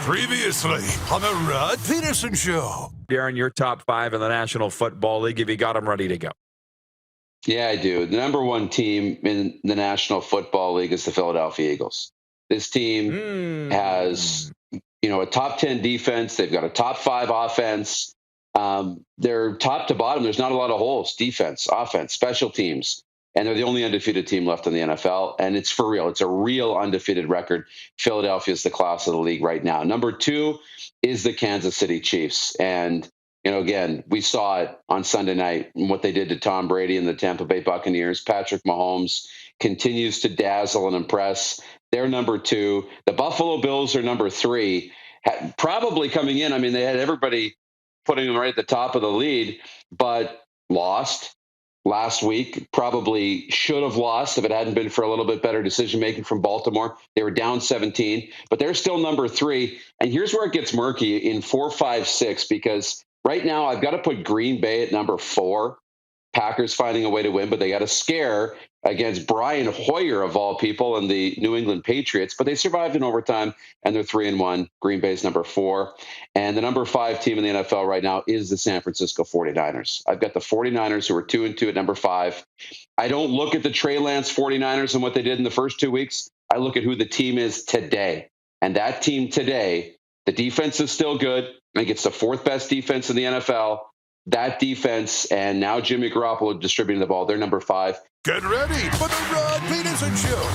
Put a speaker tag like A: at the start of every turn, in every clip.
A: Previously on the Rod Pedersen Show.
B: Darren, your top five in the National Football League, if you got them ready to go.
C: Yeah, I do. The number one team in the National Football League is the Philadelphia Eagles. This team has, a top 10 defense. They've got a top 5 offense. They're top to bottom. There's not a lot of holes. Defense, offense, special teams. And they're the only undefeated team left in the NFL. And it's for real. It's a real undefeated record. Philadelphia is the class of the league right now. Number 2 is the Kansas City Chiefs. And, again, we saw it on Sunday night, what they did to Tom Brady and the Tampa Bay Buccaneers. Patrick Mahomes continues to dazzle and impress. They're number 2. The Buffalo Bills are number 3. Probably coming in, they had everybody putting them right at the top of the lead, but lost last week. Probably should have lost if it hadn't been for a little bit better decision-making from Baltimore. They were down 17, but they're still number 3. And here's where it gets murky in 4, 5, 6, because right now I've got to put Green Bay at number 4. Packers finding a way to win, but they got a scare against Brian Hoyer, of all people, and the New England Patriots. But they survived in overtime, and they're 3-1. Green Bay's number 4. And the number 5 team in the NFL right now is the San Francisco 49ers. I've got the 49ers, who are 2-2 at number 5. I don't look at the Trey Lance 49ers and what they did in the first 2 weeks. I look at who the team is today. And that team today, the defense is still good. I think it's the 4th best defense in the NFL. That defense, and now Jimmy Garoppolo distributing the ball, they're number 5.
A: Get ready for the Rod Pedersen Show.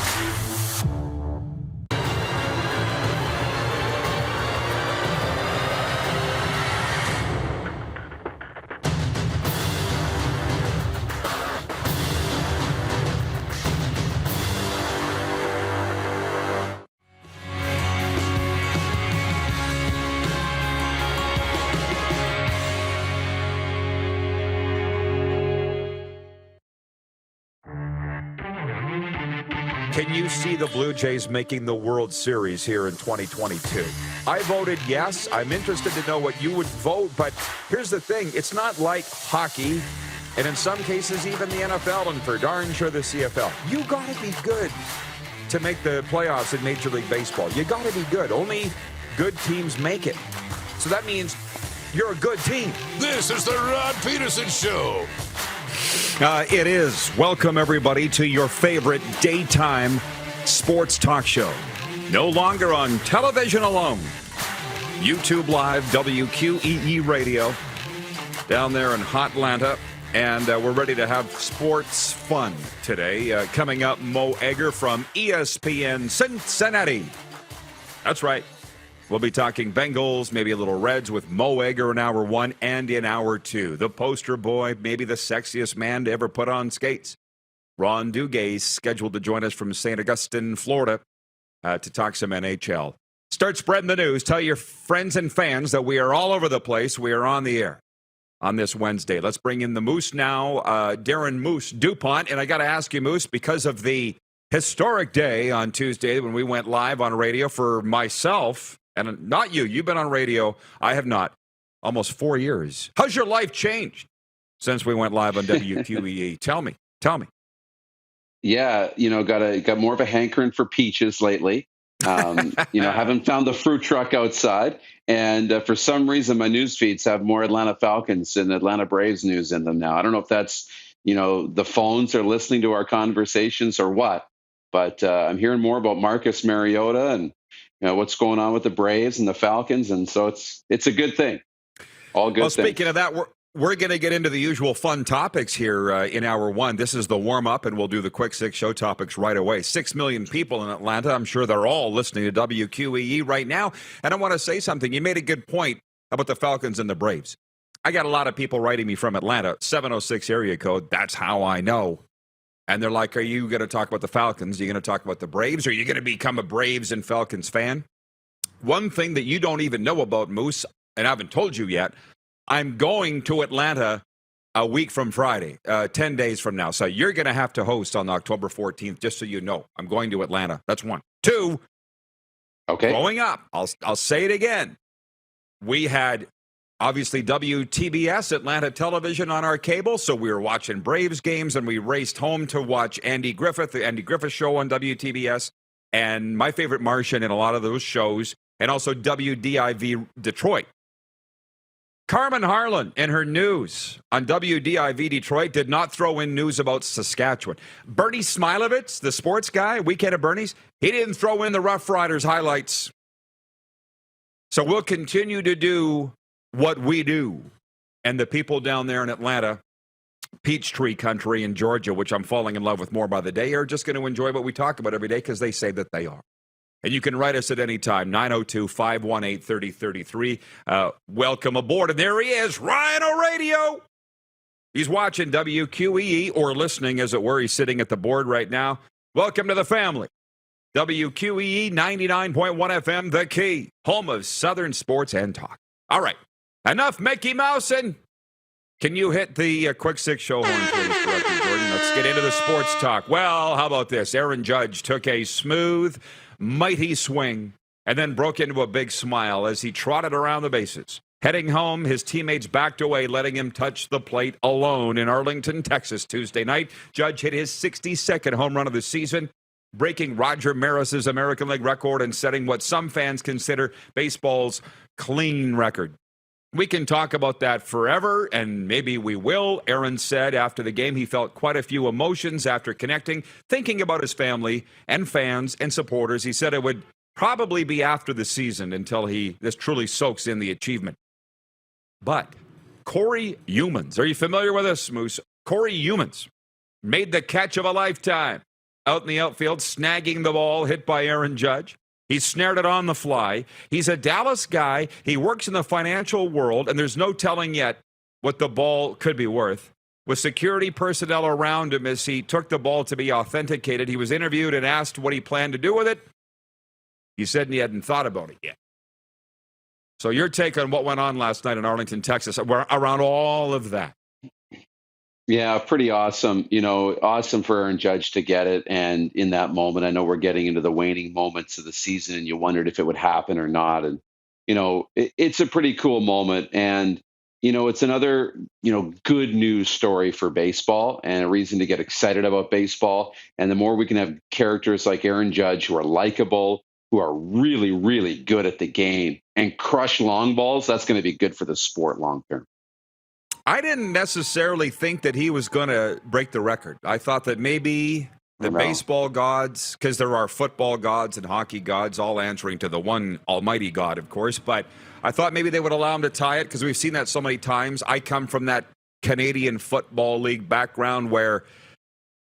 B: Can you see the Blue Jays making the World Series here in 2022? I voted yes. I'm interested to know what you would vote, but here's the thing. It's not like hockey, and in some cases even the NFL, and for darn sure the CFL. You got to be good to make the playoffs in Major League Baseball. You got to be good. Only good teams make it. So that means you're a good team.
A: This is the Rod Pedersen Show.
B: It is. Welcome, everybody, to your favorite daytime sports talk show. No longer on television alone. YouTube Live, WQEE Radio, down there in hot Atlanta. And we're ready to have sports fun today. Coming up, Mo Egger from ESPN Cincinatti. That's right. We'll be talking Bengals, maybe a little Reds with Mo Egger in hour 1 and in hour 2. The poster boy, maybe the sexiest man to ever put on skates. Ron Duguay scheduled to join us from St. Augustine, Florida, to talk some NHL. Start spreading the news. Tell your friends and fans that we are all over the place. We are on the air on this Wednesday. Let's bring in the Moose now, Darren Moose DuPont. And I got to ask you, Moose, because of the historic day on Tuesday when we went live on radio for myself, and not you. You've been on radio. I have not. Almost 4 years. How's your life changed since we went live on WQEE? Tell me.
C: Yeah, got more of a hankering for peaches lately. Haven't found the fruit truck outside. And for some reason, my news feeds have more Atlanta Falcons and Atlanta Braves news in them now. I don't know if that's, the phones are listening to our conversations or what. But I'm hearing more about Marcus Mariota and what's going on with the Braves and the Falcons, and so it's a good thing. All good. Well,
B: speaking of that, we're going to get into the usual fun topics here in hour 1. This is the warm-up, and we'll do the quick 6 show topics right away. 6 million people in Atlanta. I'm sure they're all listening to WQEE right now. And I want to say something. You made a good point about the Falcons and the Braves. I got a lot of people writing me from Atlanta, 706 area code. That's how I know. And they're like, are you going to talk about the Falcons? Are you going to talk about the Braves? Are you going to become a Braves and Falcons fan? One thing that you don't even know about, Moose, and I haven't told you yet, I'm going to Atlanta a week from Friday, 10 days from now. So you're going to have to host on October 14th, just so you know. I'm going to Atlanta. That's 1. 2,
C: okay.
B: Growing up, I'll say it again. We had obviously WTBS, Atlanta Television on our cable, so we were watching Braves games, and we raced home to watch Andy Griffith, the Andy Griffith Show on WTBS, and my favorite Martian in a lot of those shows, and also WDIV Detroit. Carmen Harlan in her news on WDIV Detroit did not throw in news about Saskatchewan. Bernie Smilovitz, the sports guy, Weekend at Bernie's, he didn't throw in the Rough Riders highlights. So we'll continue to do what we do. And the people down there in Atlanta, Peachtree Country in Georgia, which I'm falling in love with more by the day, are just going to enjoy what we talk about every day because they say that they are. And you can write us at any time, 902-518-3033. Welcome aboard. And there he is, Ryan O'Radio. He's watching WQEE, or listening, as it were. He's sitting at the board right now. Welcome to the family. WQEE 99.1 FM, The Key, home of Southern sports and talk. All right, enough Mickey Mousing. Can you hit the quick six show horn, please, Director Jordan? Let's get into the sports talk. Well, how about this? Aaron Judge took a smooth, mighty swing and then broke into a big smile as he trotted around the bases. Heading home, his teammates backed away, letting him touch the plate alone in Arlington, Texas, Tuesday night. Judge hit his 62nd home run of the season, breaking Roger Maris's American League record and setting what some fans consider baseball's clean record. We can talk about that forever, and maybe we will. Aaron said after the game he felt quite a few emotions after connecting, thinking about his family and fans and supporters. He said it would probably be after the season until this truly soaks in the achievement. But Corey Humans, are you familiar with this, Moose? Corey Humans made the catch of a lifetime out in the outfield, snagging the ball hit by Aaron Judge. He snared it on the fly. He's a Dallas guy. He works in the financial world, and there's no telling yet what the ball could be worth. With security personnel around him as he took the ball to be authenticated, he was interviewed and asked what he planned to do with it. He said he hadn't thought about it yet. So your take on what went on last night in Arlington, Texas, around all of that?
C: Yeah, pretty awesome. Awesome for Aaron Judge to get it. And in that moment, I know we're getting into the waning moments of the season, and you wondered if it would happen or not. And, it's a pretty cool moment. And, it's another, good news story for baseball and a reason to get excited about baseball. And the more we can have characters like Aaron Judge who are likable, who are really, really good at the game and crush long balls, that's going to be good for the sport long term.
B: I didn't necessarily think that he was going to break the record. I thought that maybe the baseball gods, because there are football gods and hockey gods, all answering to the one almighty God, of course, but I thought maybe they would allow him to tie it because we've seen that so many times. I come from that Canadian Football League background where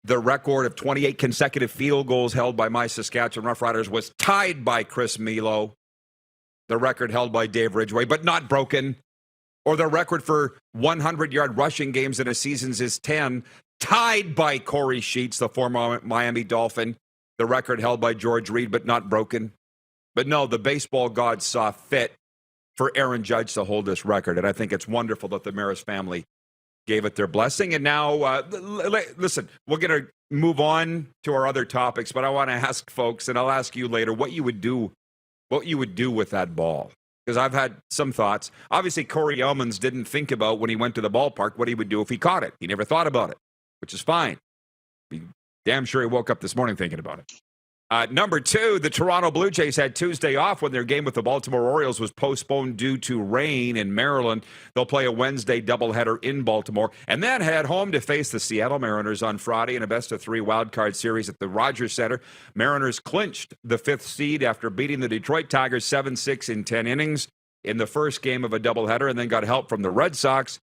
B: the record of 28 consecutive field goals held by my Saskatchewan Roughriders was tied by Chris Milo, the record held by Dave Ridgway, but not broken. Or the record for 100-yard rushing games in a season is 10, tied by Corey Sheets, the former Miami Dolphin, the record held by George Reed, but not broken. But no, the baseball gods saw fit for Aaron Judge to hold this record, and I think it's wonderful that the Maris family gave it their blessing. And now, listen, we're going to move on to our other topics, but I want to ask folks, and I'll ask you later, what you would do with that ball. Because I've had some thoughts. Obviously, Corey Humans didn't think about when he went to the ballpark what he would do if he caught it. He never thought about it, which is fine. Be damn sure he woke up this morning thinking about it. Number two, the Toronto Blue Jays had Tuesday off when their game with the Baltimore Orioles was postponed due to rain in Maryland. They'll play a Wednesday doubleheader in Baltimore and then head home to face the Seattle Mariners on Friday in a best-of-3 wildcard series at the Rogers Center. Mariners clinched the 5th seed after beating the Detroit Tigers 7-6 in 10 innings in the first game of a doubleheader and then got help from the Red Sox,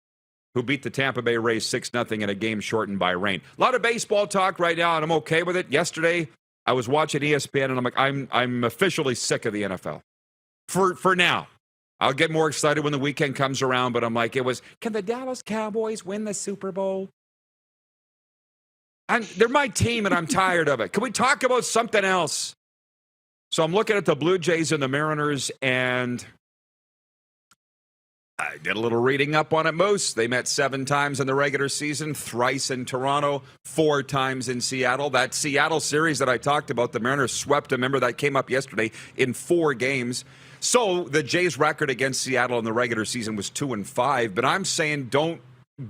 B: who beat the Tampa Bay Rays 6-0 in a game shortened by rain. A lot of baseball talk right now, and I'm okay with it. Yesterday, I was watching ESPN, and I'm like, I'm officially sick of the NFL. For now. I'll get more excited when the weekend comes around, but I'm like, can the Dallas Cowboys win the Super Bowl? They're my team, and I'm tired of it. Can we talk about something else? So I'm looking at the Blue Jays and the Mariners, and I did a little reading up on it, Moose. They met 7 times in the regular season, thrice in Toronto, 4 times in Seattle. That Seattle series that I talked about, the Mariners swept, remember that came up yesterday, in 4 games. So the Jays' record against Seattle in the regular season was 2-5, but I'm saying don't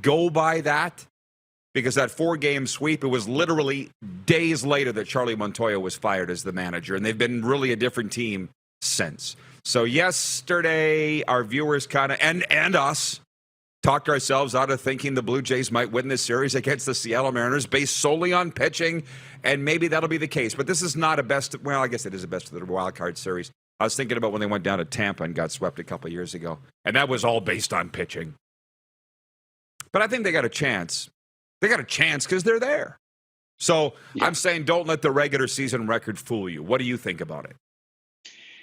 B: go by that because that 4-game sweep, it was literally days later that Charlie Montoyo was fired as the manager, and they've been really a different team since. So yesterday, our viewers kind of, and us, talked ourselves out of thinking the Blue Jays might win this series against the Seattle Mariners based solely on pitching, and maybe that'll be the case. But this is not a best, well, I guess it is a best of the wild card series. I was thinking about when they went down to Tampa and got swept a couple years ago, and that was all based on pitching. But I think they got a chance. They got a chance because they're there. So yeah. I'm saying don't let the regular season record fool you. What do you think about it?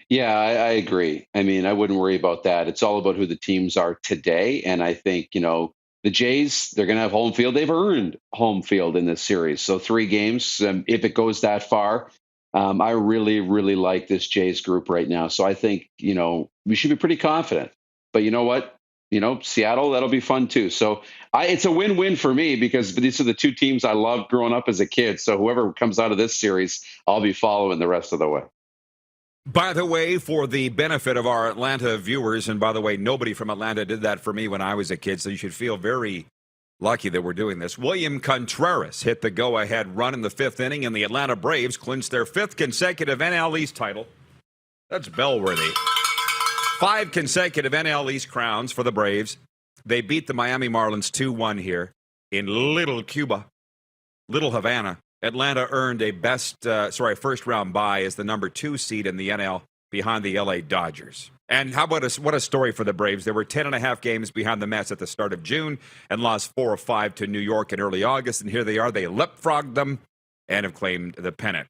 C: Yeah, I agree. I mean, I wouldn't worry about that. It's all about who the teams are today. And I think, the Jays, they're going to have home field. They've earned home field in this series. So 3 games, if it goes that far, I really, really like this Jays group right now. So I think, we should be pretty confident. But you know what? Seattle, that'll be fun too. So it's a win-win for me because these are the 2 teams I loved growing up as a kid. So whoever comes out of this series, I'll be following the rest of the way.
B: By the way, for the benefit of our Atlanta viewers, and by the way, nobody from Atlanta did that for me when I was a kid, so you should feel very lucky that we're doing this. William Contreras hit the go-ahead run in the 5th inning, and the Atlanta Braves clinched their 5th consecutive NL East title. That's bellworthy. 5 consecutive NL East crowns for the Braves. They beat the Miami Marlins 2-1 here in Little Cuba, Little Havana. Atlanta earned a first-round bye as the number 2 seed in the NL behind the LA Dodgers. And how about what a story for the Braves. They were 10.5 games behind the Mets at the start of June and lost 4 of 5 to New York in early August. And here they are. They leapfrogged them and have claimed the pennant.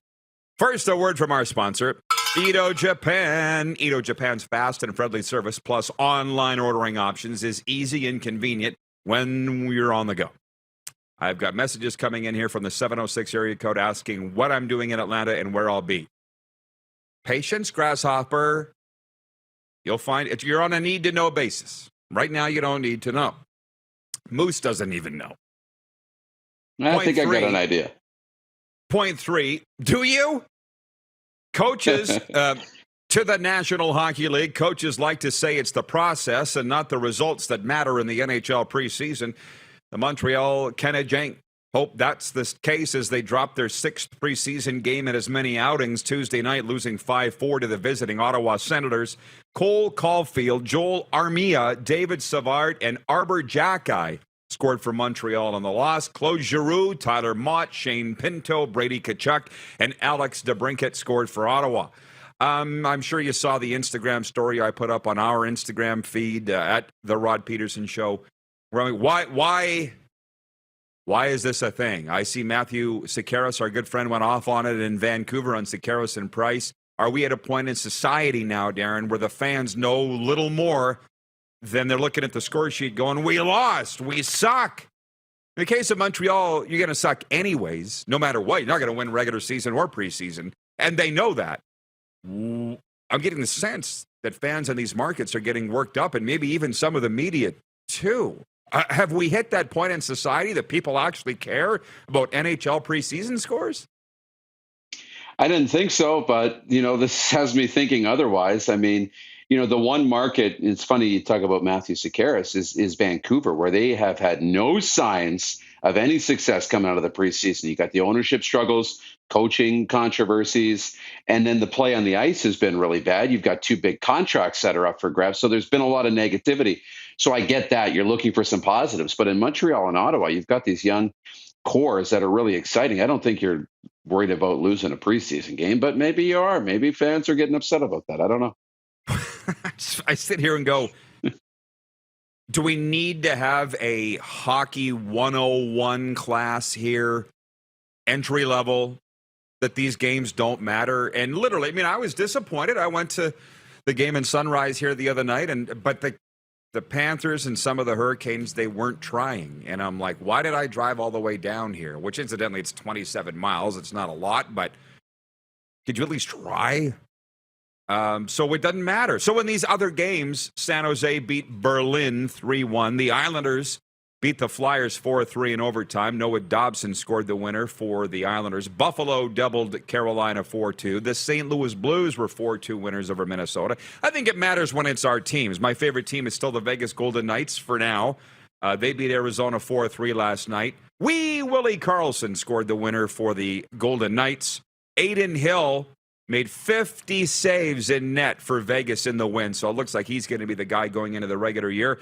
B: First, a word from our sponsor, Edo Japan. Edo Japan's fast and friendly service plus online ordering options is easy and convenient when you're on the go. I've got messages coming in here from the 706 area code asking what I'm doing in Atlanta and where I'll be. Patience, Grasshopper. You'll find it. You're on a need-to-know basis. Right now, you don't need to know. Moose doesn't even know.
C: I think I got an idea.
B: Point 3. Do you? Coaches, to the National Hockey League, coaches like to say it's the process and not the results that matter in the NHL preseason. The Montreal Canadiens hope that's the case as they drop their 6th preseason game in as many outings Tuesday night, losing 5-4 to the visiting Ottawa Senators. Cole Caulfield, Joel Armia, David Savard, and Arbor Jacki scored for Montreal on the loss. Claude Giroux, Tyler Mott, Shane Pinto, Brady Tkachuk, and Alex DeBrincat scored for Ottawa. I'm sure you saw the Instagram story I put up on our Instagram feed at The Rod Pedersen Show. Why is this a thing? I see Matthew Sakaris, our good friend, went off on it in Vancouver on Sakaris and Price. Are we at a point in society now, Darren, where the fans know little more than they're looking at the score sheet going, we lost, we suck? In the case of Montreal, you're going to suck anyways, no matter what. You're not going to win regular season or preseason, and they know that. I'm getting the sense that fans in these markets are getting worked up, and maybe even some of the media too. Have we hit that point in society that people actually care about NHL preseason scores?
C: I didn't think so, but, this has me thinking otherwise. I mean, the one market, it's funny you talk about Matthew Sakaris, is Vancouver, where they have had no signs of any success coming out of the preseason. You got the ownership struggles, coaching controversies, and then the play on the ice has been really bad. You've got 2 big contracts that are up for grabs, so there's been a lot of negativity. So I get that. You're looking for some positives. But in Montreal and Ottawa, you've got these young cores that are really exciting. I don't think you're worried about losing a preseason game, but maybe you are. Maybe fans are getting upset about that. I don't know.
B: I sit here and go, do we need to have a hockey 101 class here, entry level, that these games don't matter? And literally, I was disappointed. I went to the game in Sunrise here the other night, but the Panthers and some of the Hurricanes, they weren't trying. And I'm like, why did I drive all the way down here? Which, incidentally, it's 27 miles. It's not a lot, but could you at least try? So it doesn't matter. So in these other games, San Jose beat Berlin 3-1. The Islanders beat the Flyers 4-3 in overtime. Noah Dobson scored the winner for the Islanders. Buffalo doubled Carolina 4-2. The St. Louis Blues were 4-2 winners over Minnesota. I think it matters when it's our teams. My favorite team is still the Vegas Golden Knights for now. They beat Arizona 4-3 last night. Willie Karlsson scored the winner for the Golden Knights. Aiden Hill made 50 saves in net for Vegas in the win, so it looks like he's going to be the guy going into the regular year.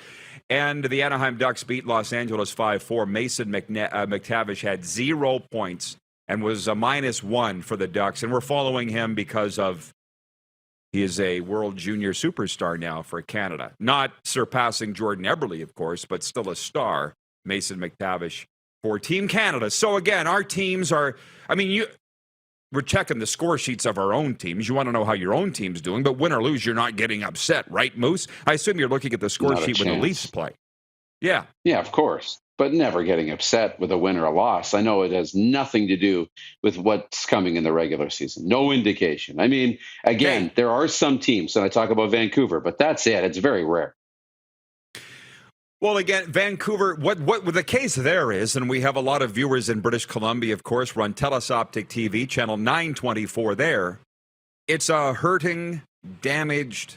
B: And the Anaheim Ducks beat Los Angeles 5-4. Mason McTavish had 0 points and was a -1 for the Ducks. And we're following him because he is a World Junior superstar now for Canada. Not surpassing Jordan Eberle, of course, but still a star, Mason McTavish, for Team Canada. So again, our teams are, we're checking the score sheets of our own teams. You want to know how your own team's doing, but win or lose, you're not getting upset, right, Moose? I assume you're looking at the score sheet when the Leafs play. Yeah. Yeah,
C: of course. But never getting upset with a win or a loss. I know it has nothing to do with what's coming in the regular season. No indication. Again, there are some teams, and I talk about Vancouver, but that's it. It's very rare.
B: Well, again, Vancouver, what the case there is, and we have a lot of viewers in British Columbia, of course, run Telus Optic TV, channel 924 there. It's a hurting, damaged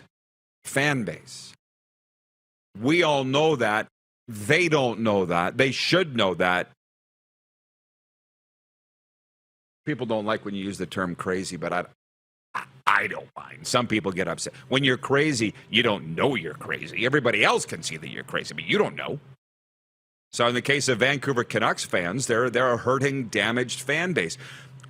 B: fan base. We all know that. They don't know that. They should know that. People don't like when you use the term crazy, but I don't mind. Some people get upset. When you're crazy, you don't know you're crazy. Everybody else can see that you're crazy, but you don't know. So in the case of Vancouver Canucks fans, they're a hurting, damaged fan base.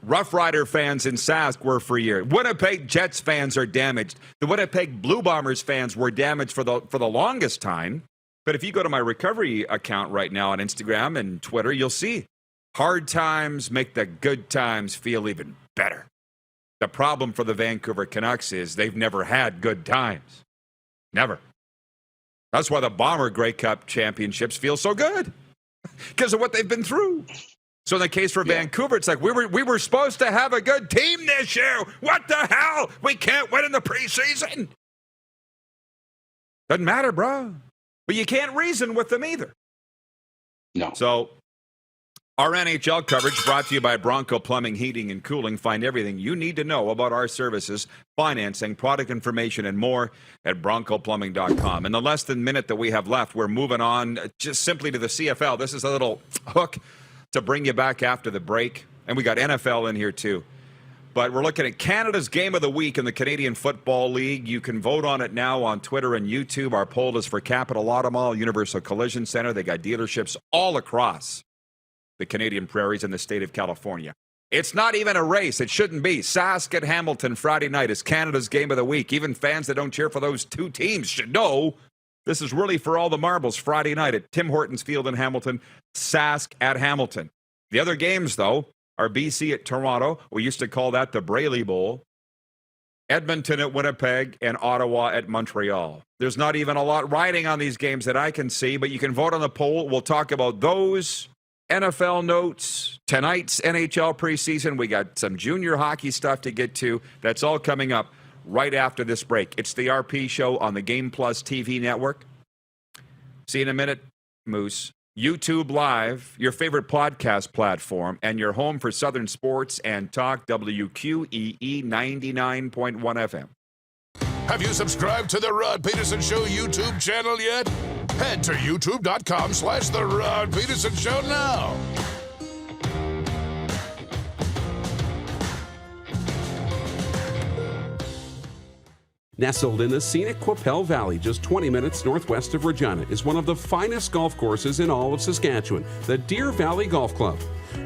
B: Rough Rider fans in Sask were for years. Winnipeg Jets fans are damaged. The Winnipeg Blue Bombers fans were damaged for the longest time. But if you go to my recovery account right now on Instagram and Twitter, you'll see hard times make the good times feel even better. The problem for the Vancouver Canucks is they've never had good times. Never. That's why the Bomber Grey Cup championships feel so good, because of what they've been through. So in the case for Vancouver, it's like we were supposed to have a good team this year. What the hell? We can't win in the preseason. Doesn't matter, bro. But you can't reason with them either.
C: No.
B: So our NHL coverage brought to you by Bronco Plumbing, Heating, and Cooling. Find everything you need to know about our services, financing, product information, and more at broncoplumbing.com. In the less than minute that we have left, we're moving on just simply to the CFL. This is a little hook to bring you back after the break. And we got NFL in here too. But we're looking at Canada's Game of the Week in the Canadian Football League. You can vote on it now on Twitter and YouTube. Our poll is for Capital Auto Mall, Universal Collision Center. They got dealerships all across the Canadian prairies in the state of California. It's not even a race. It shouldn't be. Sask at Hamilton Friday night is Canada's Game of the Week. Even fans that don't cheer for those two teams should know this is really for all the marbles Friday night at Tim Hortons Field in Hamilton, Sask at Hamilton. The other games, though, are BC at Toronto. We used to call that the Brayley Bowl. Edmonton at Winnipeg, and Ottawa at Montreal. There's not even a lot riding on these games that I can see, but you can vote on the poll. We'll talk about those. NFL notes, tonight's NHL preseason. We got some junior hockey stuff to get to. That's all coming up right after this break. It's the RP Show on the Game Plus TV network. See you in a minute, Moose. YouTube Live, your favorite podcast platform, and your home for Southern Sports and Talk, WQEE 99.1 FM.
A: Have you subscribed to The Rod Pedersen Show YouTube channel yet? Head to youtube.com/The Rod Pedersen Show now.
D: Nestled in the scenic Qu'Appelle Valley, just 20 minutes northwest of Regina, is one of the finest golf courses in all of Saskatchewan, the Deer Valley Golf Club.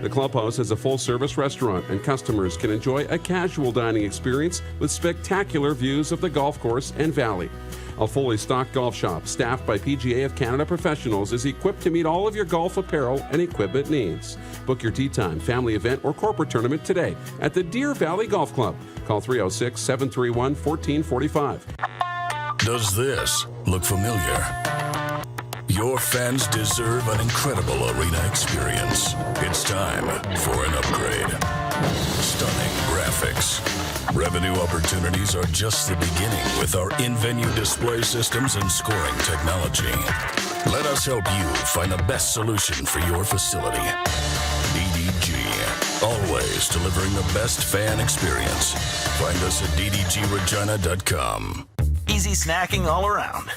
D: The clubhouse has a full-service restaurant, and customers can enjoy a casual dining experience with spectacular views of the golf course and valley. A fully stocked golf shop, staffed by PGA of Canada professionals, is equipped to meet all of your golf apparel and equipment needs. Book your tee time, family event, or corporate tournament today at the Deer Valley Golf Club. Call 306-731-1445.
A: Does this look familiar? Your fans deserve an incredible arena experience. It's time for an upgrade. Stunning graphics. Revenue opportunities are just the beginning with our in-venue display systems and scoring technology.
E: Let us help you find the best solution for your facility. DDG, always delivering the best fan experience. Find us at ddgregina.com.
F: Easy snacking all around.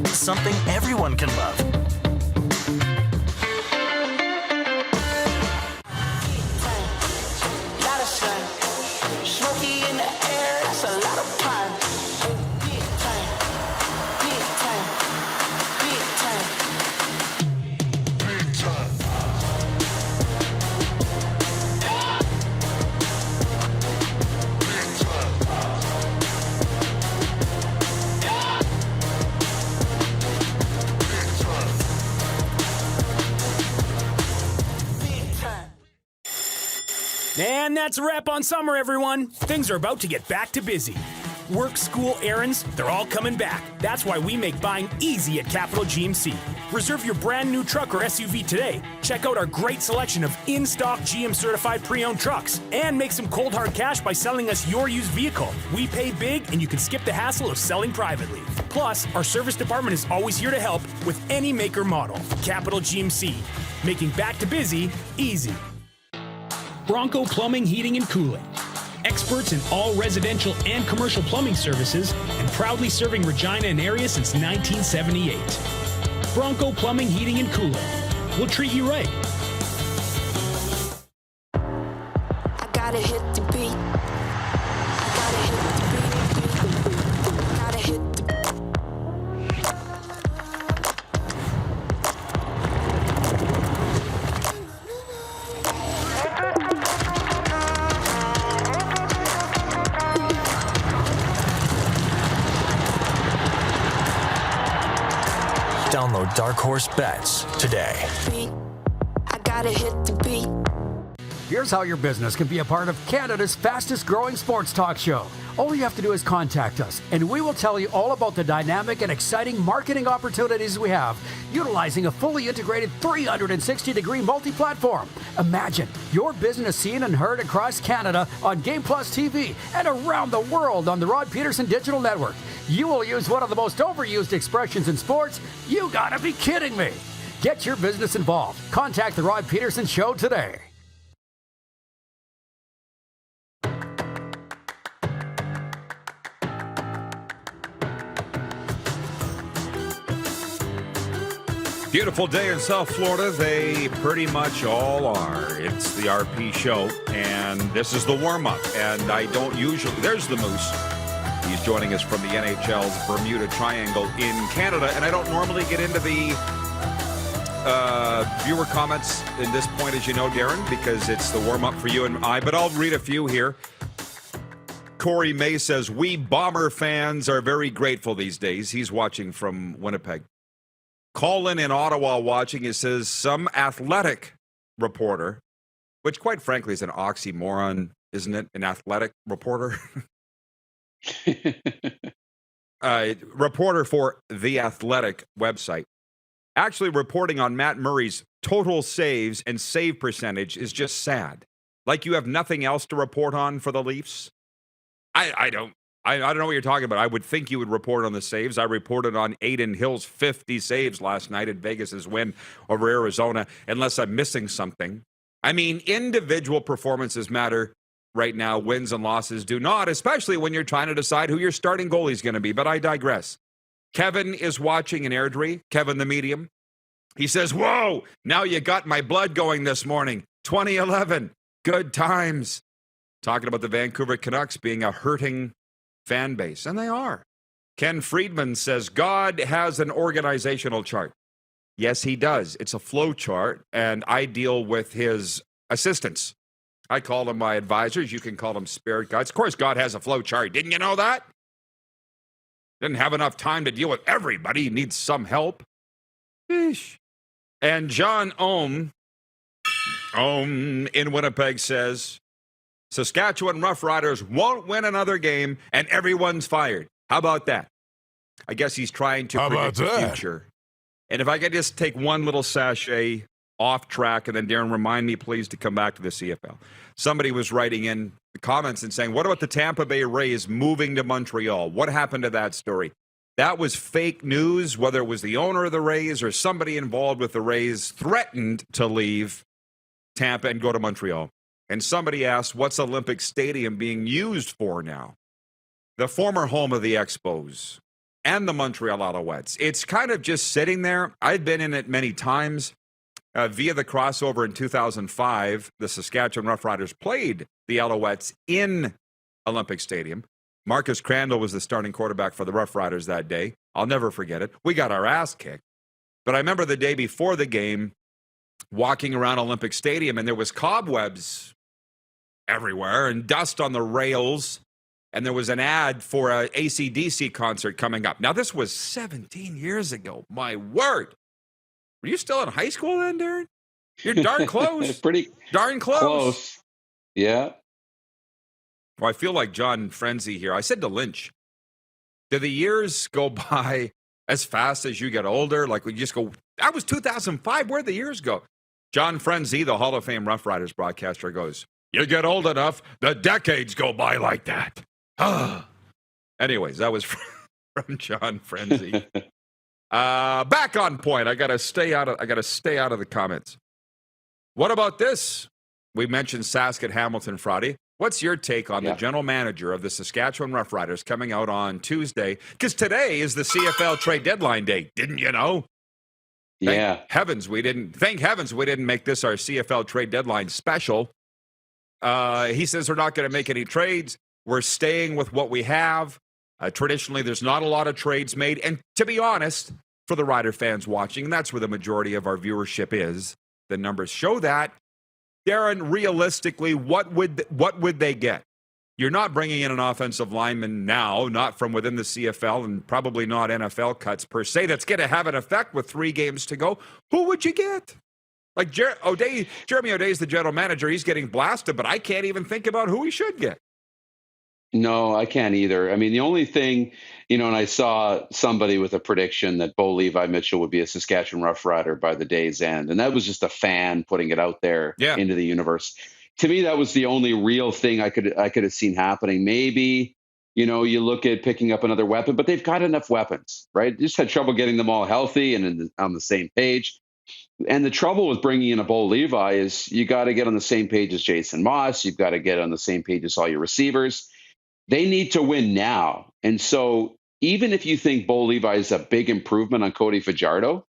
F: Something everyone can love.
G: Smoky in the air, that's a lot of pine. Big time, big time, big time, big time.
H: And that's a wrap on summer, everyone. Things are about to get back to busy. Work, school, errands, they're all coming back. That's why we make buying easy at Capital GMC. Reserve your brand new truck or SUV today. Check out our great selection of in-stock GM-certified pre-owned trucks. And make some cold hard cash by selling us your used vehicle. We pay big, and you can skip the hassle of selling privately. Plus, our service department is always here to help with any maker model. Capital GMC, making back to busy easy. Bronco Plumbing, Heating, and Cooling. Experts in all residential and commercial plumbing services and proudly serving Regina and area since 1978. Bronco Plumbing, Heating, and Cooling. We'll treat you right.
G: I gotta hit the beat. I gotta hit the beat. Gotta hit the
F: Download Dark Horse Bets today.
G: beat. I gotta hit the beat.
I: Here's how your business can be a part of Canada's fastest growing sports talk show. All you have to do is contact us, and we will tell you all about the dynamic and exciting marketing opportunities we have, utilizing a fully integrated 360-degree multi-platform. Imagine your business seen and heard across Canada on Game Plus TV and around the world on the Rod Pedersen Digital Network. You will use one of the most overused expressions in sports. You gotta be kidding me. Get your business involved. Contact the Rod Pedersen Show today.
B: Beautiful day in South Florida. They pretty much all are. It's the RP show, and this is the warm-up. And I don't usually... There's the Moose. He's joining us from the NHL's Bermuda Triangle in Canada, and I don't normally get into the viewer comments in this point, as you know, Darren, because it's the warm-up for you and I, but I'll read a few here. Corey May says, we Bomber fans are very grateful these days. He's watching from Winnipeg. Colin in Ottawa watching, it says, some athletic reporter, which quite frankly is an oxymoron, isn't it? An athletic reporter? Reporter for the Athletic website. Actually reporting on Matt Murray's total saves and save percentage is just sad. Like you have nothing else to report on for the Leafs? I don't know what you're talking about. I would think you would report on the saves. I reported on Aiden Hill's 50 saves last night at Vegas's win over Arizona, unless I'm missing something. I mean, individual performances matter right now. Wins and losses do not, especially when you're trying to decide who your starting goalie is going to be. But I digress. Kevin is watching in Airdrie. Kevin the Medium. He says, whoa, now you got my blood going this morning. 2011, good times. Talking about the Vancouver Canucks being a hurting fan base, and they are. Ken Friedman says, God has an organizational chart. Yes, he does. It's a flow chart, and I deal with his assistants. I call them my advisors. You can call them spirit guides. Of course, God has a flow chart. Didn't you know that? Didn't have enough time to deal with everybody. He needs some help. Eesh. And John Ohm in Winnipeg says, Saskatchewan Roughriders won't win another game, and everyone's fired. How about that? I guess he's trying to predict the future. And if I could just take one little sachet off track, and then Darren, remind me, please, to come back to the CFL. Somebody was writing in the comments and saying, what about the Tampa Bay Rays moving to Montreal? What happened to that story? That was fake news, whether it was the owner of the Rays or somebody involved with the Rays threatened to leave Tampa and go to Montreal. And somebody asked, what's Olympic Stadium being used for now? The former home of the Expos and the Montreal Alouettes. It's kind of just sitting there. I've been in it many times. Via the crossover in 2005, the Saskatchewan Roughriders played the Alouettes in Olympic Stadium. Marcus Crandall was the starting quarterback for the Roughriders that day. I'll never forget it. We got our ass kicked. But I remember the day before the game, walking around Olympic Stadium, and there was cobwebs everywhere and dust on the rails, and there was an ad for an AC/DC concert coming up. Now, this was 17 years ago. My word. Were you still in high school then, Darren? You're darn close.
C: Pretty
B: darn close.
C: Yeah.
B: Well, I feel like John Frenzy here. I said to Lynch, do the years go by as fast as you get older? Like we just go, that was 2005. Where'd the years go? John Frenzy, the Hall of Fame Rough Riders broadcaster, goes, you get old enough, the decades go by like that. Anyways, that was from John Frenzy. Back on point. I gotta stay out of the comments. What about this? We mentioned Sask at Hamilton Friday. What's your take on the general manager of the Saskatchewan Roughriders coming out on Tuesday? Because today is the CFL trade deadline day. Didn't you know? Thank heavens we didn't make this our CFL trade deadline special. He says we're not going to make any trades. We're staying with what we have. Traditionally, there's not a lot of trades made. And to be honest, for the Rider fans watching, and that's where the majority of our viewership is, the numbers show that. Darren, realistically, what would they get? You're not bringing in an offensive lineman now, not from within the CFL, and probably not NFL cuts per se. That's going to have an effect with 3 games to go. Who would you get? Like Jeremy O'Day's the general manager. He's getting blasted, but I can't even think about who he should get.
C: No, I can't either. I mean, the only thing, and I saw somebody with a prediction that Bo Levi Mitchell would be a Saskatchewan Rough Rider by the day's end. And that was just a fan putting it out there into the universe. To me, that was the only real thing I could have seen happening. Maybe, you look at picking up another weapon, but they've got enough weapons, right? Just had trouble getting them all healthy and on the same page. And the trouble with bringing in a Bo Levi is you got to get on the same page as Jason Moss. You've got to get on the same page as all your receivers. They need to win now. And so even if you think Bo Levi is a big improvement on Cody Fajardo,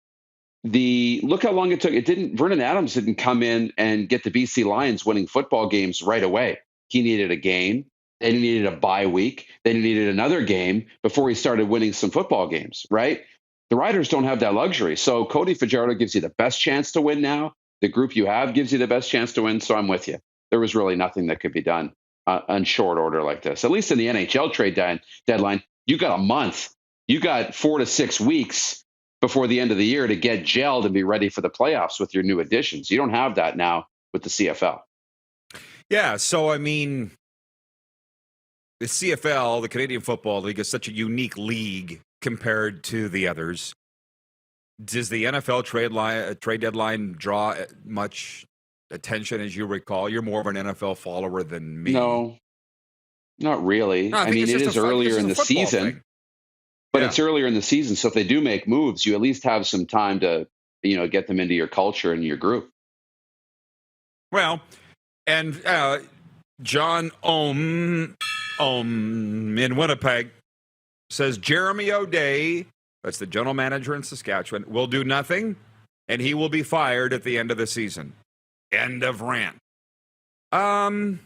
C: look how long it took. Vernon Adams didn't come in and get the BC Lions winning football games right away. He needed a game. They needed a bye week. They needed another game before he started winning some football games, right? The Riders don't have that luxury. So Cody Fajardo gives you the best chance to win now. The group you have gives you the best chance to win. So I'm with you. There was really nothing that could be done on short order like this. At least in the NHL trade deadline, you got a month. You got 4 to 6 weeks before the end of the year to get gelled and be ready for the playoffs with your new additions. You don't have that now with the CFL.
B: Yeah, so I mean, the CFL, the Canadian Football League, is such a unique league compared to the others. Does the NFL trade deadline draw much attention, as you recall? You're more of an NFL follower than me.
C: No, not really. No, I mean, it is earlier in the season, but it's earlier in the season. So if they do make moves, you at least have some time to, get them into your culture and your group.
B: Well, and John Ohm in Winnipeg says Jeremy O'Day, that's the general manager in Saskatchewan, will do nothing, and he will be fired at the end of the season. End of rant. Who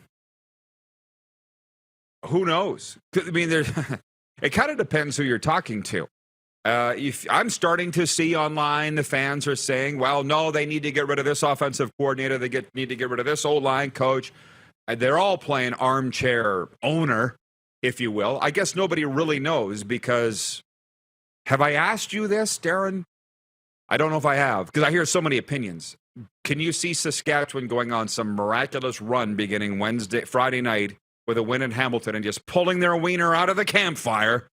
B: knows? I mean, it kind of depends who you're talking to. If I'm starting to see online, the fans are saying, well, no, they need to get rid of this offensive coordinator. They need to get rid of this O-line coach. They're all playing armchair owner, if you will. I guess nobody really knows because have I asked you this, Darren? I don't know if I have because I hear so many opinions. Can you see Saskatchewan going on some miraculous run beginning Friday night with a win in Hamilton and just pulling their wiener out of the campfire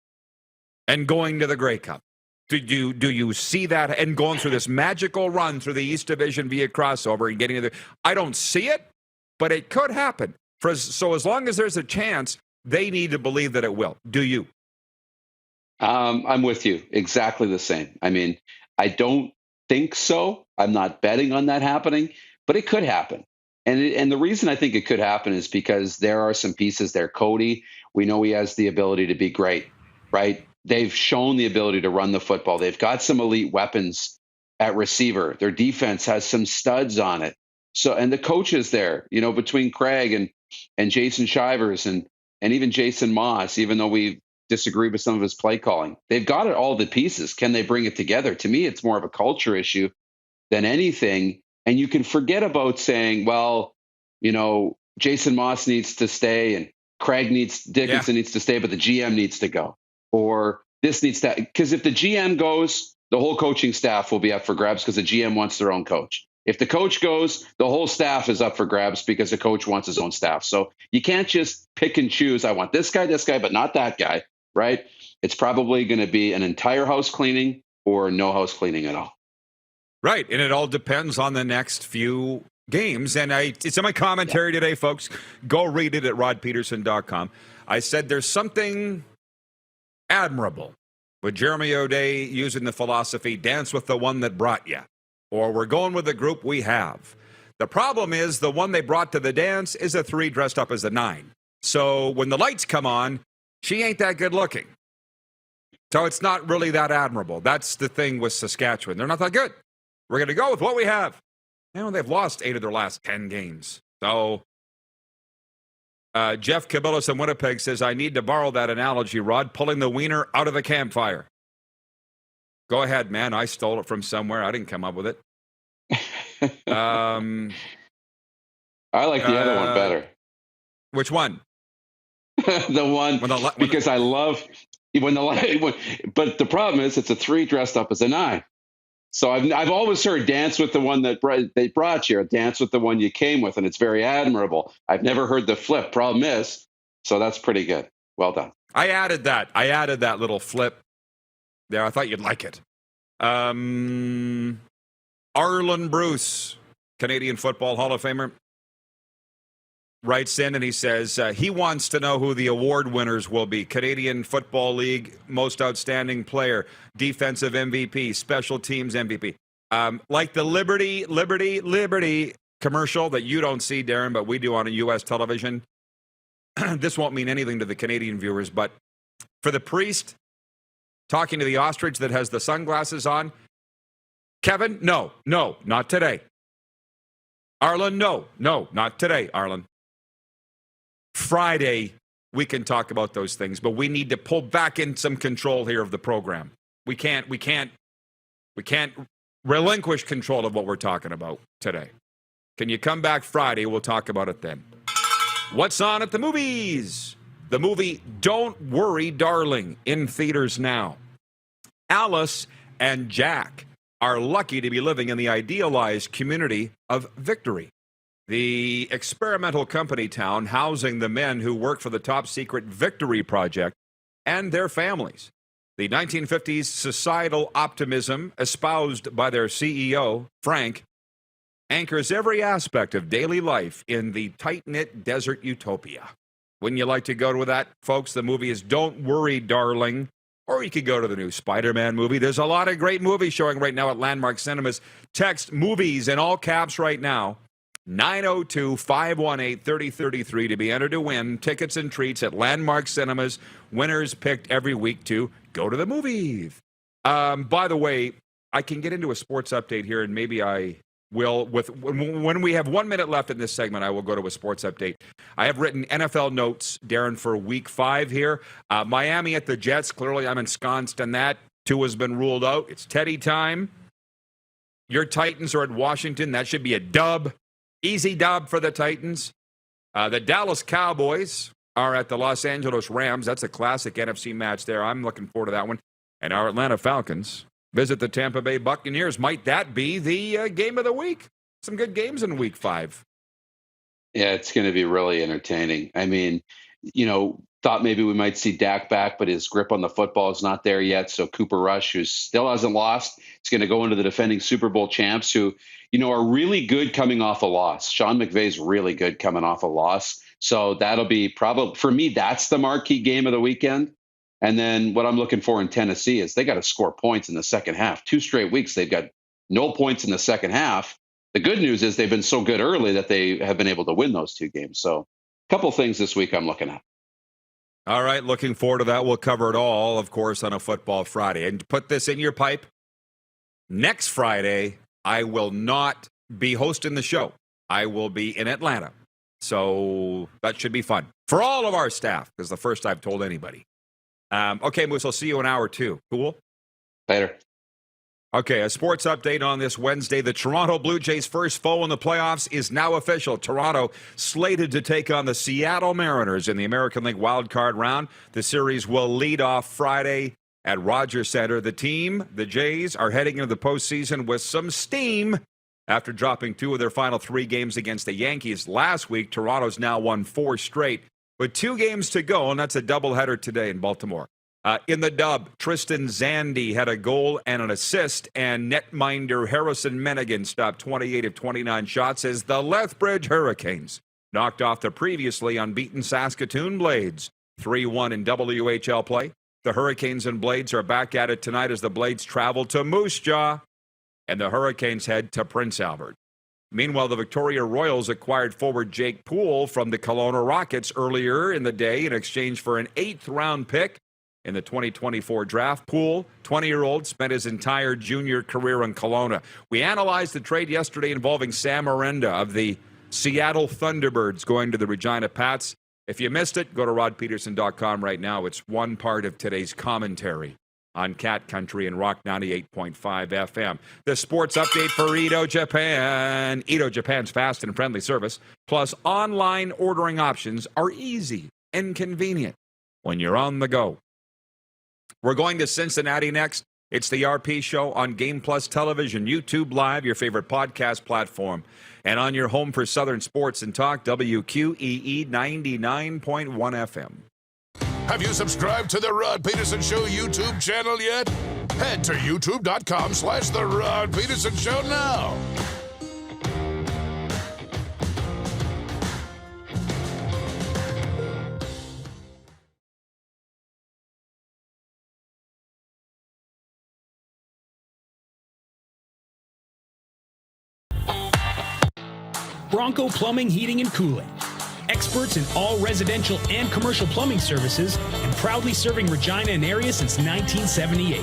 B: and going to the Grey Cup? Do you see that and going through this magical run through the East Division via crossover and getting there? I don't see it, but it could happen. So as long as there's a chance, they need to believe that it will. Do you?
C: I'm with you. Exactly the same. I mean, I don't think so. I'm not betting on that happening, but it could happen. And the reason I think it could happen is because there are some pieces there. Cody, we know he has the ability to be great, right? They've shown the ability to run the football. They've got some elite weapons at receiver. Their defense has some studs on it. So, and the coaches there, between Craig and Jason Shivers and even Jason Moss, even though we disagree with some of his play calling, they've got it all the pieces. Can they bring it together? To me, it's more of a culture issue than anything. And you can forget about saying, well, Jason Moss needs to stay and Dickinson needs to stay, but the GM needs to go. Or this needs to, because if the GM goes, the whole coaching staff will be up for grabs because the GM wants their own coach. If the coach goes, the whole staff is up for grabs because the coach wants his own staff. So you can't just pick and choose. I want this guy, but not that guy, right? It's probably going to be an entire house cleaning or no house cleaning at all.
B: Right, and it all depends on the next few games. And it's in my commentary today, folks. Go read it at rodpedersen.com. I said there's something admirable with Jeremy O'Day using the philosophy, dance with the one that brought you, or we're going with the group we have. The problem is the one they brought to the dance is a 3 dressed up as a 9. So when the lights come on, she ain't that good looking. So it's not really that admirable. That's the thing with Saskatchewan. They're not that good. We're going to go with what we have. They've lost 8 of their last 10 games. So Jeff Cabillas in Winnipeg says, I need to borrow that analogy, Rod, pulling the wiener out of the campfire. Go ahead, man. I stole it from somewhere. I didn't come up with it.
C: I like the other one better.
B: Which one?
C: The one, because I love when the light. But the problem is, it's a 3 dressed up as a 9. So I've always heard dance with the one that they brought you, or dance with the one you came with, and it's very admirable. I've never heard the flip. Problem is, so that's pretty good. Well done.
B: I added that little flip there. I thought you'd like it. Arlen Bruce, Canadian Football Hall of Famer, writes in and he says he wants to know who the award winners will be. Canadian Football League Most Outstanding Player, Defensive MVP, Special Teams MVP. Like the Liberty commercial that you don't see, Darren, but we do on a U.S. television. This won't mean anything to the Canadian viewers, but for the priest talking to the ostrich that has the sunglasses on, Kevin, no, not today. Arlen, no, not today, Arlen. Friday, we can talk about those things, but we need to pull back in some control here of the program. We can't relinquish control of what we're talking about today. Can you come back Friday? We'll talk about it then. What's on at the movies? The movie Don't Worry, Darling, in theaters now. Alice and Jack are lucky to be living in the idealized community of Victory, the experimental company town housing the men who work for the top-secret Victory Project and their families. The 1950s societal optimism espoused by their CEO, Frank, anchors every aspect of daily life in the tight-knit desert utopia. Wouldn't you like to go to that, folks? The movie is Don't Worry, Darling. Or you could go to the new Spider-Man movie. There's a lot of great movies showing right now at Landmark Cinemas. Text movies in all caps right now. 902-518-3033 to be entered to win tickets and treats at Landmark Cinemas. Winners picked every week to go to the movies. By the way, I can get into a sports update here, and maybe I will. When we have 1 minute left in this segment, I will go to a sports update. I have written NFL notes, Darren, for week 5 here. Miami at the Jets. Clearly, I'm ensconced in that. 2 has been ruled out. It's Teddy time. Your Titans are at Washington. That should be a dub. Easy dub for the Titans. The Dallas Cowboys are at the Los Angeles Rams. That's a classic NFC match there. I'm looking forward to that one. And our Atlanta Falcons visit the Tampa Bay Buccaneers. Might that be the game of the week? Some good games in week 5.
C: Yeah, it's going to be really entertaining. I mean, thought maybe we might see Dak back, but his grip on the football is not there yet. So Cooper Rush, who still hasn't lost, is going to go into the defending Super Bowl champs who, are really good coming off a loss. Sean McVay's really good coming off a loss. So that'll be probably, for me, that's the marquee game of the weekend. And then what I'm looking for in Tennessee is they got to score points in the second half. 2 straight weeks, they've got no points in the second half. The good news is they've been so good early that they have been able to win those 2 games. So a couple things this week I'm looking at.
B: All right, looking forward to that. We'll cover it all, of course, on a Football Friday. And to put this in your pipe, next Friday, I will not be hosting the show. I will be in Atlanta. So that should be fun for all of our staff, because the first I've told anybody. Okay, Moose, I'll see you in hour 2. Cool?
C: Later.
B: Okay, a sports update on this Wednesday. The Toronto Blue Jays' first foe in the playoffs is now official. Toronto slated to take on the Seattle Mariners in the American League wildcard round. The series will lead off Friday at Rogers Center. The team, the Jays, are heading into the postseason with some steam. After dropping 2 of their final 3 games against the Yankees last week, Toronto's now won 4 straight with 2 games to go, and that's a doubleheader today in Baltimore. In the dub, Tristan Zandy had a goal and an assist, and netminder Harrison Menigan stopped 28 of 29 shots as the Lethbridge Hurricanes knocked off the previously unbeaten Saskatoon Blades 3-1 in WHL play. The Hurricanes and Blades are back at it tonight as the Blades travel to Moose Jaw and the Hurricanes head to Prince Albert. Meanwhile, the Victoria Royals acquired forward Jake Poole from the Kelowna Rockets earlier in the day in exchange for an 8th-round pick in the 2024 draft. Poole, 20-year-old, spent his entire junior career in Kelowna. We analyzed the trade yesterday involving Sam Arenda of the Seattle Thunderbirds going to the Regina Pats. If you missed it, go to rodpeterson.com right now. It's one part of today's commentary on Cat Country and Rock 98.5 FM. The sports update for Edo Japan. Edo Japan's fast and friendly service, plus online ordering options, are easy and convenient when you're on the go. We're going to Cincinnati next. It's the RP Show on Game Plus Television, YouTube Live, your favorite podcast platform, and on your home for Southern Sports and Talk, WQEE 99.1 FM.
A: Have you subscribed to the Rod Pedersen Show YouTube channel yet? Head to youtube.com/The Rod Pedersen Show now.
H: Bronco Plumbing, Heating, and Cooling. Experts in all residential and commercial plumbing services and proudly serving Regina and area since 1978.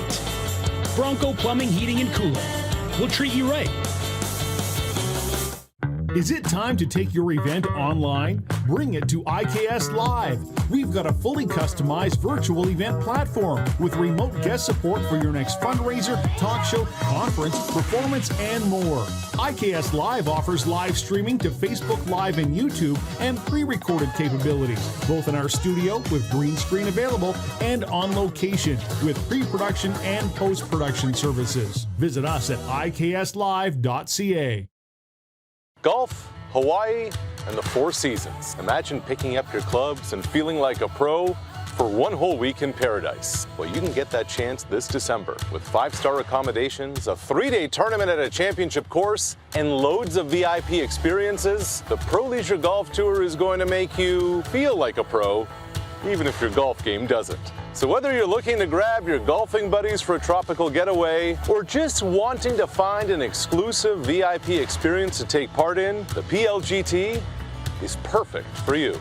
H: Bronco Plumbing, Heating, and Cooling. We'll treat you right.
J: Is it time to take your event online? Bring it to IKS Live. We've got a fully customized virtual event platform with remote guest support for your next fundraiser, talk show, conference, performance, and more. IKS Live offers live streaming to Facebook Live and YouTube and pre-recorded capabilities, both in our studio with green screen available and on location with pre-production and post-production services. Visit us at ikslive.ca.
K: Golf, Hawaii, and the Four Seasons. Imagine picking up your clubs and feeling like a pro for one whole week in paradise. Well, you can get that chance this December with 5-star accommodations, a 3-day tournament at a championship course, and loads of VIP experiences. The Pro Leisure Golf Tour is going to make you feel like a pro, even if your golf game doesn't. So whether you're looking to grab your golfing buddies for a tropical getaway or just wanting to find an exclusive VIP experience to take part in, the PLGT is perfect for you.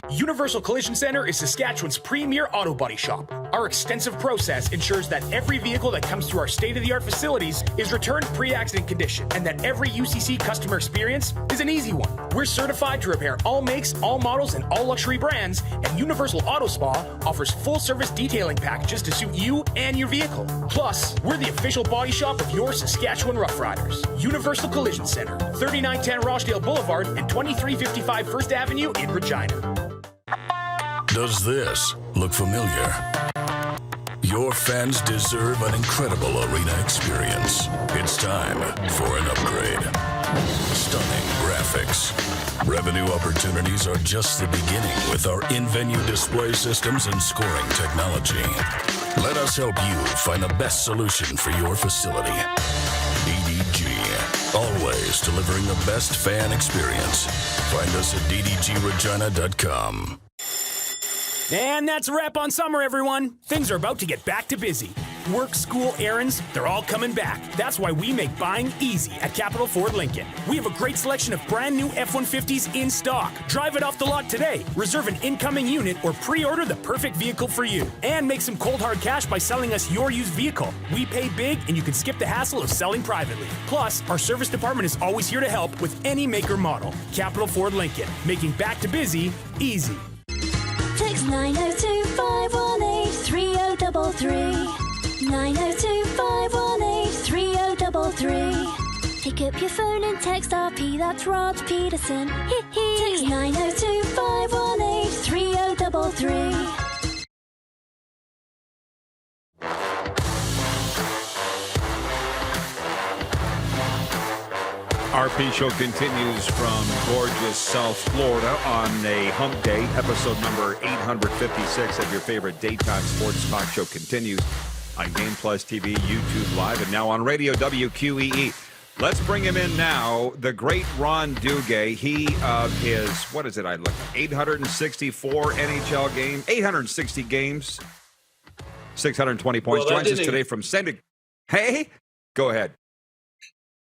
H: Universal Collision Center is Saskatchewan's premier auto body shop. Our extensive process ensures that every vehicle that comes through our state-of-the-art facilities is returned pre-accident condition, and that every UCC customer experience is an easy one. We're certified to repair all makes, all models, and all luxury brands, and Universal Auto Spa offers full-service detailing packages to suit you and your vehicle. Plus, we're the official body shop of your Saskatchewan Rough Riders. Universal Collision Center, 3910 Rochdale Boulevard and 2355 First Avenue in Regina.
E: Does this look familiar? Your fans deserve an incredible arena experience. It's time for an upgrade. Stunning graphics. Revenue opportunities are just the beginning with our in-venue display systems and scoring technology. Let us help you find the best solution for your facility. DDG, always delivering the best fan experience. Find us at ddgregina.com.
H: And that's a wrap on summer, everyone. Things are about to get back to busy. Work, school, errands, they're all coming back. That's why we make buying easy at Capital Ford Lincoln. We have a great selection of brand new F-150s in stock. Drive it off the lot today. Reserve an incoming unit or pre-order the perfect vehicle for you. And make some cold hard cash by selling us your used vehicle. We pay big and you can skip the hassle of selling privately. Plus, our service department is always here to help with any make or model. Capital Ford Lincoln, making back to busy easy.
L: Text 902-518-3033. 902-518-3033. Pick up your phone and text RP, that's Rod Pedersen. Text 902-518-3033.
B: RP show continues from gorgeous South Florida on a hump day. Episode number 856 of your favorite daytime sports talk show continues on Game Plus TV, YouTube Live, and now on radio WQEE. Let's bring him in now, the great Ron Duguay. He is, 864 NHL games, 860 games, 620 points. Joins us today from Sending. Hey, go ahead.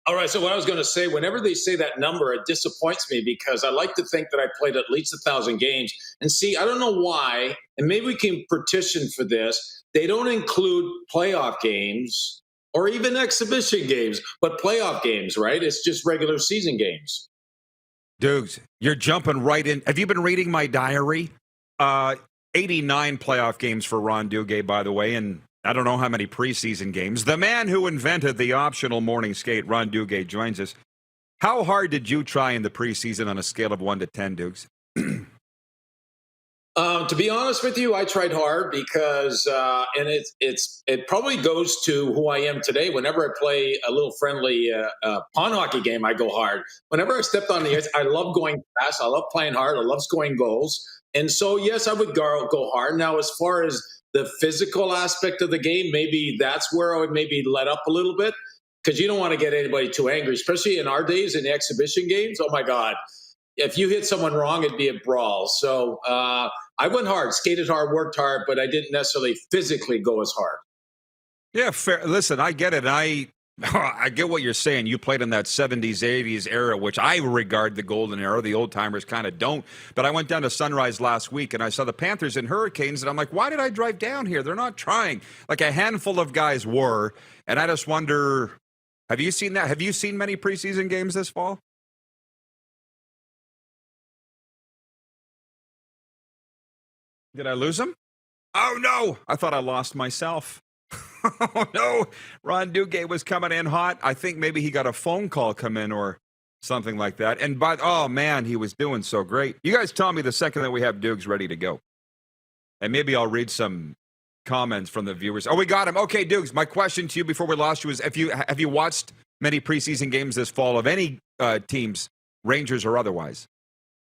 M: All right, so what I was going to say, whenever they say that number, it disappoints me because I like to think that I played at least 1,000 games. And see, I don't know why, and maybe we can petition for this. They don't include playoff games or even exhibition games, but playoff games, right? It's just regular season games.
B: Dudes, you're jumping right in. Have you been reading my diary? 89 playoff games for Ron Duguay, by the way, and I don't know how many preseason games. The man who invented the optional morning skate, Ron Duguay, joins us. How hard did you try in the preseason on a scale of 1 to 10, Dukes?
M: To be honest with you, I tried hard because, and it probably goes to who I am today. Whenever I play a little friendly pond hockey game, I go hard. Whenever I stepped on the ice, I love going fast. I love playing hard. I love scoring goals. And so, yes, I would go hard. Now, as far as the physical aspect of the game, maybe that's where I would maybe let up a little bit because you don't want to get anybody too angry, especially in our days in the exhibition games. Oh, my God. If you hit someone wrong, it'd be a brawl. So I went hard, skated hard, worked hard, but I didn't necessarily physically go as hard.
B: Yeah, fair. Listen, I get it. I get what you're saying. You played in that 70s, 80s era, which I regard the golden era. The old-timers kind of don't. But I went down to Sunrise last week, and I saw the Panthers and Hurricanes, and I'm like, why did I drive down here? They're not trying. Like a handful of guys were, and I just wonder, have you seen that? Have you seen many preseason games this fall? Did I lose him? Oh, no. I thought I lost myself. Oh, no. Ron Duguay was coming in hot. I think maybe he got a phone call come in or something like that. And oh, man, he was doing so great. You guys tell me the second that we have Dukes ready to go. And maybe I'll read some comments from the viewers. Oh, we got him. Okay, Dukes, my question to you before we lost you is, have you watched many preseason games this fall of any teams, Rangers or otherwise?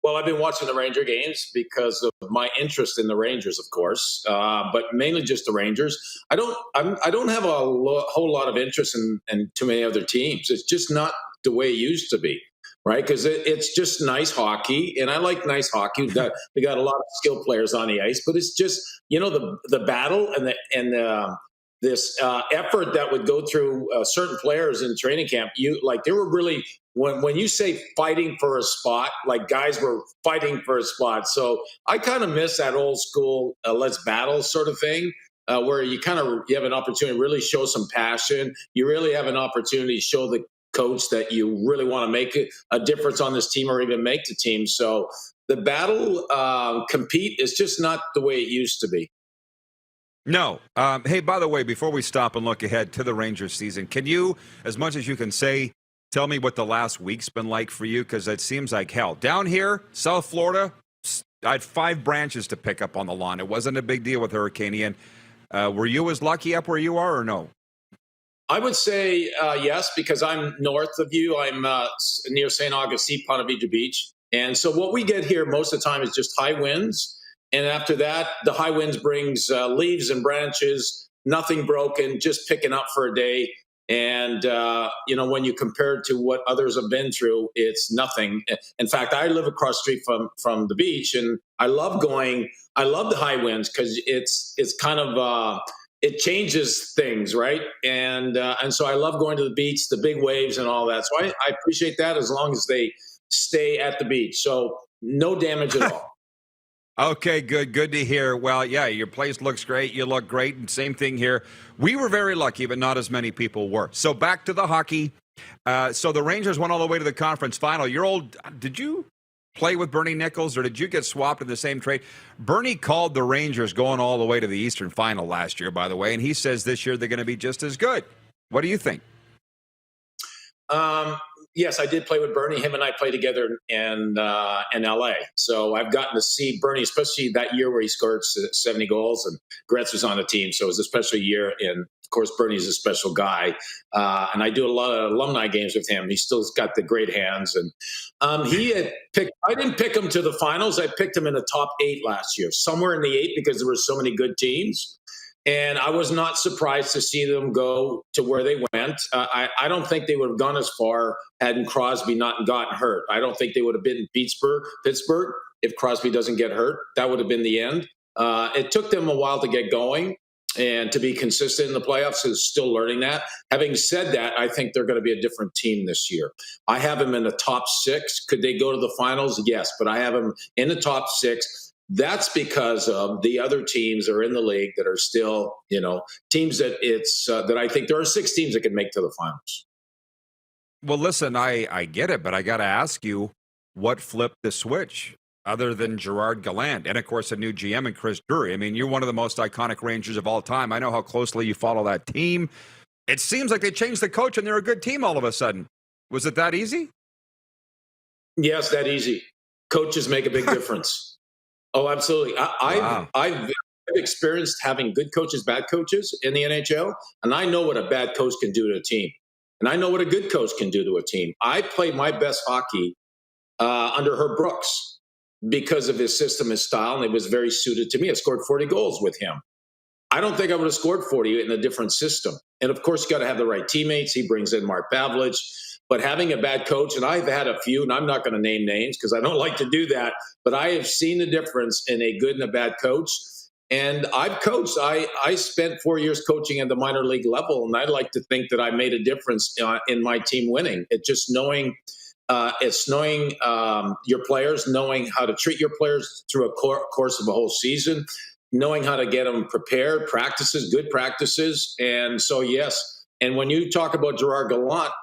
M: Well, I've been watching the Ranger games because of my interest in the Rangers, of course, but mainly just the Rangers. I don't have a whole lot of interest in too many other teams. It's just not the way it used to be, right? Because it's just nice hockey, and I like nice hockey. We got a lot of skilled players on the ice, but it's just the battle and this effort that would go through certain players in training camp. They were really. When you say fighting for a spot, like guys were fighting for a spot. So I kind of miss that old school let's battle sort of thing where you have an opportunity to really show some passion. You really have an opportunity to show the coach that you really want to make a difference on this team or even make the team. So the battle compete is just not the way it used to be.
B: No. Hey, by the way, before we stop and look ahead to the Rangers season, can you, as much as you can say, tell me what the last week's been like for you, because it seems like hell. Down here, South Florida, I had 5 branches to pick up on the lawn. It wasn't a big deal with Hurricane Ian. Were you as lucky up where you are or no?
M: I would say yes, because I'm north of you. I'm near St. Augustine, Ponte Vedra Beach. And so what we get here most of the time is just high winds. And after that, the high winds brings leaves and branches, nothing broken, just picking up for a day. And, when you compare it to what others have been through, it's nothing. In fact, I live across the street from the beach, and I love the high winds because it's kind of, it changes things, right? And so I love going to the beach, the big waves and all that. So I appreciate that as long as they stay at the beach. So no damage at all.
B: Okay, good to hear. Well, yeah, your place looks great. You look great. And same thing here. We were very lucky, but not as many people were. So back to the hockey. So the Rangers went all the way to the conference final. Did you play with Bernie Nichols, or did you get swapped in the same trade? Bernie called the Rangers going all the way to the Eastern final last year, by the way, and he says this year they're going to be just as good. What do you think?
M: Yes, I did play with Bernie. Him and I played together in LA. So I've gotten to see Bernie, especially that year where he scored 70 goals and Gretz was on the team. So it was a special year. And of course, Bernie's a special guy. And I do a lot of alumni games with him. He's still got the great hands. And I didn't pick him to the finals. I picked him in the top 8 last year, somewhere in the 8 because there were so many good teams. And I was not surprised to see them go to where they went. I don't think they would have gone as far had Crosby not gotten hurt. I don't think they would have been in Pittsburgh if Crosby doesn't get hurt. That would have been the end. It took them a while to get going and to be consistent in the playoffs. Is still learning that. Having said that, I think they're going to be a different team this year. I have them in the top 6. Could they go to the finals? Yes, but I have them in the top 6. That's because of the other teams that are in the league that are still, teams that that I think there are 6 teams that can make to the finals.
B: Well, listen, I get it, but I got to ask you, what flipped the switch other than Gerard Gallant and, of course, a new GM and Chris Drury? I mean, you're one of the most iconic Rangers of all time. I know how closely you follow that team. It seems like they changed the coach and they're a good team all of a sudden. Was it that easy?
M: Yes, that easy. Coaches make a big difference. Oh, absolutely. I've experienced having good coaches, bad coaches in the NHL, and I know what a bad coach can do to a team. And I know what a good coach can do to a team. I played my best hockey under Herb Brooks because of his system and style, and it was very suited to me. I scored 40 goals with him. I don't think I would have scored 40 in a different system. And, of course, you got to have the right teammates. He brings in Mark Pavlich. But having a bad coach, and I've had a few, and I'm not going to name names because I don't like to do that, but I have seen the difference in a good and a bad coach. And I've coached. I spent 4 years coaching at the minor league level, and I like to think that I made a difference in my team winning. It's just knowing your players, knowing how to treat your players through a course of a whole season, knowing how to get them prepared, good practices. And so, yes. And when you talk about Gerard Gallant,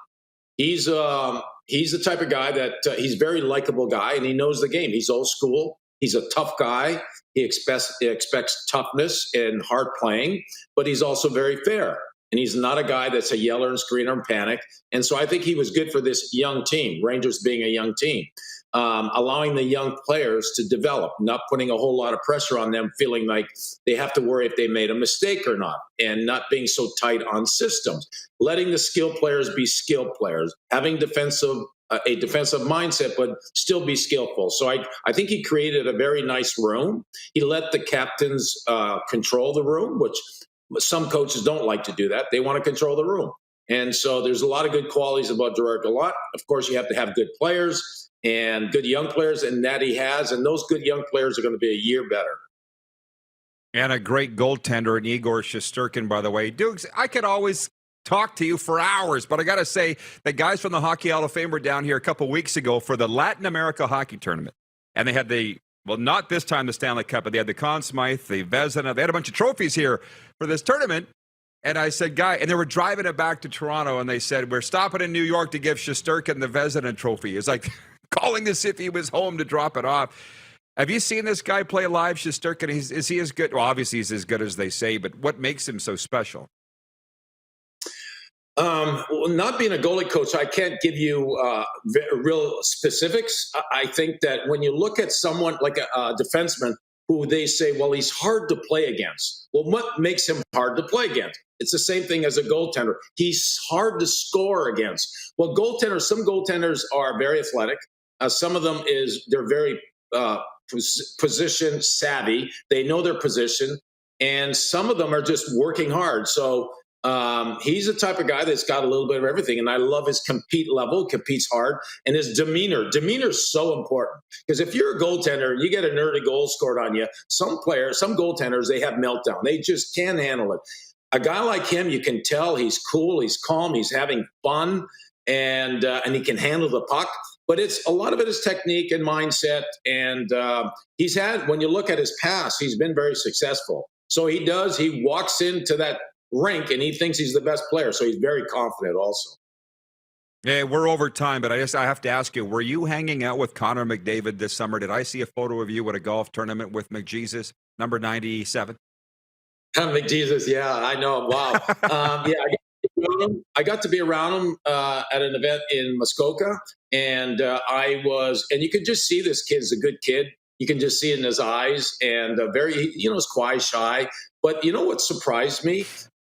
M: he's the type of guy that he's a very likable guy, and he knows the game. He's old school. He's a tough guy. He expects toughness and hard playing, but he's also very fair. And he's not a guy that's a yeller and screener and panic. And so I think he was good for this young team, Rangers being a young team, allowing the young players to develop, not putting a whole lot of pressure on them, feeling like they have to worry if they made a mistake or not, and not being so tight on systems, letting the skilled players be skilled players, having a defensive mindset, but still be skillful. So I think he created a very nice room. He let the captains control the room, which some coaches don't like to do that. They want to control the room. And so there's a lot of good qualities about Gerard Gallant. Of course, you have to have good players and good young players, and that he has. And those good young players are going to be a year better.
B: And a great goaltender in Igor Shesterkin, by the way. Dukes, I could always talk to you for hours, but I got to say, the guys from the Hockey Hall of Fame were down here a couple weeks ago for the Latin America Hockey Tournament. And they had not this time the Stanley Cup, but they had the Conn Smythe, the Vezina. They had a bunch of trophies here for this tournament. And I said, and they were driving it back to Toronto, and they said, we're stopping in New York to give Shesterkin the Vezina trophy. It's like calling as if he was home to drop it off. Have you seen this guy play live, Shesterkin? Is he as good? Well, obviously he's as good as they say, but what makes him so special?
M: Well, not being a goalie coach, I can't give you real specifics. I think that when you look at someone like a defenseman who they say, well, he's hard to play against. Well, what makes him hard to play against? It's the same thing as a goaltender. He's hard to score against. Well, some goaltenders are very athletic. Some of them they're very position savvy. They know their position. And some of them are just working hard. So he's the type of guy that's got a little bit of everything. And I love his compete level, competes hard, and his demeanor. Demeanor is so important because if you're a goaltender and you get an early goal scored on you, some goaltenders, they have meltdown. They just can't handle it. A guy like him, you can tell he's cool, he's calm, he's having fun, and he can handle the puck. But it's a lot of it is technique and mindset. And when you look at his past, he's been very successful. So he walks into that rink and he thinks he's the best player. So he's very confident also.
B: Yeah, we're over time, but I have to ask you, were you hanging out with Connor McDavid this summer? Did I see a photo of you at a golf tournament with McJesus, number 97?
M: McJesus, yeah, I know. Wow. I got to be around him at an event in Muskoka, and and you could just see this kid's a good kid. You can just see it in his eyes, and he's quiet, shy. But you know what surprised me?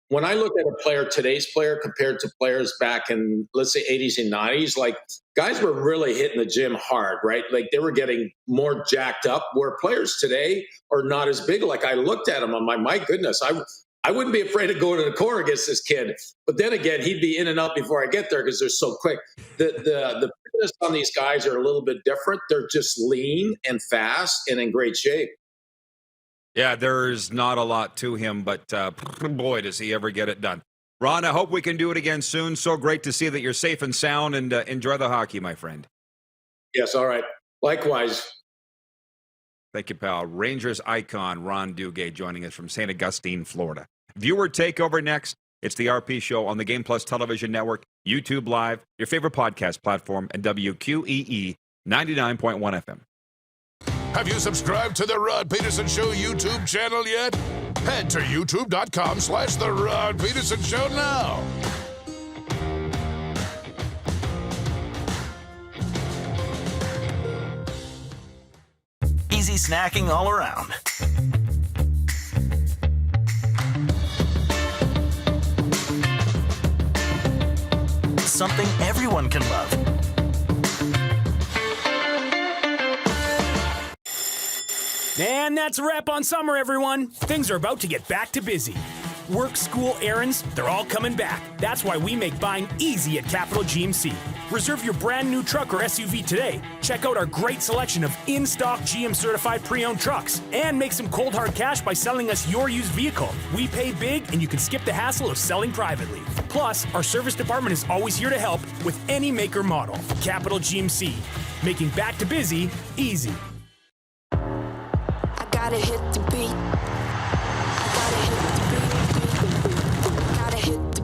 M: When I look at a player, today's player, compared to players back in, let's say, 80s and 90s, like guys were really hitting the gym hard, right? Like they were getting more jacked up, where players today are not as big. Like I looked at him, I'm like, my goodness, I wouldn't be afraid to go to the corner against this kid. But then again, he'd be in and out before I get there because they're so quick. The fitness on these guys are a little bit different. They're just lean and fast and in great shape.
B: Yeah, there's not a lot to him, but boy, does he ever get it done. Ron, I hope we can do it again soon. So great to see that you're safe and sound, and enjoy the hockey, my friend.
M: Yes, all right. Likewise.
B: Thank you, pal. Rangers icon Ron Duguay joining us from St. Augustine, Florida. Viewer takeover next. It's the RP Show on the Game Plus Television Network, YouTube Live, your favorite podcast platform, and WQEE 99.1 FM.
A: Have you subscribed to the Rod Pedersen Show YouTube channel yet? Head to youtube.com/The Rod Pedersen Show now.
F: Easy snacking all around. Something everyone can love.
H: And that's a wrap on summer, everyone. Things are about to get back to busy. Work, school, errands, they're all coming back. That's why we make buying easy at Capital GMC. Reserve your brand new truck or SUV today. Check out our great selection of in-stock GM-certified pre-owned trucks. And make some cold hard cash by selling us your used vehicle. We pay big, and you can skip the hassle of selling privately. Plus, our service department is always here to help with any make or model. Capital GMC, making back to busy easy.
G: Gotta hit the beat. Gotta hit the beat. Gotta hit the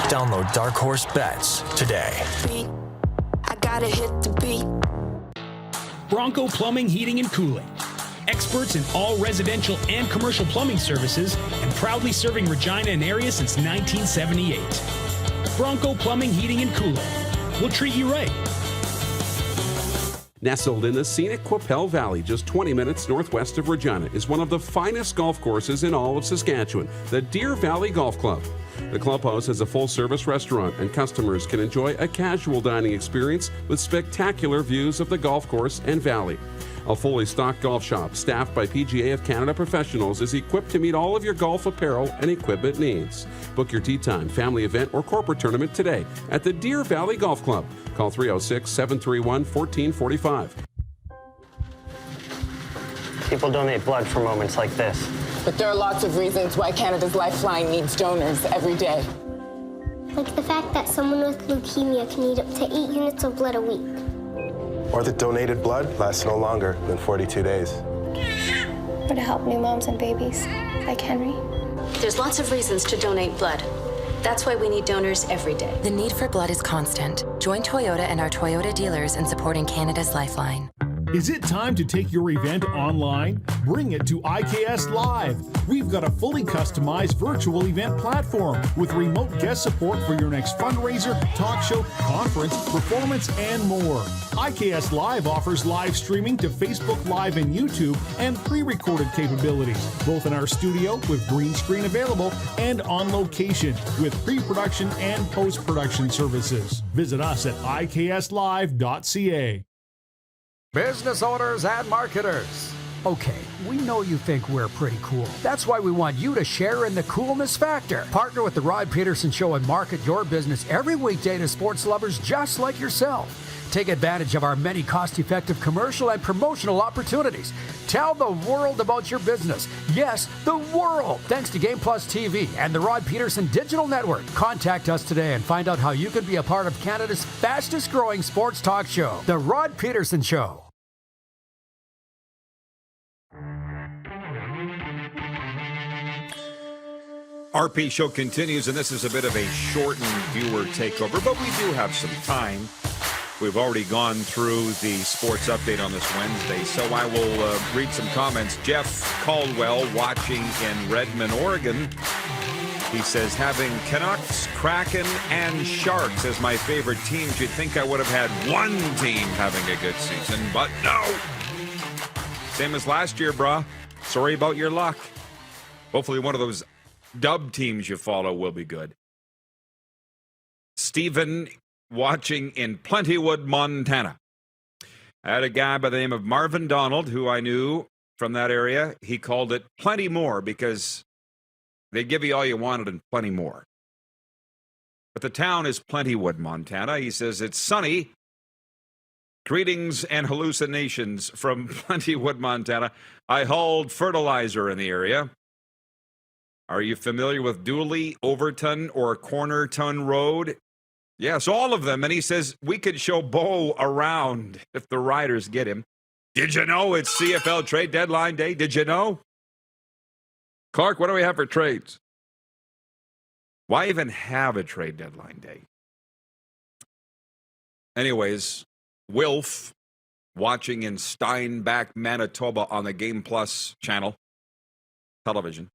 F: Download Dark Horse Bets today.
G: beat. I gotta hit the beat.
H: Bronco Plumbing, Heating, and Cooling. Experts in all residential and commercial plumbing services and proudly serving Regina and area since 1978. Bronco Plumbing, Heating, and Cooling. We'll treat you right.
D: Nestled in the scenic Qu'Appelle Valley, just 20 minutes northwest of Regina, is one of the finest golf courses in all of Saskatchewan, the Deer Valley Golf Club. The clubhouse has a full-service restaurant, and customers can enjoy a casual dining experience with spectacular views of the golf course and valley. A fully stocked golf shop, staffed by PGA of Canada professionals, is equipped to meet all of your golf apparel and equipment needs. Book your tee time, family event, or corporate tournament today at the Deer Valley Golf Club. Call 306-731-1445.
N: People donate blood for moments like this.
O: But there are lots of reasons why Canada's Lifeline needs donors every day.
L: Like the fact that someone with leukemia can need up to 8 units of blood a week.
P: Or that donated blood lasts no longer than 42 days.
L: Or to help new moms and babies, like Henry.
Q: There's lots of reasons to donate blood. That's why we need donors every day.
R: The need for blood is constant. Join Toyota and our Toyota dealers in supporting Canada's Lifeline.
J: Is it time to take your event online? Bring it to IKS Live. We've got a fully customized virtual event platform with remote guest support for your next fundraiser, talk show, conference, performance, and more. IKS Live offers live streaming to Facebook Live and YouTube and pre-recorded capabilities, both in our studio with green screen available and on location with pre-production and post-production services. Visit us at ikslive.ca.
I: Business owners and marketers. Okay, we know you think we're pretty cool. That's why we want you to share in the coolness factor. Partner with The Rod Pedersen Show and market your business every weekday to sports lovers just like yourself. Take advantage of our many cost-effective commercial and promotional opportunities. Tell the world about your business. Yes, the world. Thanks to Game Plus TV and the Rod Pedersen Digital Network. Contact us today and find out how you can be a part of Canada's fastest-growing sports talk show, The Rod Pedersen Show.
B: RP Show continues, and this is a bit of a shortened viewer takeover, but we do have some time. We've already gone through the sports update on this Wednesday, so I will read some comments. Jeff Caldwell, watching in Redmond, Oregon, he says, having Canucks, Kraken, and Sharks as my favorite teams, you'd think I would have had one team having a good season, but no. Same as last year, brah. Sorry about your luck. Hopefully one of those dub teams you follow will be good. Stephen, watching in Plentywood, Montana. I had a guy by the name of Marvin Donald, who I knew from that area. He called it Plenty More because they give you all you wanted and plenty more. But the town is Plentywood, Montana. He says, it's sunny. Greetings and hallucinations from Plentywood, Montana. I hauled fertilizer in the area. Are you familiar with Dooley, Overton, or Cornerton Road? Yes, all of them. And he says, we could show Bo around if the Riders get him. Did you know it's CFL trade deadline day? Did you know? Clark, what do we have for trades? Why even have a trade deadline day? Anyways, Wilf, watching in Steinbach, Manitoba on the Game Plus channel, television.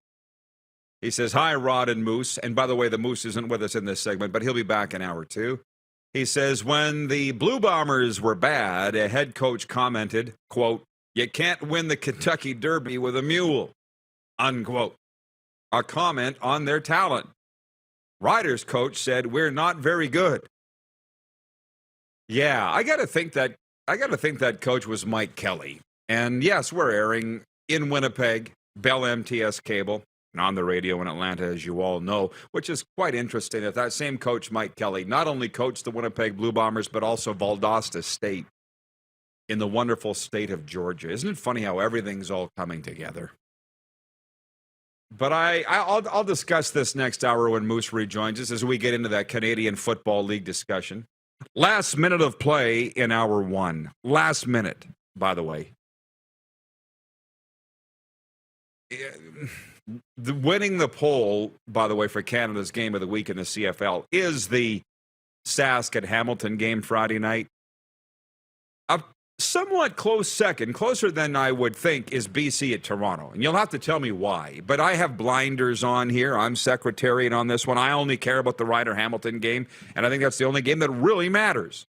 B: He says, hi, Rod and Moose. And by the way, the Moose isn't with us in this segment, but he'll be back in hour 2. He says, when the Blue Bombers were bad, a head coach commented, quote, you can't win the Kentucky Derby with a mule, unquote. A comment on their talent. Riders coach said, we're not very good. Yeah, I got to think that coach was Mike Kelly. And yes, we're airing in Winnipeg, Bell MTS cable, and on the radio in Atlanta, as you all know, which is quite interesting that that same coach, Mike Kelly, not only coached the Winnipeg Blue Bombers, but also Valdosta State in the wonderful state of Georgia. Isn't it funny how everything's all coming together? But I'll discuss this next hour when Moose rejoins us as we get into that Canadian Football League discussion. Last minute of play in hour 1. Last minute, by the way. Winning the poll, by the way, for Canada's game of the week in the CFL is the Sask at Hamilton game Friday night. A somewhat close second, closer than I would think, is BC at Toronto. And you'll have to tell me why. But I have blinders on here. I'm secretariat on this one. I only care about the Ryder-Hamilton game. And I think that's the only game that really matters.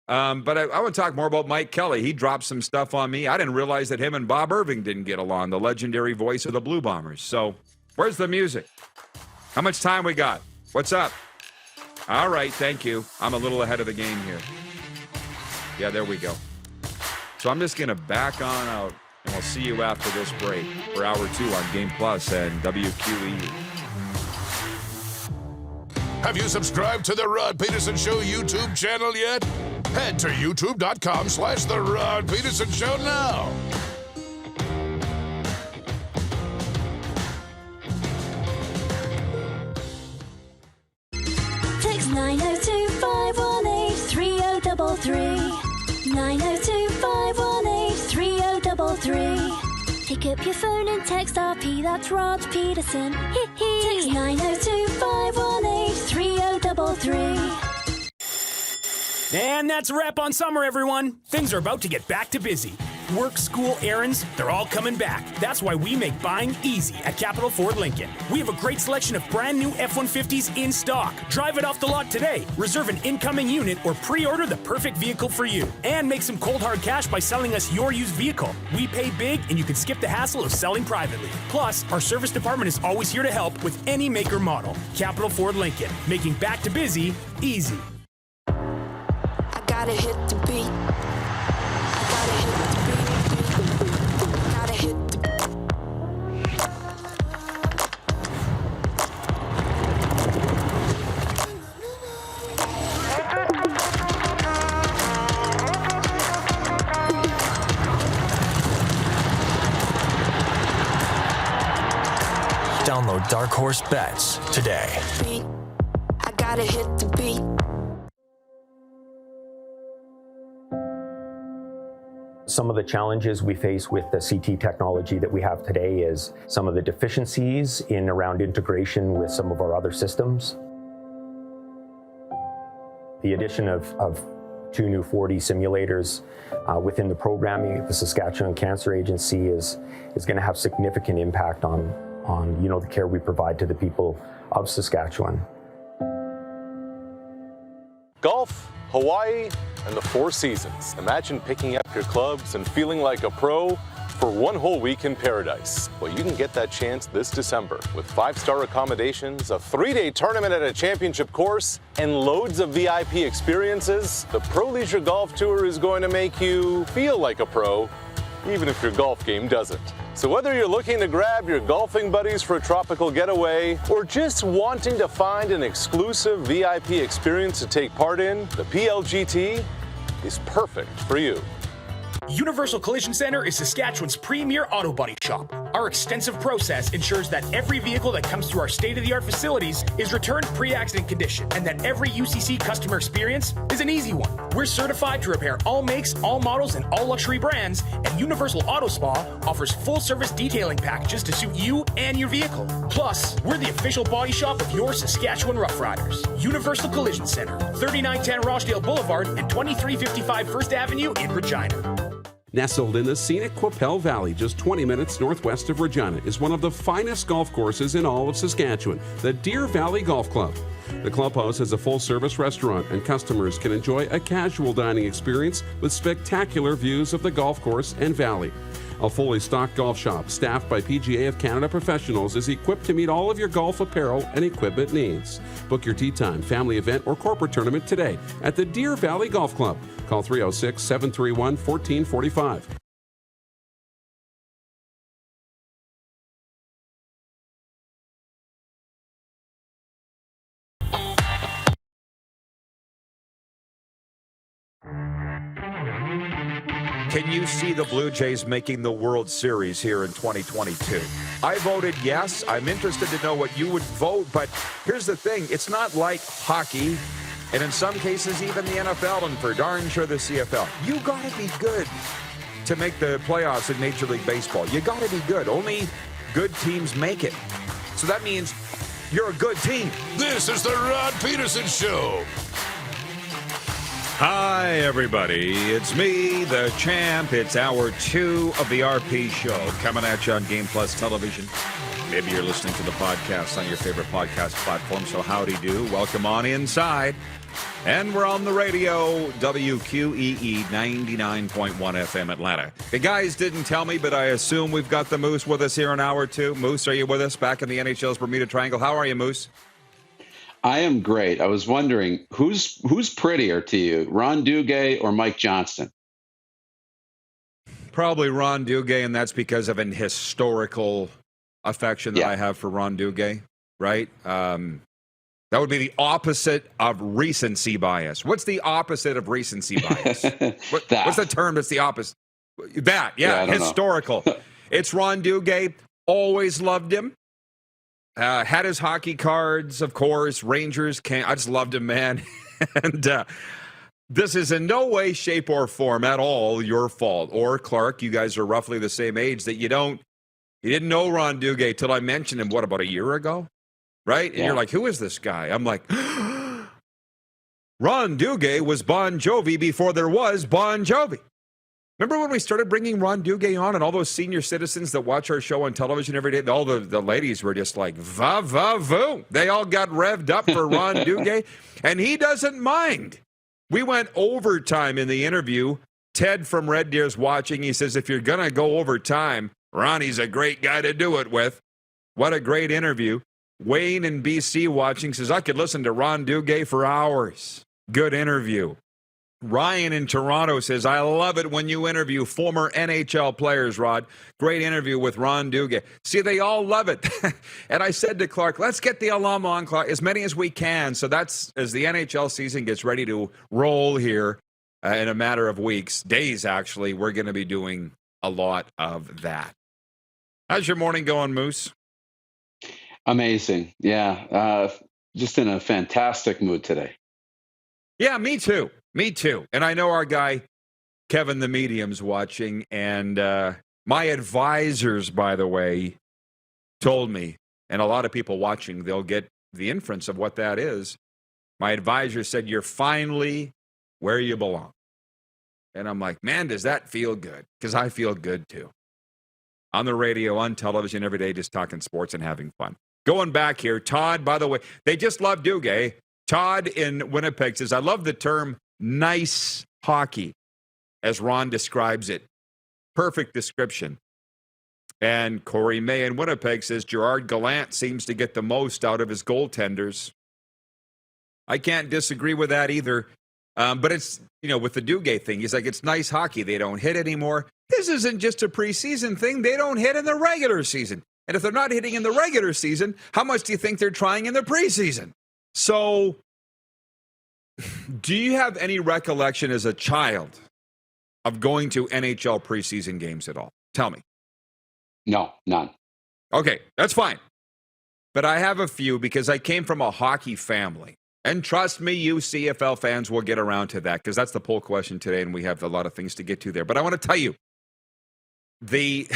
B: But I want to talk more about Mike Kelly. He dropped some stuff on me. I didn't realize that him and Bob Irving didn't get along, the legendary voice of the Blue Bombers. So where's the music? How much time we got? What's up? All right, thank you. I'm a little ahead of the game here. Yeah, there we go. So I'm just going to back on out, and we'll see you after this break for hour 2 on Game Plus and WQEE.
A: Have you subscribed to the Rod Pedersen Show YouTube channel yet? Head to youtube.com/The Rod Pedersen Show now.
L: Text 902-518-3033. 902-518-3033. Pick up your your phone and text RP, that's Rod Pedersen. Text 902-518-3033.
H: And that's a wrap on summer, everyone. Things are about to get back to busy. Work, school, errands, they're all coming back. That's why we make buying easy at Capital Ford Lincoln. We have a great selection of brand new F-150s in stock. Drive it off the lot today. Reserve an incoming unit or pre-order the perfect vehicle for you. And make some cold hard cash by selling us your used vehicle. We pay big and you can skip the hassle of selling privately. Plus, our service department is always here to help with any make or model. Capital Ford Lincoln, making back to busy easy.
G: I gotta hit the beat.
F: Download Dark Horse Bets today.
G: I gotta hit the beat.
S: Some of the challenges we face with the CT technology that we have today is some of the deficiencies in around integration with some of our other systems. The addition of 2 new 4D simulators within the programming at the Saskatchewan Cancer Agency is going to have significant impact on the care we provide to the people of Saskatchewan.
K: Golf, Hawaii, and the Four Seasons. Imagine picking up your clubs and feeling like a pro for one whole week in paradise. Well, you can get that chance this December with 5-star accommodations, a 3-day tournament at a championship course, and loads of VIP experiences. The Pro Leisure Golf Tour is going to make you feel like a pro, even if your golf game doesn't. So whether you're looking to grab your golfing buddies for a tropical getaway or just wanting to find an exclusive VIP experience to take part in, the PLGT is perfect for you.
H: Universal Collision Center is Saskatchewan's premier auto body shop. Our extensive process ensures that every vehicle that comes through our state-of-the-art facilities is returned pre-accident condition and that every UCC customer experience is an easy one. We're certified to repair all makes, all models, and all luxury brands, and Universal Auto Spa offers full-service detailing packages to suit you and your vehicle. Plus, we're the official body shop of your Saskatchewan Rough Riders. Universal Collision Center, 3910 Rochdale Boulevard and 2355 First Avenue in Regina.
D: Nestled in the scenic Qu'Appelle Valley, just 20 minutes northwest of Regina, is one of the finest golf courses in all of Saskatchewan, the Deer Valley Golf Club. The clubhouse has a full-service restaurant, and customers can enjoy a casual dining experience with spectacular views of the golf course and valley. A fully stocked golf shop, staffed by PGA of Canada professionals, is equipped to meet all of your golf apparel and equipment needs. Book your tee time, family event, or corporate tournament today at the Deer Valley Golf Club. Call 306-731-1445.
B: Can you see the Blue Jays making the World Series here in 2022? I voted yes. I'm interested to know what you would vote, but here's the thing. It's not like hockey, and in some cases even the NFL, and for darn sure the CFL. You got to be good to make the playoffs in Major League Baseball. You got to be good. Only good teams make it. So that means you're a good team.
A: This is the Rod Pedersen Show.
B: Hi, everybody. It's me, the champ. It's hour 2 of the RP Show, coming at you on Game Plus Television. Maybe you're listening to the podcast on your favorite podcast platform, so howdy do. Welcome on inside. And we're on the radio, WQEE 99.1 FM Atlanta. The guys didn't tell me, but I assume we've got the Moose with us here in hour 2. Moose, are you with us back in the NHL's Bermuda Triangle? How are you, Moose?
C: I am great. I was wondering, who's prettier to you, Ron Duguay or Mike Johnston?
B: Probably Ron Duguay, and that's because of an historical affection that I have for Ron Duguay, right? That would be the opposite of recency bias. What's the opposite of recency bias? What's the term that's the opposite? That, historical. It's Ron Duguay. Always loved him. Had his hockey cards, of course. Rangers came. I just loved him, man. And this is in no way, shape, or form at all your fault. Or Clark, you guys are roughly the same age, that you don't You didn't know Ron Duguay till I mentioned him, about a year ago? Right? And you're like, who is this guy? I'm like, Ron Duguay was Bon Jovi before there was Bon Jovi. Remember when we started bringing Ron Duguay on and all those senior citizens that watch our show on television every day, all the ladies were just like, va-va-voo. They all got revved up for Ron Duguay, and he doesn't mind. We went overtime in the interview. Ted from Red Deer's watching. He says, if you're going to go overtime, Ronnie's a great guy to do it with. What a great interview. Wayne in BC watching says, I could listen to Ron Duguay for hours. Good interview. Ryan in Toronto says, I love it when you interview former NHL players, Rod. Great interview with Ron Duguay. See, they all love it. And I said to Clark, let's get the alum on, Clark, as many as we can. So that's as the NHL season gets ready to roll here in a matter of weeks, days actually, we're going to be doing a lot of that. How's your morning going, Moose?
C: Amazing. Yeah. Just in a fantastic mood today.
B: Yeah, me too. Me too. And I know our guy, Kevin the Medium's watching. And my advisors, by the way, told me, and a lot of people watching, they'll get the inference of what that is. My advisor said, you're finally where you belong. And I'm like, man, does that feel good? Because I feel good too. On the radio, on television, every day, just talking sports and having fun. Going back here, Todd, by the way, they just love Duguay. Todd in Winnipeg says, I love the term nice hockey, as Ron describes it. Perfect description. And Corey May in Winnipeg says, Gerard Gallant seems to get the most out of his goaltenders. I can't disagree with that either. But it's, with the Duguay thing, he's like, it's nice hockey. They don't hit anymore. This isn't just a preseason thing. They don't hit in the regular season. And if they're not hitting in the regular season, how much do you think they're trying in the preseason? So, do you have any recollection as a child of going to NHL preseason games at all? Tell me.
C: No, none.
B: Okay, that's fine. But I have a few because I came from a hockey family. And trust me, you CFL fans will get around to that because that's the poll question today, and we have a lot of things to get to there. But I want to tell you, the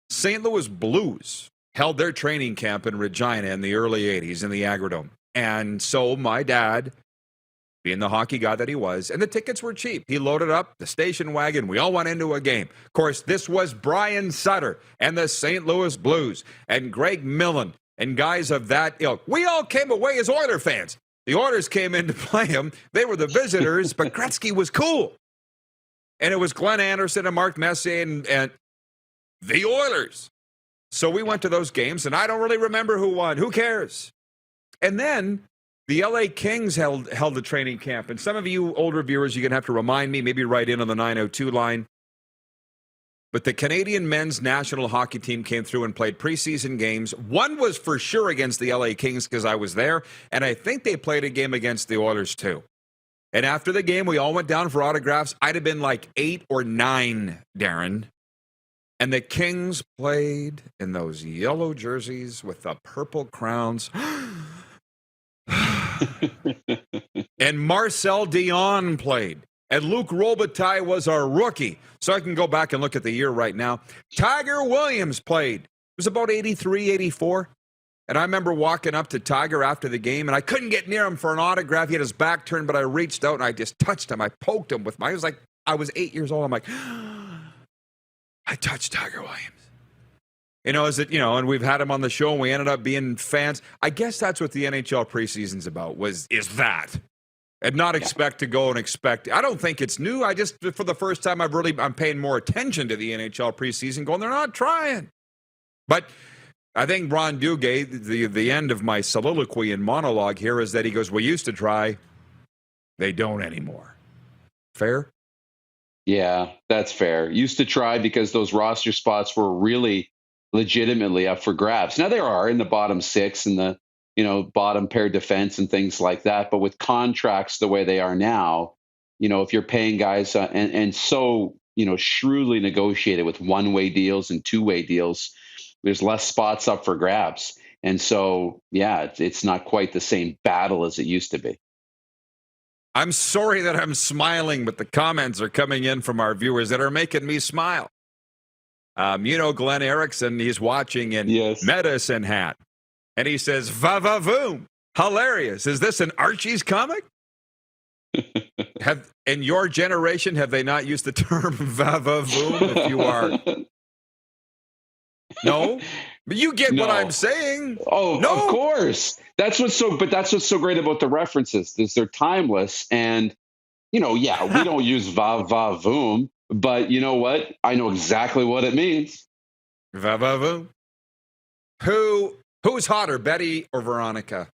B: St. Louis Blues held their training camp in Regina in the early 80s in the Agrodome. And so my dad, being the hockey guy that he was, and the tickets were cheap. He loaded up the station wagon. We all went into a game. Of course, this was Brian Sutter and the St. Louis Blues and Greg Millen and guys of that ilk. We all came away as Oiler fans. The Oilers came in to play him. They were the visitors, but Gretzky was cool. And it was Glenn Anderson and Mark Messier and the Oilers. So we went to those games, and I don't really remember who won. Who cares? And then the LA Kings held the training camp. And some of you older viewers, you're going to have to remind me, maybe write in on the 902 line. But the Canadian men's national hockey team came through and played preseason games. One was for sure against the LA Kings because I was there. And I think they played a game against the Oilers too. And after the game, we all went down for autographs. I'd have been like 8 or 9, Darren. And the Kings played in those yellow jerseys with the purple crowns. And Marcel Dion played. And Luc Robitaille was our rookie. So I can go back and look at the year right now. Tiger Williams played. It was about 83, 84. And I remember walking up to Tiger after the game, and I couldn't get near him for an autograph. He had his back turned, but I reached out, and I just touched him. I poked him with my... I was 8 years old. I'm like, I touched Tiger Williams. And we've had him on the show, and we ended up being fans. I guess that's what the NHL preseason's about, is that. And not expect to go and expect. I don't think it's new. I just, for the first time, I'm paying more attention to the NHL preseason going, they're not trying. But I think Ron Duguay, the end of my soliloquy and monologue here is that he goes, we used to try. They don't anymore. Fair?
C: Yeah, that's fair. Used to try because those roster spots were really legitimately up for grabs. Now there are in the bottom 6 and the bottom pair defense and things like that. But with contracts the way they are now, if you're paying guys and so, shrewdly negotiated with one-way deals and two-way deals, there's less spots up for grabs. And so, yeah, it's not quite the same battle as it used to be.
B: I'm sorry that I'm smiling, but the comments are coming in from our viewers that are making me smile. Glenn Erickson, he's watching in Medicine Hat. And he says, va-va-voom. Hilarious. Is this an Archie's comic? In your generation, have they not used the term va-va-voom if you are? No? But you get what I'm saying.
C: Oh, no? Of course. That's what's so great about the references is they're timeless. And, we don't use va-va-voom, but you know what? I know exactly what it means.
B: Va-va-voom. Who's hotter, Betty or Veronica?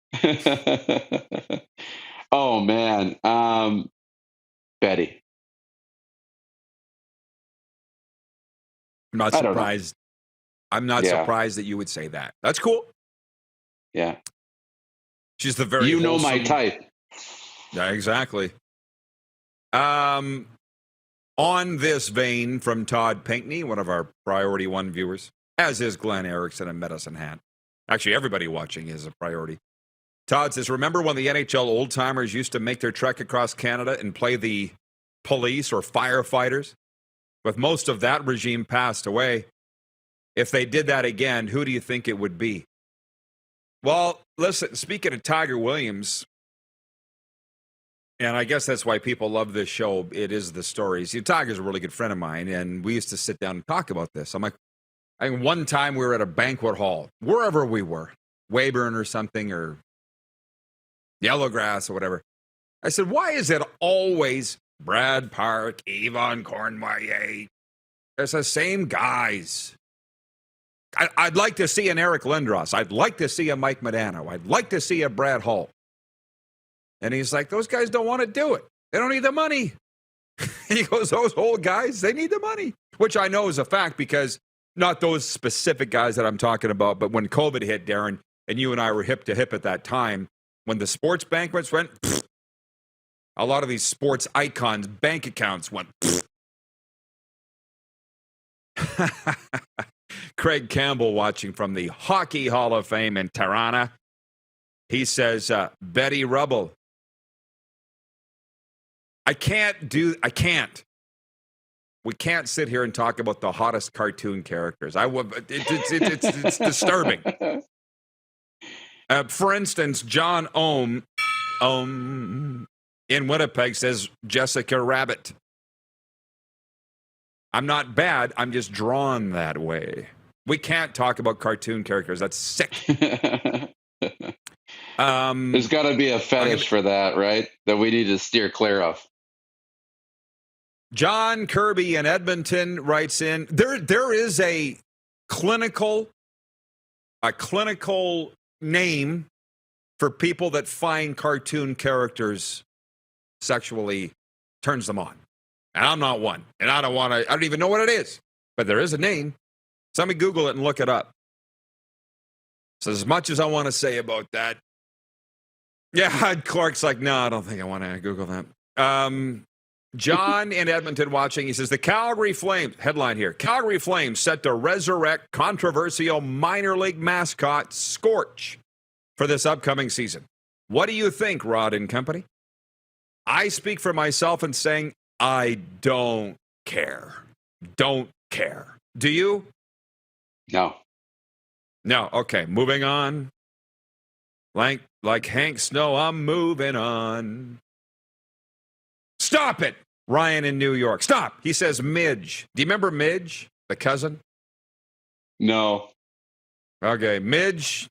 C: Oh, man. Betty.
B: I'm not surprised. I'm not surprised that you would say that. That's cool.
C: Yeah.
B: She's the very wholesome...
C: my type.
B: Yeah, exactly. On this vein from Todd Pinkney, one of our Priority One viewers, as is Glenn Erickson and Medicine Hat. Actually, everybody watching is a priority. Todd says, remember when the NHL old-timers used to make their trek across Canada and play the police or firefighters? With most of that regime passed away, if they did that again, who do you think it would be? Well, listen, speaking of Tiger Williams, and I guess that's why people love this show, it is the stories. Tiger's a really good friend of mine, and we used to sit down and talk about this. I'm like, I think one time we were at a banquet hall, wherever we were, Weyburn or something, or Yellowgrass or whatever. I said, why is it always Brad Park, Yvonne Cornwallier? It's the same guys. I'd like to see an Eric Lindros. I'd like to see a Mike Modano. I'd like to see a Brad Hall. And he's like, those guys don't want to do it. They don't need the money. And he goes, those old guys, they need the money. Which I know is a fact because not those specific guys that I'm talking about, but when COVID hit, Darren, and you and I were hip to hip at that time, when the sports banquets went, a lot of these sports icons' bank accounts went. Craig Campbell watching from the Hockey Hall of Fame in Tirana. He says, Betty Rubble. I can't. We can't sit here and talk about the hottest cartoon characters. It's disturbing. For instance, John Ohm in Winnipeg says Jessica Rabbit. I'm not bad. I'm just drawn that way. We can't talk about cartoon characters. That's sick.
C: There's got to be a fetish for that, right? That we need to steer clear of.
B: John Kirby in Edmonton writes in, there is a clinical name for people that find cartoon characters sexually turns them on. And I'm not one. And I don't even know what it is. But there is a name. Somebody Google it and look it up. So as much as I want to say about that, yeah, Clark's like, no, I don't think I want to Google that. John in Edmonton watching, he says, the Calgary Flames, headline here, Calgary Flames set to resurrect controversial minor league mascot Scorch for this upcoming season. What do you think, Rod and company? I speak for myself in saying, I don't care. Don't care. Do you?
C: No.
B: No. Okay, moving on. Like Hank Snow, I'm moving on. Stop it, Ryan in New York. Stop. He says Midge. Do you remember Midge, the cousin?
C: No.
B: Okay, Midge.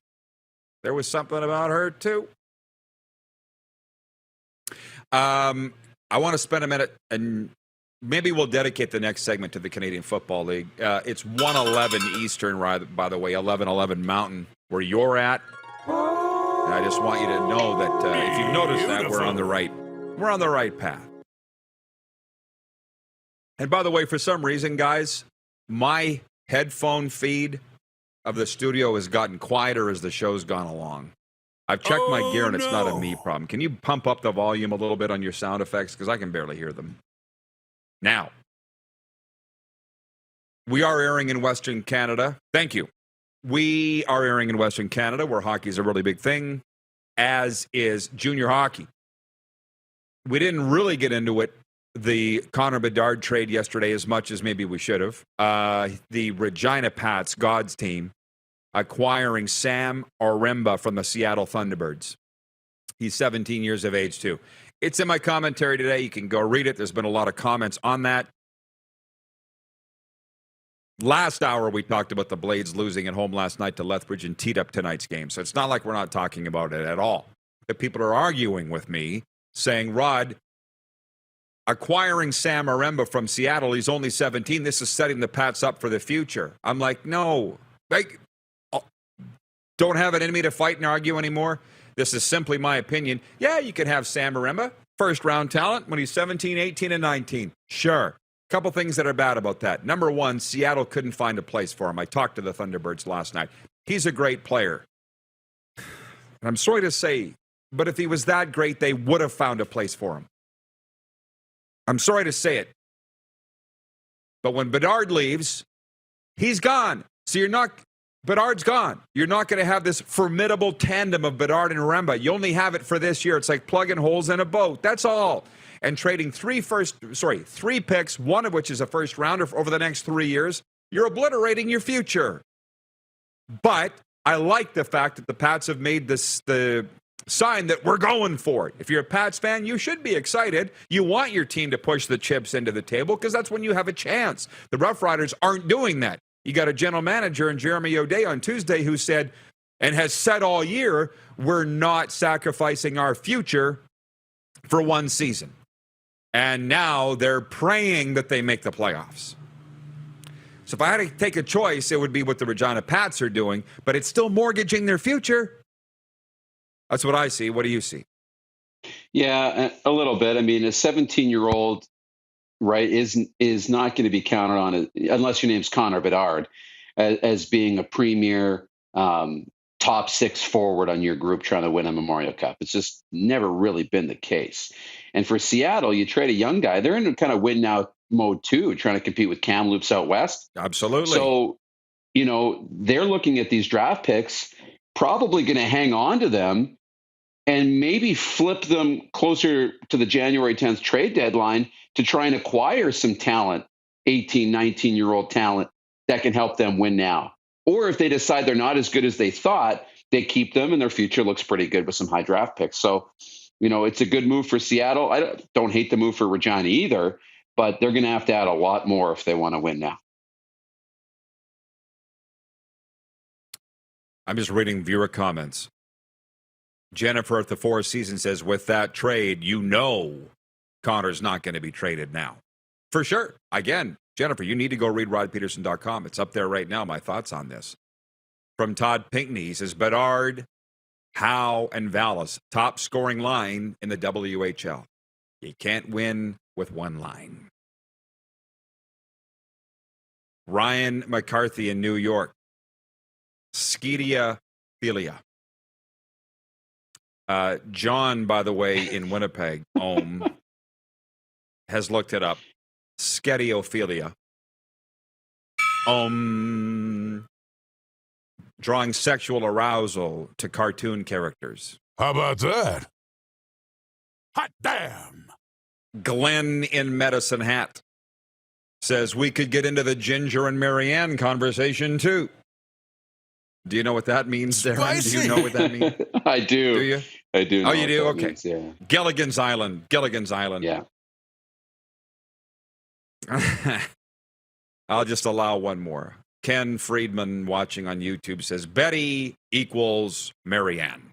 B: There was something about her, too. I want to spend a minute, and maybe we'll dedicate the next segment to the Canadian Football League. It's 1:11 Eastern, by the way, 11:11 Mountain, where you're at. And I just want you to know that if you've noticed that, we're on the right path. And by the way, for some reason, guys, my headphone feed of the studio has gotten quieter as the show's gone along. I've checked my gear, and it's not a me problem. Can you pump up the volume a little bit on your sound effects? Because I can barely hear them. Now, we are airing in Western Canada. Thank you. We are airing in Western Canada, where hockey is a really big thing, as is junior hockey. We didn't really get into it the Connor Bedard trade yesterday as much as maybe we should have. The Regina Pats, God's team, acquiring Sam Oremba from the Seattle Thunderbirds. He's 17 years of age, too. It's in my commentary today. You can go read it. There's been a lot of comments on that. Last hour, we talked about the Blades losing at home last night to Lethbridge and teed up tonight's game. So it's not like we're not talking about it at all. The people are arguing with me, saying, Rod, acquiring Sam Oremba from Seattle, he's only 17. This is setting the Pats up for the future. I'm like, no. Don't have it in me to fight and argue anymore. This is simply my opinion. Yeah, you can have Sam Oremba, first-round talent, when he's 17, 18, and 19. Sure. Couple things that are bad about that. Number one, Seattle couldn't find a place for him. I talked to the Thunderbirds last night. He's a great player. And I'm sorry to say, but if he was that great, they would have found a place for him. I'm sorry to say it. But when Bedard leaves, he's gone. So Bedard's gone. You're not going to have this formidable tandem of Bedard and Oremba. You only have it for this year. It's like plugging holes in a boat. That's all. And trading three picks, one of which is a first rounder over the next 3 years, you're obliterating your future. But I like the fact that the Pats have made the sign that we're going for it. If you're a Pats fan, you should be excited. You want your team to push the chips into the table because that's when you have a chance. The Rough Riders aren't doing that. You got a general manager in Jeremy O'Day on Tuesday who said, and has said all year, we're not sacrificing our future for one season. And now they're praying that they make the playoffs. So if I had to take a choice, it would be what the Regina Pats are doing, but it's still mortgaging their future. That's what I see. What do you see?
C: Yeah, a little bit. I mean, a 17-year-old, right, is not going to be counted on, unless your name's Connor Bedard, as being a premier top six forward on your group trying to win a Memorial Cup. It's just never really been the case. And for Seattle, you trade a young guy. They're in kind of win now mode too, trying to compete with Kamloops out west.
B: Absolutely.
C: So, they're looking at these draft picks, probably going to hang on to them and maybe flip them closer to the January 10th trade deadline to try and acquire some talent, 18, 19-year-old talent that can help them win now. Or if they decide they're not as good as they thought, they keep them and their future looks pretty good with some high draft picks. So, it's a good move for Seattle. I don't hate the move for Regina either, but they're going to have to add a lot more if they want to win now.
B: I'm just reading viewer comments. Jennifer at the Four Seasons says, with that trade, Connor's not going to be traded now. For sure. Again, Jennifer, you need to go read rodpedersen.com. It's up there right now, my thoughts on this. From Todd Pinckney, he says, Bedard, Howe, and Vallis, top scoring line in the WHL. You can't win with one line. Ryan McCarthy in New York. Schiediophilia. John, by the way, in Winnipeg, has looked it up. Schiediophilia. Drawing sexual arousal to cartoon characters.
A: How about that? Hot damn.
B: Glenn in Medicine Hat says we could get into the Ginger and Marianne conversation too. Do you know what that means, Darren? Do you know what that means?
C: I do.
B: Do you?
C: I do.
B: Oh, you do? Okay.
C: Means, yeah.
B: Gilligan's Island.
C: Yeah.
B: I'll just allow one more. Ken Friedman watching on YouTube says Betty equals Marianne.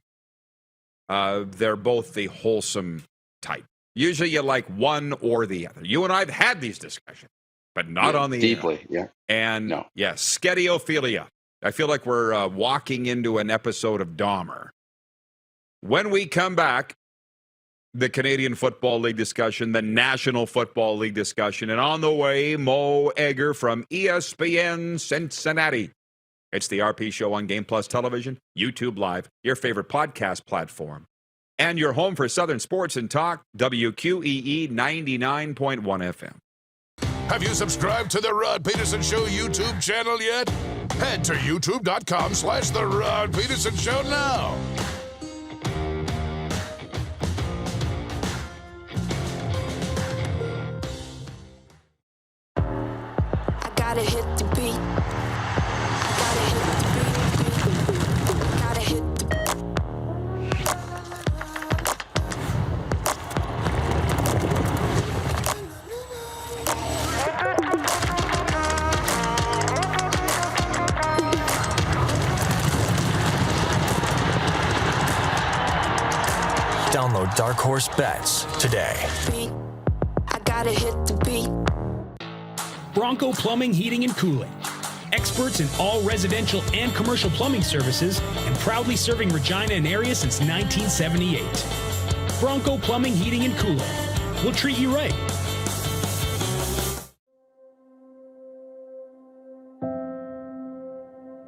B: They're both the wholesome type. Usually you like one or the other. You and I have had these discussions, but not on the
C: deeply.
B: air.
C: Yeah.
B: And Schiediophilia. I feel like we're walking into an episode of Dahmer. When we come back, the Canadian Football League discussion, the National Football League discussion, and on the way, Mo Egger from ESPN Cincinnati. It's the RP Show on Game Plus Television, YouTube Live, your favorite podcast platform, and your home for Southern Sports and Talk, WQEE 99.1 FM.
A: Have you subscribed to the Rod Pedersen Show YouTube channel yet? Head to youtube.com/The Rod Pedersen Show now.
F: Download Dark Horse Bets today.
G: I gotta hit the beat.
H: Bronco Plumbing, Heating, and Cooling. Experts in all residential and commercial plumbing services and proudly serving Regina and area since 1978. Bronco Plumbing, Heating, and Cooling. We'll treat you right.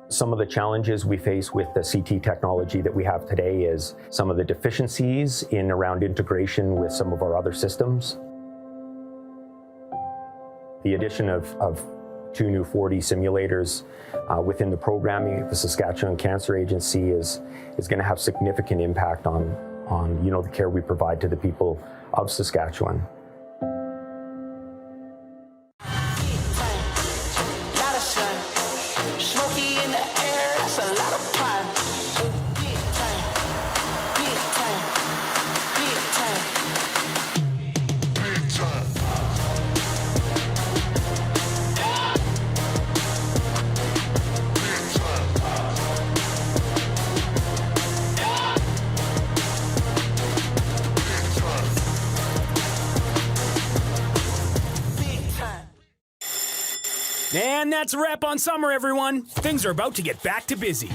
S: Some of the challenges we face with the CT technology that we have today is some of the deficiencies in around integration with some of our other systems. The addition of 2 new 4D simulators within the programming of the Saskatchewan Cancer Agency is going to have significant impact on the care we provide to the people of Saskatchewan.
H: And that's a wrap on summer, everyone. Things are about to get back to busy.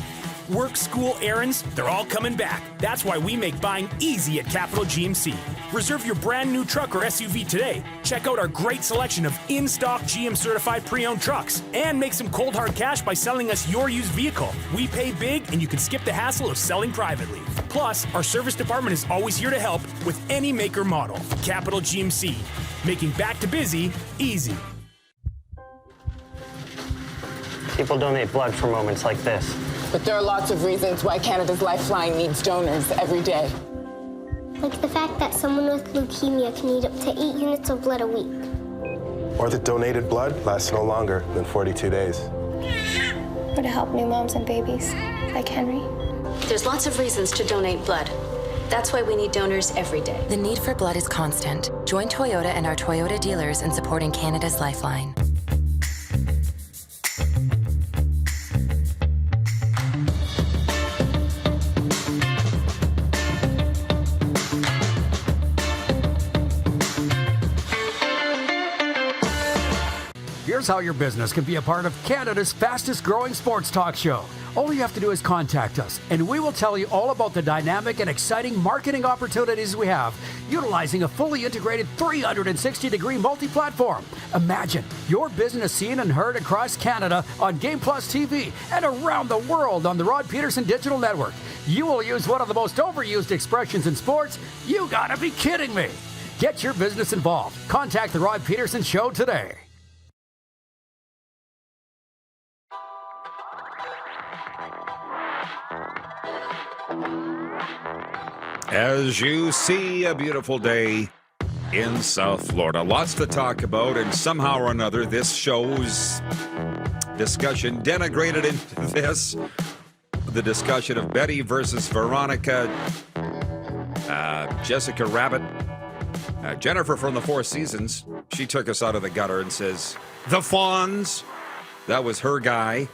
H: Work, school, errands, they're all coming back. That's why we make buying easy at Capital GMC. Reserve your brand new truck or SUV today. Check out our great selection of in-stock GM certified pre-owned trucks and make some cold hard cash by selling us your used vehicle. We pay big and you can skip the hassle of selling privately. Plus, our service department is always here to help with any make or model. Capital GMC, making back to busy easy.
N: People donate blood for moments like this.
O: But there are lots of reasons why Canada's Lifeline needs donors every day.
L: Like the fact that someone with leukemia can need up to 8 units of blood a week.
P: Or that donated blood lasts no longer than 42 days.
L: Or to help new moms and babies, like Henry.
Q: There's lots of reasons to donate blood. That's why we need donors every day.
R: The need for blood is constant. Join Toyota and our Toyota dealers in supporting Canada's Lifeline.
I: Here's how your business can be a part of Canada's fastest growing sports talk show. All you have to do is contact us, and we will tell you all about the dynamic and exciting marketing opportunities we have, utilizing a fully integrated 360-degree multi-platform. Imagine your business seen and heard across Canada on Game Plus TV and around the world on the Rod Pedersen Digital Network. You will use one of the most overused expressions in sports. You gotta be kidding me. Get your business involved. Contact the Rod Pedersen Show today.
B: As you see, a beautiful day in South Florida. Lots to talk about, and somehow or another, this show's discussion denigrated into this. The discussion of Betty versus Veronica, Jessica Rabbit, Jennifer from the Four Seasons. She took us out of the gutter and says, the Fawns. That was her guy.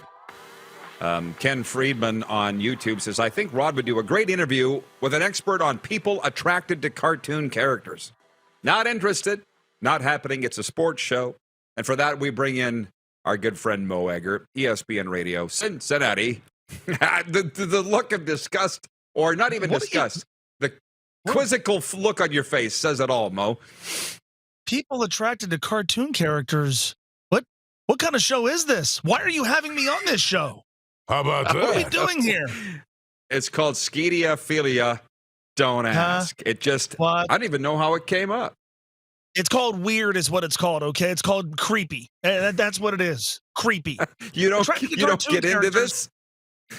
B: Ken Friedman on YouTube says, I think Rod would do a great interview with an expert on people attracted to cartoon characters. Not interested, not happening. It's a sports show. And for that, we bring in our good friend Mo Egger, ESPN Radio, Cincinnati. the look of disgust, or not even disgust, the quizzical look on your face says it all, Mo.
T: People attracted to cartoon characters. What kind of show is this? Why are you having me on this show?
A: How about that?
T: What are we doing here?
B: It's called Schediophilia. Don't ask. It just, I don't even know how it came up.
T: It's called weird is what it's called, okay? It's called creepy. That's what it is. Creepy.
B: You don't get into this?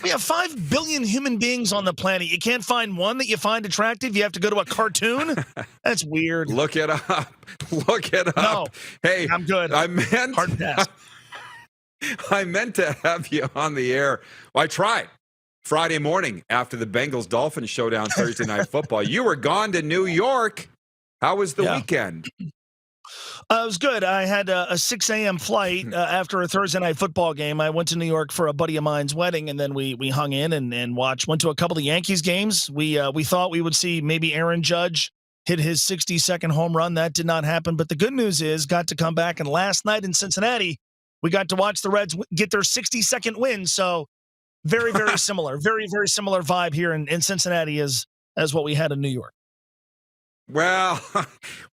T: We have 5 billion human beings on the planet. You can't find one that you find attractive. You have to go to a cartoon? That's weird.
B: Look it up. Look it up.
T: No,
B: hey,
T: I'm good. Hard pass.
B: I meant to have you on the air. Well, I tried. Friday morning after the Bengals-Dolphins showdown Thursday Night Football. You were gone to New York. How was the weekend?
T: It was good. I had a 6 a.m. flight after a Thursday night football game. I went to New York for a buddy of mine's wedding, and then we hung in and watched. Went to a couple of Yankees games. We thought we would see maybe Aaron Judge hit his 60-second home run. That did not happen. But the good news is, got to come back, and last night in Cincinnati, we got to watch the Reds get their 60-second win. So very, very similar. Very, very similar vibe here in Cincinnati as what we had in New York.
B: Well,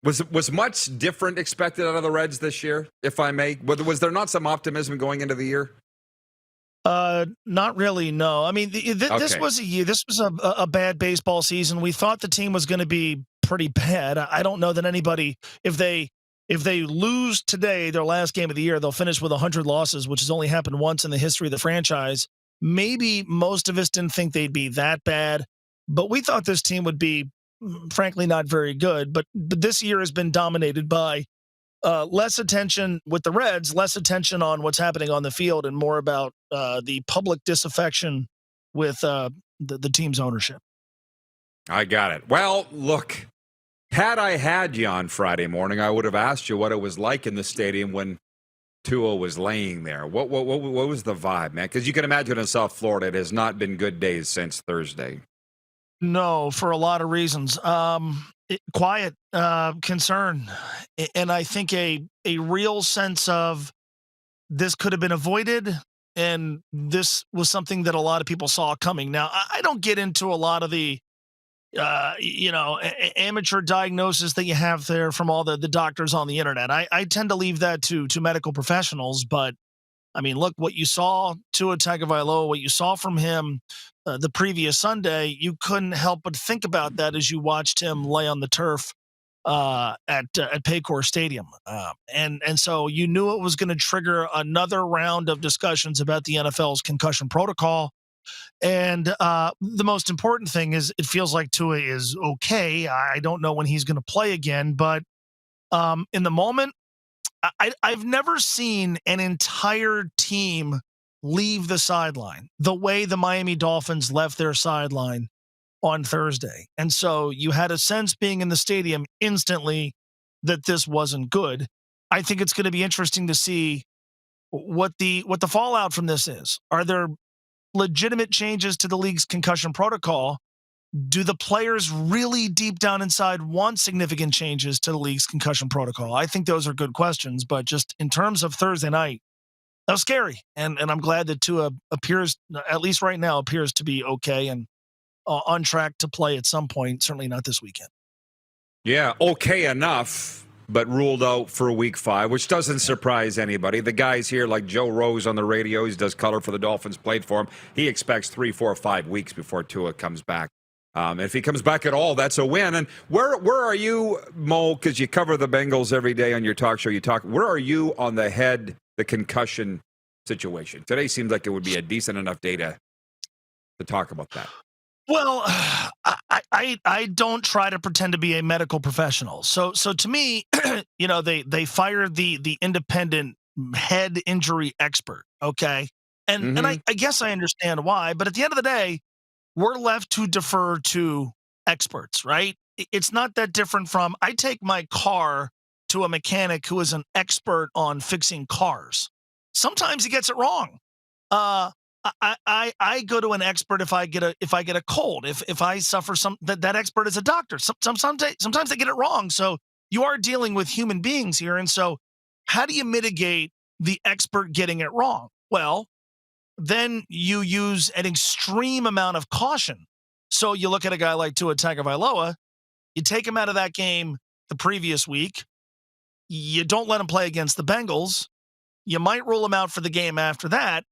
B: was much different expected out of the Reds this year, if I may? Was there not some optimism going into the year?
T: Not really, no. I mean, this was a year. This was a bad baseball season. We thought the team was going to be pretty bad. I don't know that anybody, if they lose today, their last game of the year, they'll finish with 100 losses, which has only happened once in the history of the franchise. Maybe most of us didn't think they'd be that bad, but we thought this team would be, frankly, not very good. But this year has been dominated by less attention with the Reds, less attention on what's happening on the field, and more about the public disaffection with the team's ownership.
B: I got it. Well, look, had I had you on Friday morning, I would have asked you what it was like in the stadium when Tua was laying there. What was the vibe, man? Because you can imagine in South Florida, it has not been good days since Thursday.
T: No, for a lot of reasons. Quiet, concern, and I think a real sense of this could have been avoided, and this was something that a lot of people saw coming. Now, I don't get into a lot of the amateur diagnosis that you have there from all the doctors on the internet. I tend to leave that to medical professionals, but I mean, look, what you saw Tua Tagovailoa, what you saw from him the previous Sunday, you couldn't help but think about that as you watched him lay on the turf at Paycor Stadium. And so you knew it was going to trigger another round of discussions about the NFL's concussion protocol. And the most important thing is it feels like Tua is okay. I don't know when he's going to play again, but in the moment, I've never seen an entire team leave the sideline the way the Miami Dolphins left their sideline on Thursday. And so you had a sense being in the stadium instantly that this wasn't good. I think it's going to be interesting to see what the fallout from this is. Are there legitimate changes to the league's concussion protocol? Do the players really deep down inside want significant changes to the league's concussion protocol? I think those are good questions, but just in terms of Thursday night, that was scary. And I'm glad that Tua appears, at least right now, appears to be okay and on track to play at some point, certainly not this weekend.
B: Yeah, okay enough, but ruled out for week 5, which doesn't surprise anybody. The guys here, like Joe Rose on the radio, he does color for the Dolphins, played for him. He expects 3, 4, 5 weeks before Tua comes back. If he comes back at all, that's a win. And where are you, Mo, because you cover the Bengals every day on your talk show, where are you on the concussion situation? Today seems like it would be a decent enough day to talk about that.
T: Well, I don't try to pretend to be a medical professional. So to me, they fired the independent head injury expert, okay? And I guess I understand why, but at the end of the day, we're left to defer to experts, right? It's not that different from I take my car to a mechanic who is an expert on fixing cars. Sometimes he gets it wrong. I go to an expert if I get a cold. If I suffer that expert is a doctor. Sometimes they get it wrong. So you are dealing with human beings here, and so how do you mitigate the expert getting it wrong? Well, then you use an extreme amount of caution. So you look at a guy like Tua Tagovailoa, you take him out of that game the previous week, you don't let him play against the Bengals, you might rule him out for the game after that.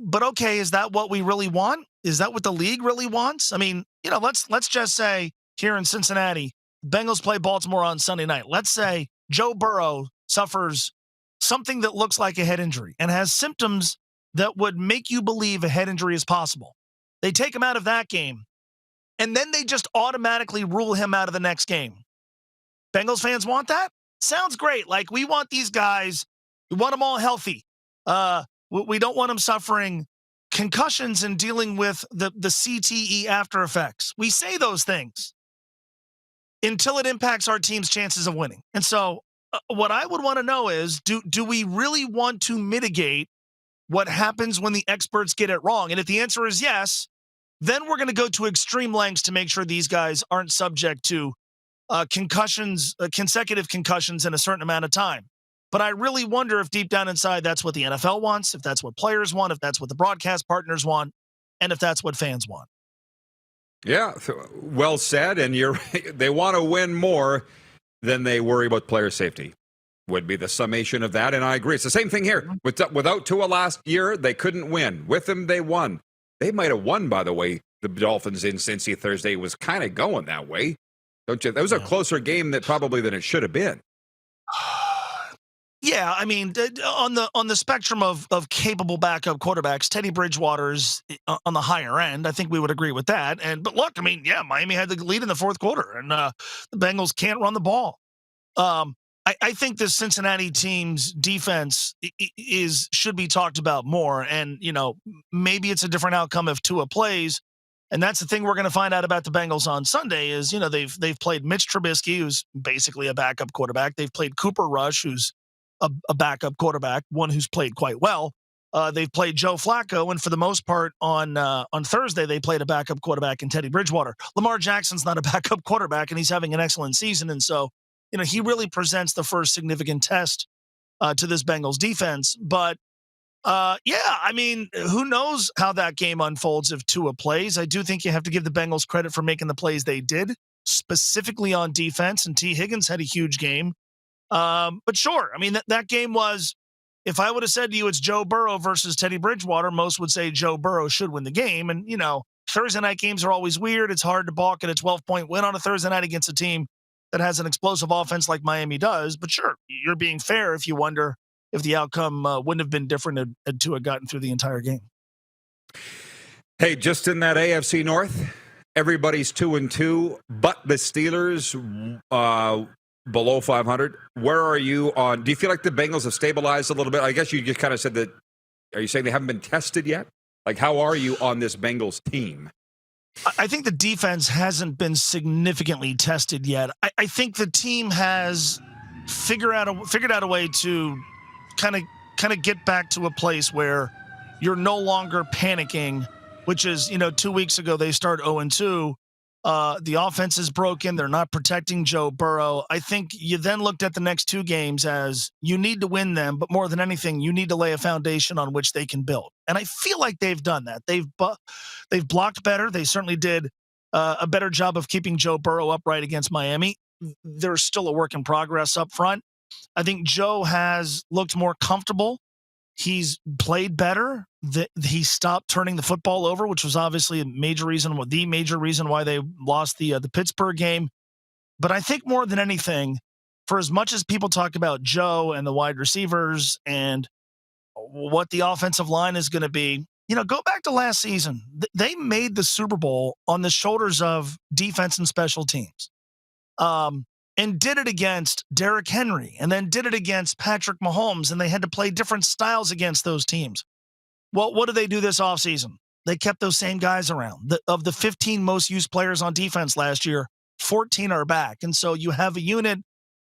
T: But okay, is that what we really want? Is that what the league really wants? I mean, let's just say here in Cincinnati, Bengals play Baltimore on Sunday night. Let's say Joe Burrow suffers something that looks like a head injury and has symptoms that would make you believe a head injury is possible. They take him out of that game, and then they just automatically rule him out of the next game. Bengals fans want that? Sounds great. Like, we want these guys, we want them all healthy. We don't want them suffering concussions and dealing with the CTE after effects. We say those things until it impacts our team's chances of winning. And so what I would want to know is, do we really want to mitigate what happens when the experts get it wrong? And if the answer is yes, then we're going to go to extreme lengths to make sure these guys aren't subject to concussions, consecutive concussions in a certain amount of time. But I really wonder if deep down inside, that's what the NFL wants, if that's what players want, if that's what the broadcast partners want, and if that's what fans want.
B: Yeah, well said. And they want to win more than they worry about player safety, would be the summation of that. And I agree. It's the same thing here. Without Tua last year, they couldn't win. With him, they won. They might have won, by the way. The Dolphins in Cincy Thursday was kind of going that way. Don't you? That was a closer game than it should have been.
T: Yeah, I mean, on the spectrum of capable backup quarterbacks, Teddy Bridgewater's on the higher end. I think we would agree with that. But look, I mean, yeah, Miami had the lead in the fourth quarter, and the Bengals can't run the ball. I think this Cincinnati team's defense should be talked about more. And maybe it's a different outcome if Tua plays. And that's the thing we're going to find out about the Bengals on Sunday is they've played Mitch Trubisky, who's basically a backup quarterback. They've played Cooper Rush, who's a backup quarterback, one who's played quite well. They've played Joe Flacco, and for the most part on Thursday, they played a backup quarterback in Teddy Bridgewater. Lamar Jackson's not a backup quarterback, and he's having an excellent season. And so, he really presents the first significant test to this Bengals defense. But, I mean, who knows how that game unfolds if Tua plays. I do think you have to give the Bengals credit for making the plays they did, specifically on defense, and T. Higgins had a huge game. But sure, I mean, that game was, if I would have said to you it's Joe Burrow versus Teddy Bridgewater, most would say Joe Burrow should win the game. And, Thursday night games are always weird. It's hard to balk at a 12-point win on a Thursday night against a team that has an explosive offense like Miami does. But sure, you're being fair if you wonder if the outcome wouldn't have been different had Tua gotten through the entire game.
B: Hey, just in that AFC North, everybody's 2-2, but the Steelers below 500. Where are you on? Do you feel like the Bengals have stabilized a little bit? I guess you just kind of said that. Are you saying they haven't been tested yet? Like, how are you on this Bengals team?
T: I think the defense hasn't been significantly tested yet. I think the team has figured out a way to kind of get back to a place where you're no longer panicking, which is, 2 weeks ago they start 0-2. The offense is broken. They're not protecting Joe Burrow. I think you then looked at the next two games as you need to win them, but more than anything, you need to lay a foundation on which they can build. And I feel like they've done that. They've blocked better. They certainly did a better job of keeping Joe Burrow upright against Miami. There's still a work in progress up front. I think Joe has looked more comfortable. He's played better. He stopped turning the football over, which was obviously the major reason why they lost the Pittsburgh game. But I think more than anything, for as much as people talk about Joe and the wide receivers and what the offensive line is going to be, go back to last season. They made the Super Bowl on the shoulders of defense and special teams. And did it against Derrick Henry, and then did it against Patrick Mahomes, and they had to play different styles against those teams. Well, what did they do this offseason? They kept those same guys around. Of the 15 most used players on defense last year, 14 are back. And so you have a unit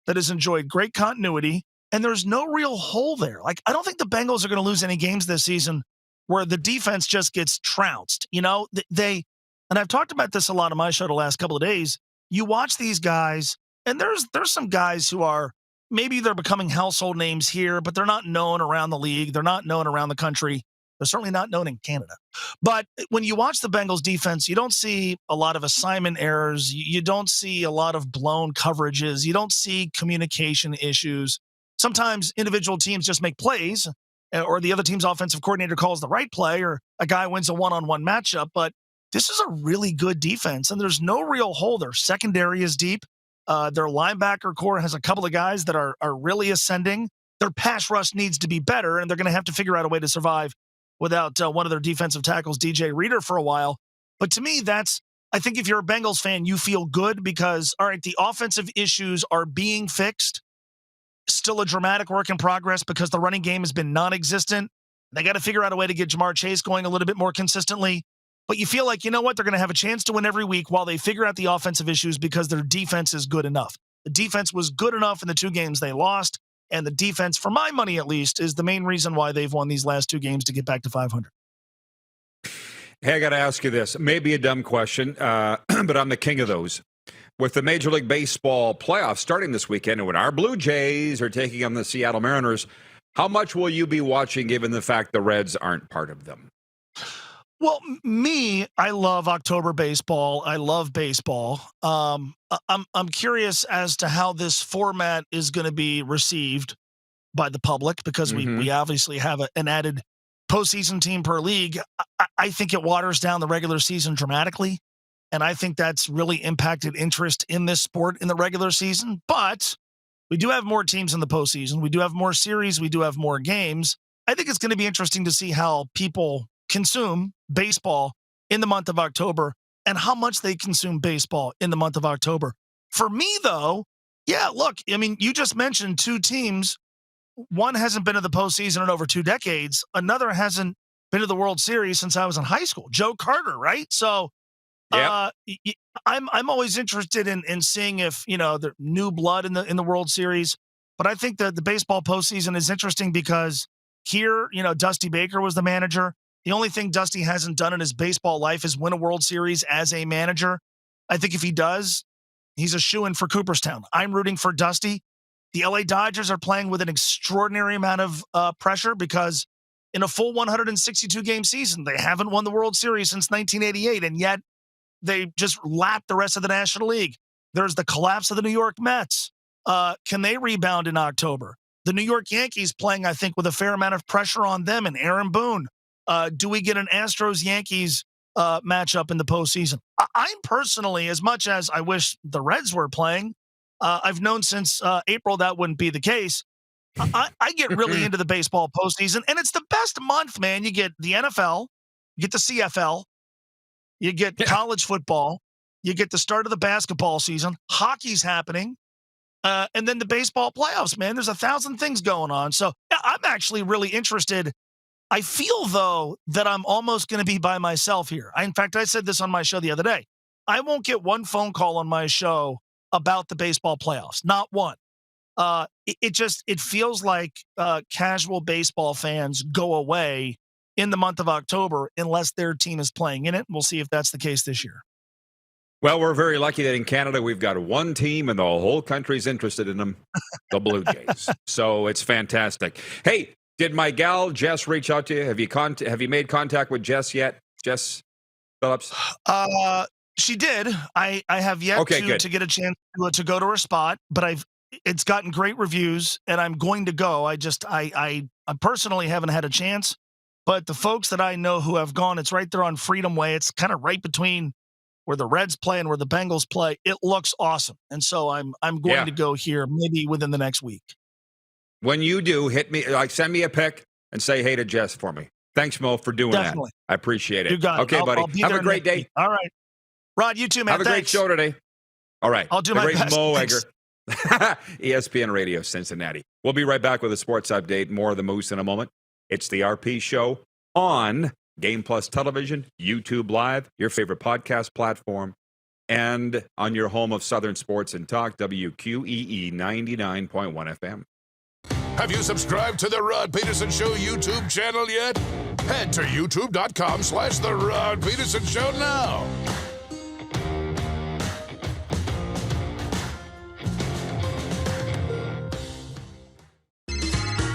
T: that has enjoyed great continuity, and there's no real hole there. Like, I don't think the Bengals are going to lose any games this season where the defense just gets trounced. And I've talked about this a lot on my show the last couple of days. You watch these guys, and there's some guys who are, maybe they're becoming household names here, but they're not known around the league. They're not known around the country. They're certainly not known in Canada. But when you watch the Bengals defense, you don't see a lot of assignment errors. You don't see a lot of blown coverages. You don't see communication issues. Sometimes individual teams just make plays, or the other team's offensive coordinator calls the right play, or a guy wins a one-on-one matchup. But this is a really good defense, and there's no real hole. Their secondary is deep. Their linebacker core has a couple of guys that are really ascending. Their pass rush needs to be better, and they're going to have to figure out a way to survive without one of their defensive tackles, DJ Reader, for a while. But to me, I think if you're a Bengals fan, you feel good because, all right, the offensive issues are being fixed. Still a dramatic work in progress because the running game has been non-existent. They got to figure out a way to get Jamar Chase going a little bit more consistently. But you feel like, you know what, they're going to have a chance to win every week while they figure out the offensive issues because their defense is good enough. The defense was good enough in the 2 games they lost, and the defense, for my money at least, is the main reason why they've won these last 2 games to get back to 500.
B: Hey, I got to ask you this. Maybe a dumb question, but I'm the king of those. With the Major League Baseball playoffs starting this weekend, and when our Blue Jays are taking on the Seattle Mariners, how much will you be watching given the fact the Reds aren't part of them?
T: Well, I love October baseball. I love baseball. I'm curious as to how this format is going to be received by the public because we obviously have an added postseason team per league. I think it waters down the regular season dramatically, and I think that's really impacted interest in this sport in the regular season. But we do have more teams in the postseason. We do have more series. We do have more games. I think it's going to be interesting to see how people consume baseball in the month of October and how much they consume baseball in the month of October. For me, though, yeah, look, I mean, you just mentioned 2 teams. One hasn't been to the postseason in over 2 decades. Another hasn't been to the World Series since I was in high school. Joe Carter, right? So I'm always interested in seeing if, the new blood in the World Series. But I think that the baseball postseason is interesting because here, Dusty Baker was the manager. The only thing Dusty hasn't done in his baseball life is win a World Series as a manager. I think if he does, he's a shoo-in for Cooperstown. I'm rooting for Dusty. The LA Dodgers are playing with an extraordinary amount of pressure because in a full 162-game season, they haven't won the World Series since 1988, and yet they just lapped the rest of the National League. There's the collapse of the New York Mets. Can they rebound in October? The New York Yankees playing, I think, with a fair amount of pressure on them and Aaron Boone. Do we get an Astros-Yankees matchup in the postseason? I'm personally, as much as I wish the Reds were playing, I've known since April that wouldn't be the case. I get really into the baseball postseason, and it's the best month, man. You get the NFL, you get the CFL, you get college football, you get the start of the basketball season, hockey's happening, and then the baseball playoffs, man. There's 1,000 things going on. So I'm actually really interested. I feel, though, that I'm almost going to be by myself here. In fact, I said this on my show the other day. I won't get one phone call on my show about the baseball playoffs. Not one. It feels like casual baseball fans go away in the month of October unless their team is playing in it. We'll see if that's the case this year.
B: Well, we're very lucky that in Canada we've got one team and the whole country's interested in them, the Blue Jays. So it's fantastic. Hey, did my gal Jess reach out to you? Have you made contact with Jess yet? Jess Phillips?
T: She did. I have yet to get a chance to go to her spot, but it's gotten great reviews, and I'm going to go. I personally haven't had a chance, but the folks that I know who have gone, it's right there on Freedom Way. It's kind of right between where the Reds play and where the Bengals play. It looks awesome, and so I'm going to go here maybe within the next week.
B: When you do, hit me, send me a pic and say hey to Jess for me. Thanks, Mo, for doing that. I appreciate it.
T: You got it.
B: Okay, buddy. Have a great day.
T: All right. Rod, you too, man.
B: Have a great show today. All right.
T: I'll do my best.
B: Mo Egger. ESPN Radio Cincinnati. We'll be right back with a sports update. More of the Moose in a moment. It's the RP Show on Game Plus Television, YouTube Live, your favorite podcast platform, and on your home of Southern Sports and Talk, WQEE 99.1 FM.
A: Have you subscribed to the Rod Pedersen Show YouTube channel yet? Head to youtube.com/The Rod Pedersen Show now.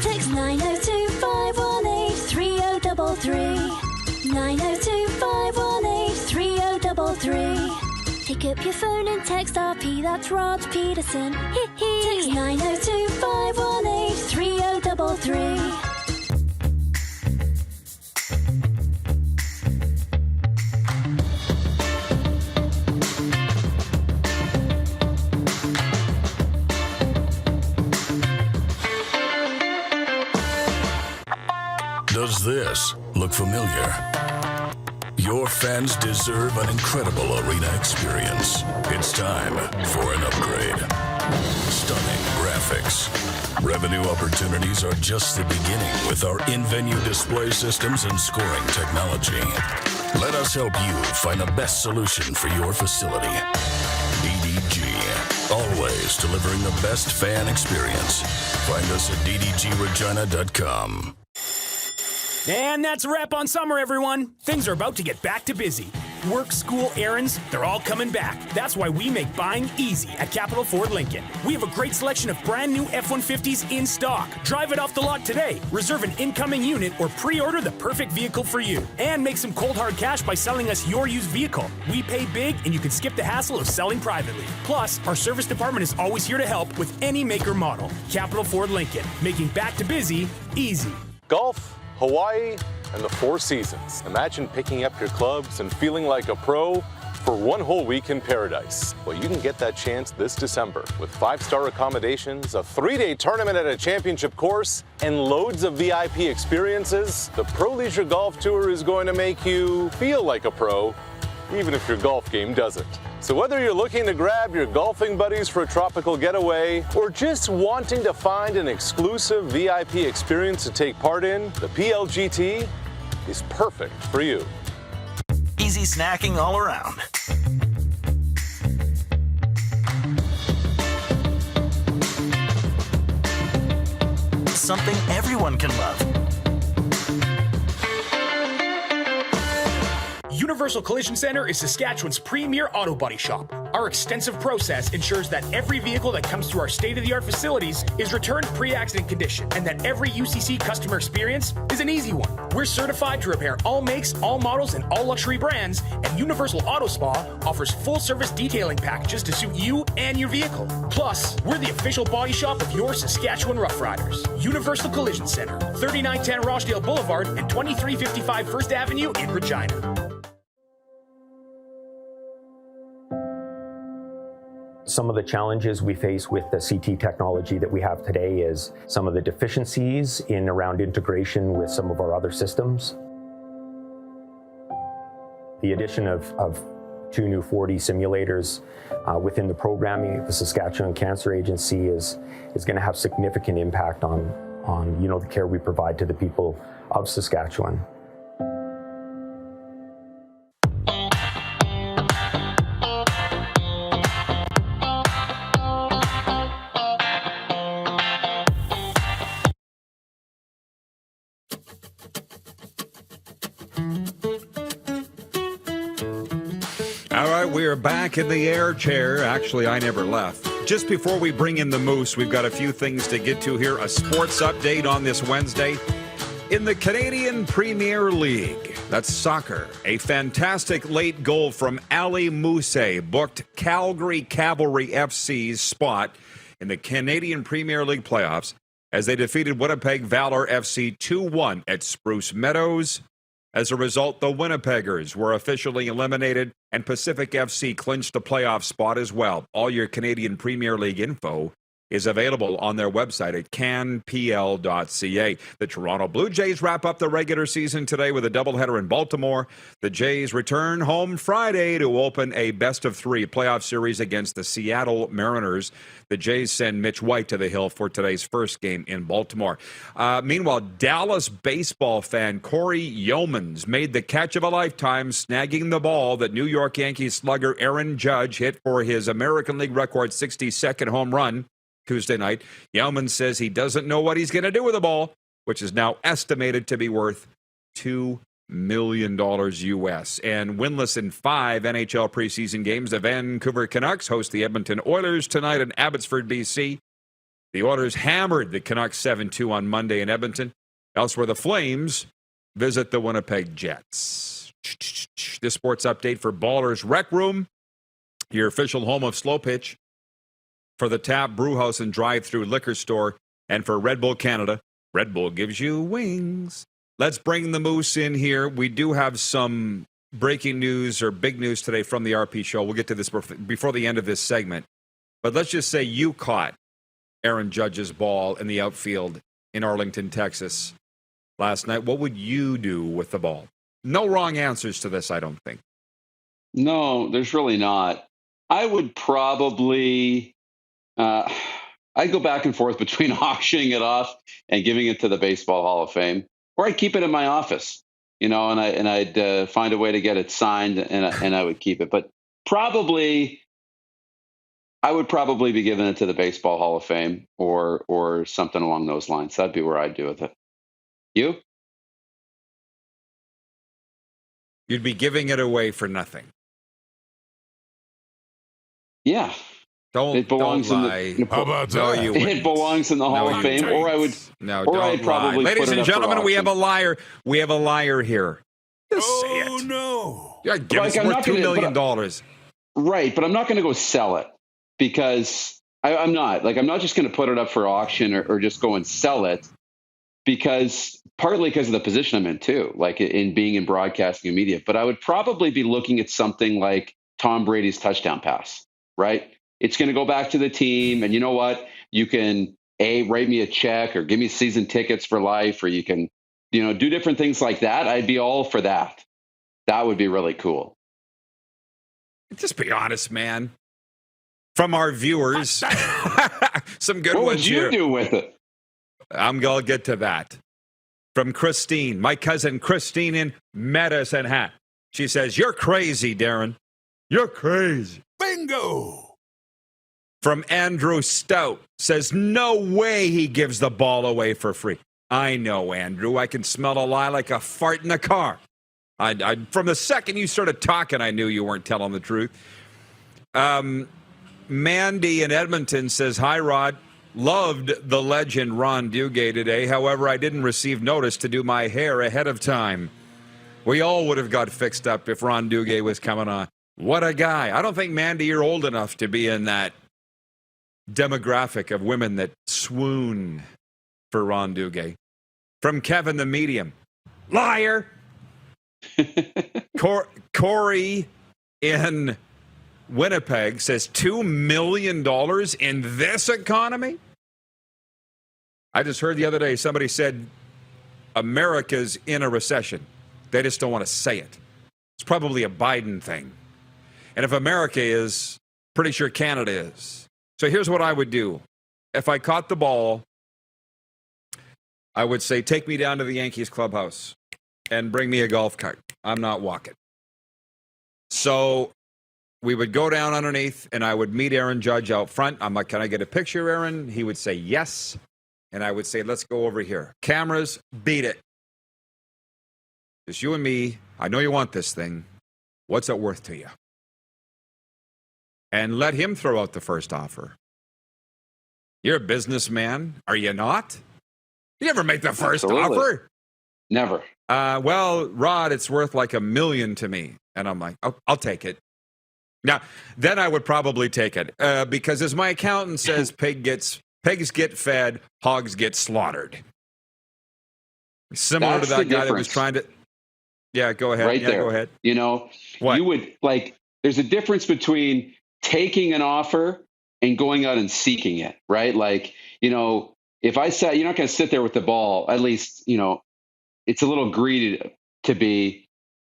L: Text 902-518-3033. 902-518-3033. Pick up your phone and text RP, that's Rod Pedersen. Text 902-518-3033.
E: Does this look familiar? Your fans deserve an incredible arena experience. It's time for an upgrade. Stunning graphics. Revenue opportunities are just the beginning with our in-venue display systems and scoring technology. Let us help you find the best solution for your facility. EDG. Always displays delivering the best fan experience. Find us at ddgregina.com.
H: And that's a wrap on summer, everyone. Things are about to get back to busy. Work, school, errands, they're all coming back. That's why we make buying easy at Capital Ford Lincoln. We have a great selection of brand new F-150s in stock. Drive it off the lot today. Reserve an incoming unit or pre-order the perfect vehicle for you. And make some cold hard cash by selling us your used vehicle. We pay big and you can skip the hassle of selling privately. Plus, our service department is always here to help with any make or model. Capital Ford Lincoln, making back to busy easy.
K: Golf, Hawaii, and the Four Seasons. Imagine picking up your clubs and feeling like a pro for one whole week in paradise. Well, you can get that chance this December with 5-star accommodations, a 3-day tournament at a championship course, and loads of VIP experiences. The Pro Leisure Golf Tour is going to make you feel like a pro, even if your golf game doesn't. So whether you're looking to grab your golfing buddies for a tropical getaway or just wanting to find an exclusive VIP experience to take part in, the PLGT is perfect for you.
F: Easy snacking all around. Something everyone can love.
H: Universal Collision Center is Saskatchewan's premier auto body shop. Our extensive process ensures that every vehicle that comes through our state-of-the-art facilities is returned pre-accident condition and that every UCC customer experience is an easy one. We're certified to repair all makes, all models, and all luxury brands, and Universal Auto Spa offers full-service detailing packages to suit you and your vehicle. Plus, we're the official body shop of your Saskatchewan Rough Riders. Universal Collision Center, 3910 Rochdale Boulevard and 2355 First Avenue in Regina.
S: Some of the challenges we face with the CT technology that we have today is some of the deficiencies in around integration with some of our other systems. The addition of 2 new 4D simulators within the programming of the Saskatchewan Cancer Agency is going to have significant impact on the care we provide to the people of Saskatchewan.
B: All right, we are back in the air chair. Actually, I never left. Just before we bring in the Moose, we've got a few things to get to here. A sports update on this Wednesday. In the Canadian Premier League, that's soccer, a fantastic late goal from Ali Mousse booked Calgary Cavalry FC's spot in the Canadian Premier League playoffs as they defeated Winnipeg Valor FC 2-1 at Spruce Meadows. As a result, the Winnipeggers were officially eliminated, and Pacific FC clinched a playoff spot as well. All your Canadian Premier League info is available on their website at canpl.ca. The Toronto Blue Jays wrap up the regular season today with a doubleheader in Baltimore. The Jays return home Friday to open a best-of-3 playoff series against the Seattle Mariners. The Jays send Mitch White to the hill for today's first game in Baltimore. Meanwhile, Dallas baseball fan Corey Yeomans made the catch of a lifetime, snagging the ball that New York Yankees slugger Aaron Judge hit for his American League record 62nd home run Tuesday night. Yeomans says he doesn't know what he's going to do with the ball, which is now estimated to be worth $2 million U.S. And winless in 5 NHL preseason games, the Vancouver Canucks host the Edmonton Oilers tonight in Abbotsford, B.C. The Oilers hammered the Canucks 7-2 on Monday in Edmonton. Elsewhere, the Flames visit the Winnipeg Jets. This sports update for Ballers Rec Room, your official home of Slow Pitch, for the Tap Brewhouse and Drive-Thru Liquor Store, and for Red Bull Canada. Red Bull gives you wings. Let's bring the Moose in here. We do have some breaking news or big news today from the RP show. We'll get to this before the end of this segment. But let's just say you caught Aaron Judge's ball in the outfield in Arlington, Texas last night. What would you do with the ball? No wrong answers to this, I don't think.
C: No, there's really not. I would probably... I'd go back and forth between auctioning it off and giving it to the Baseball Hall of Fame, or I'd keep it in my office, and I'd find a way to get it signed, and I would keep it. But probably I would probably be giving it to the Baseball Hall of Fame or something along those lines. That'd be where I'd do with it. You?
B: You'd be giving it away for nothing.
C: Yeah.
B: Don't lie.
A: How about that?
B: No, you wouldn't.
C: It belongs in the Hall of Fame, or I would.
B: No,
C: or
B: don't
C: I'd probably
B: lie.
C: put
B: Ladies
C: it
B: and
C: up for
B: gentlemen, we have a
C: auction.
B: liar. We have a liar here. Just say it.
A: Oh, no.
B: Yeah, give
C: Like,
B: us
C: I'm
B: worth
C: not
B: $2
C: gonna-
B: million.
C: Right, but I'm not going to go sell it because I'm not. Like, I'm not just going to put it up for auction or just go and sell it partly because of the position I'm in too, like in being in broadcasting and media. But I would probably be looking at something like Tom Brady's touchdown pass, right? It's going to go back to the team. And you know what? You can write me a check or give me season tickets for life, or you can, do different things like that. I'd be all for that. That would be really cool.
B: Just be honest, man. From our viewers, some good
C: What
B: ones
C: would you
B: here.
C: do with it?
B: I'm going to get to that. From Christine, my cousin Christine in Medicine Hat. She says, "You're crazy, Darren. You're crazy."
A: Bingo.
B: From Andrew Stout, says, "No way he gives the ball away for free." I know, Andrew. I can smell a lie like a fart in the car. From the second you started talking, I knew you weren't telling the truth. Mandy in Edmonton says, "Hi, Rod. Loved the legend Ron Duguay today. However, I didn't receive notice to do my hair ahead of time. We all would have got fixed up if Ron Duguay was coming on. What a guy." I don't think, Mandy, you're old enough to be in that demographic of women that swoon for Ron Duguay. From Kevin the Medium, "Liar." Corey in Winnipeg says, $2 million in this economy? I just heard the other day somebody said America's in a recession. They just don't want to say it. It's probably a Biden thing. And if America is, pretty sure Canada is. So here's what I would do. If I caught the ball, I would say, take me down to the Yankees clubhouse and bring me a golf cart. I'm not walking. So we would go down underneath, and I would meet Aaron Judge out front. I'm like, "Can I get a picture, Aaron?" He would say yes. And I would say, "Let's go over here. Cameras, beat it. Just you and me. I know you want this thing. What's it worth to you?" And let him throw out the first offer. You're a businessman, are you not? You never make the first
C: Absolutely.
B: offer.
C: Never.
B: Well, Rod, it's worth like $1 million to me. And I'm like, I'll take it. Now, then I would probably take it because, as my accountant says, pigs get fed, hogs get slaughtered. Similar
C: That's
B: to that
C: the
B: guy that was
C: difference.
B: trying to. Yeah, go ahead.
C: Right
B: yeah,
C: there.
B: go ahead.
C: You would there's a difference between taking an offer and going out and seeking it, right? Like, if I said, you're not going to sit there with the ball, at least, it's a little greedy to be,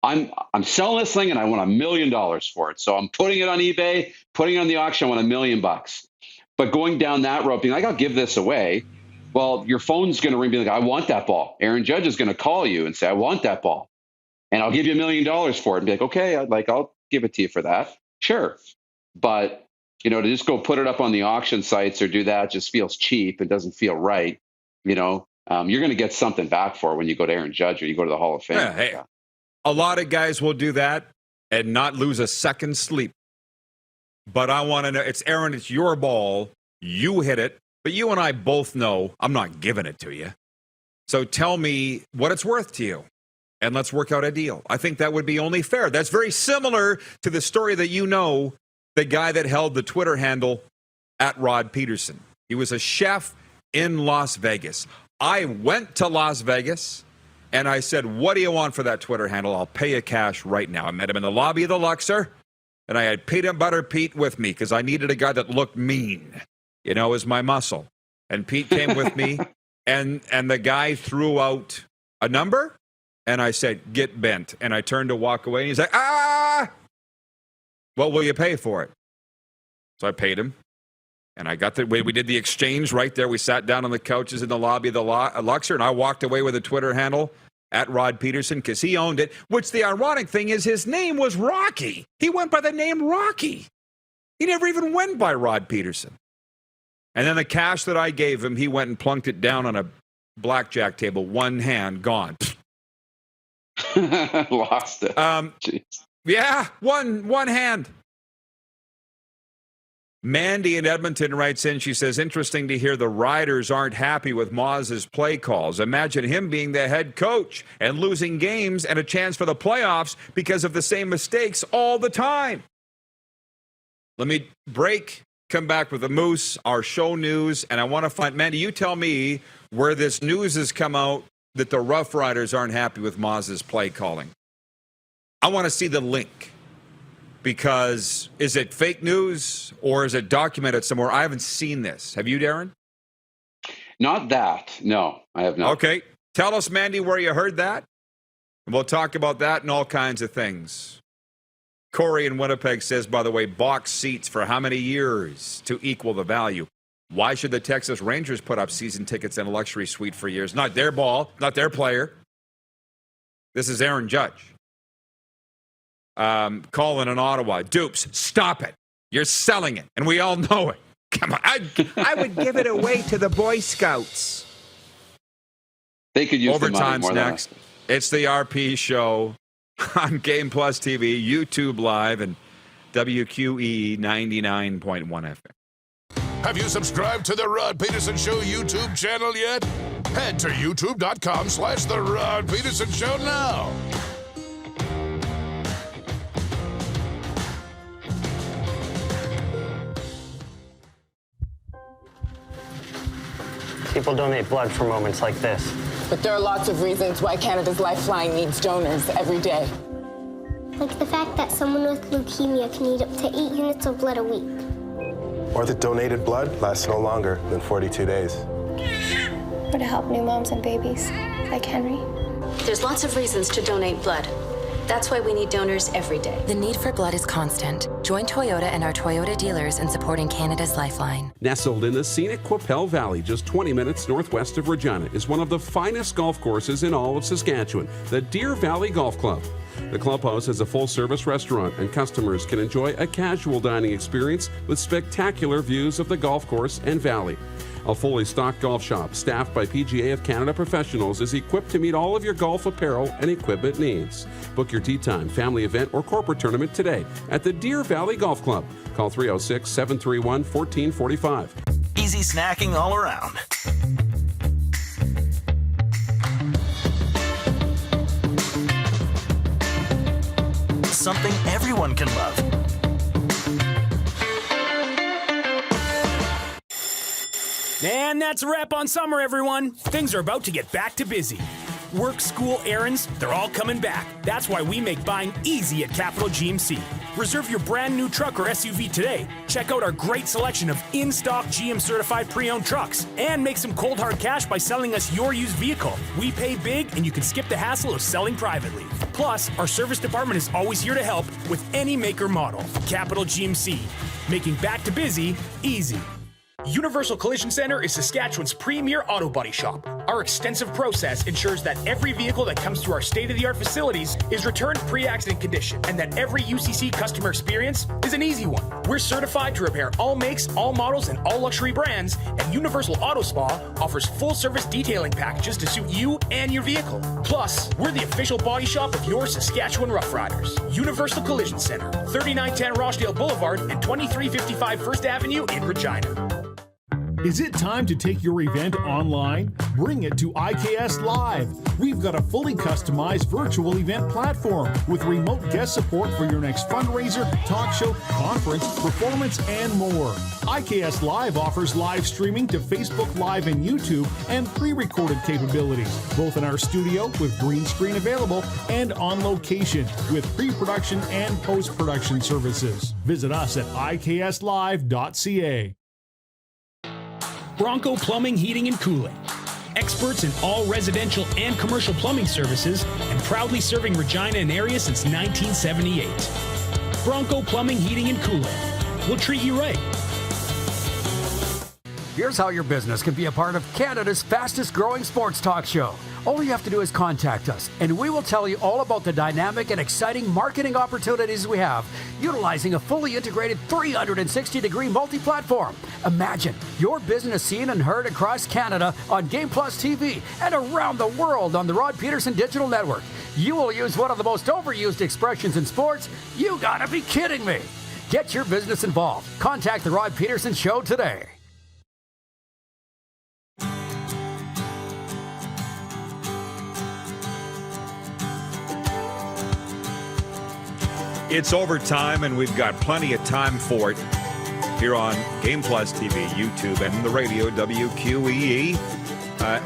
C: I'm selling this thing and I want $1 million for it. So I'm putting it on eBay, putting it on the auction, I want $1 million. But going down that road, being like, I'll give this away. Well, your phone's going to ring, be like, I want that ball. Aaron Judge is going to call you and say, I want that ball. And I'll give you $1 million for it. And be like, okay, I'll give it to you for that. Sure. But, to just go put it up on the auction sites or do that just feels cheap. It doesn't feel right. You're going to get something back for it when you go to Aaron Judge or you go to the Hall of Fame.
B: Yeah, hey, a lot of guys will do that and not lose a second's sleep. But I want to know, it's Aaron, it's your ball. You hit it. But you and I both know I'm not giving it to you. So tell me what it's worth to you. And let's work out a deal. I think that would be only fair. That's very similar to the story that the guy that held the Twitter handle at Rod Pedersen. He was a chef in Las Vegas. I went to Las Vegas and I said, "What do you want for that Twitter handle? I'll pay you cash right now." I met him in the lobby of the Luxor, and I had Peanut Butter Pete with me because I needed a guy that looked mean, as my muscle. And Pete came with me, and the guy threw out a number, and I said, "Get bent." And I turned to walk away, and he's like, "Ah! What will you pay for it?" So I paid him, and I got we did the exchange right there. We sat down on the couches in the lobby of the Luxor, and I walked away with a Twitter handle at Rod Pedersen because he owned it, which the ironic thing is his name was Rocky. He went by the name Rocky. He never even went by Rod Pedersen. And then the cash that I gave him, he went and plunked it down on a blackjack table. One hand, gone.
C: Lost it.
B: Yeah, one hand. Mandy in Edmonton writes in, she says, interesting to hear the Riders aren't happy with Maz's play calls. Imagine him being the head coach and losing games and a chance for the playoffs because of the same mistakes all the time. Let me break, come back with the Moose, our show news, and I want to find, Mandy, you tell me where this news has come out that the Rough Riders aren't happy with Maz's play calling. I want to see the link. Because is it fake news or is it documented somewhere? I haven't seen this. Have you, Darren?
C: Not that. No, I have not.
B: Okay. Tell us, Mandy, where you heard that. We'll talk about that and all kinds of things. Corey in Winnipeg says, by the way, box seats for how many years to equal the value? Why should the Texas Rangers put up season tickets in a luxury suite for years? Not their ball, not their player. This is Aaron Judge. Colin in Ottawa. Dupes, stop it. You're selling it, and we all know it. Come on. I would give it away to the Boy Scouts.
C: They could use
B: Overtime's
C: the money more
B: next. It's the RP show on Game Plus TV, YouTube Live, and WQE 99.1 FM.
A: Have you subscribed to the Rod Pedersen Show YouTube channel yet? Head to youtube.com/The Rod Pedersen Show now.
N: People donate blood for moments like this.
O: But there are lots of reasons why Canada's Lifeline needs donors every day.
L: Like the fact that someone with leukemia can need up to 8 units of blood a week.
P: Or that donated blood lasts no longer than 42 days.
L: Or to help new moms and babies, like Henry.
Q: There's lots of reasons to donate blood. That's why we need donors every day.
R: The need for blood is constant. Join Toyota and our Toyota dealers in supporting Canada's Lifeline.
D: Nestled in the scenic Qu'Appelle Valley, just 20 minutes northwest of Regina, is one of the finest golf courses in all of Saskatchewan, the Deer Valley Golf Club. The clubhouse has a full-service restaurant, and customers can enjoy a casual dining experience with spectacular views of the golf course and valley. A fully stocked golf shop, staffed by PGA of Canada professionals, is equipped to meet all of your golf apparel and equipment needs. Book your tee time, family event, or corporate tournament today at the Deer Valley Golf Club. Call 306-731-1445.
F: Easy snacking all around. Something everyone can love.
H: And that's a wrap on summer, everyone. Things are about to get back to busy. Work, school, errands, they're all coming back. That's why we make buying easy at Capital GMC. Reserve your brand new truck or SUV today. Check out our great selection of in-stock GM-certified pre-owned trucks. And make some cold hard cash by selling us your used vehicle. We pay big, and you can skip the hassle of selling privately. Plus, our service department is always here to help with any make or model. Capital GMC, making back to busy easy. Universal Collision Center is Saskatchewan's premier auto body shop. Our extensive process ensures that every vehicle that comes through our state-of-the-art facilities is returned pre-accident condition, and that every UCC customer experience is an easy one. We're certified to repair all makes, all models, and all luxury brands, and Universal Auto Spa offers full-service detailing packages to suit you and your vehicle. Plus, we're the official body shop of your Saskatchewan Rough Riders. Universal Collision Center, 3910 Rochdale Boulevard and 2355 First Avenue in Regina.
J: Is it time to take your event online? Bring it to IKS Live. We've got a fully customized virtual event platform with remote guest support for your next fundraiser, talk show, conference, performance, and more. IKS Live offers live streaming to Facebook Live and YouTube and pre-recorded capabilities, both in our studio with green screen available and on location with pre-production and post-production services. Visit us at ikslive.ca.
H: Bronco Plumbing, Heating, and Cooling. Experts in all residential and commercial plumbing services and proudly serving Regina and area since 1978. Bronco Plumbing, Heating, and Cooling. We'll treat you right.
I: Here's how your business can be a part of Canada's fastest growing sports talk show. All you have to do is contact us, and we will tell you all about the dynamic and exciting marketing opportunities we have, utilizing a fully integrated 360-degree multi-platform. Imagine your business seen and heard across Canada on Game Plus TV and around the world on the Rod Pedersen Digital Network. You will use one of the most overused expressions in sports. You gotta be kidding me. Get your business involved. Contact the Rod Pedersen Show today.
B: It's overtime, and we've got plenty of time for it here on Game Plus TV, YouTube, and the radio, WQEE.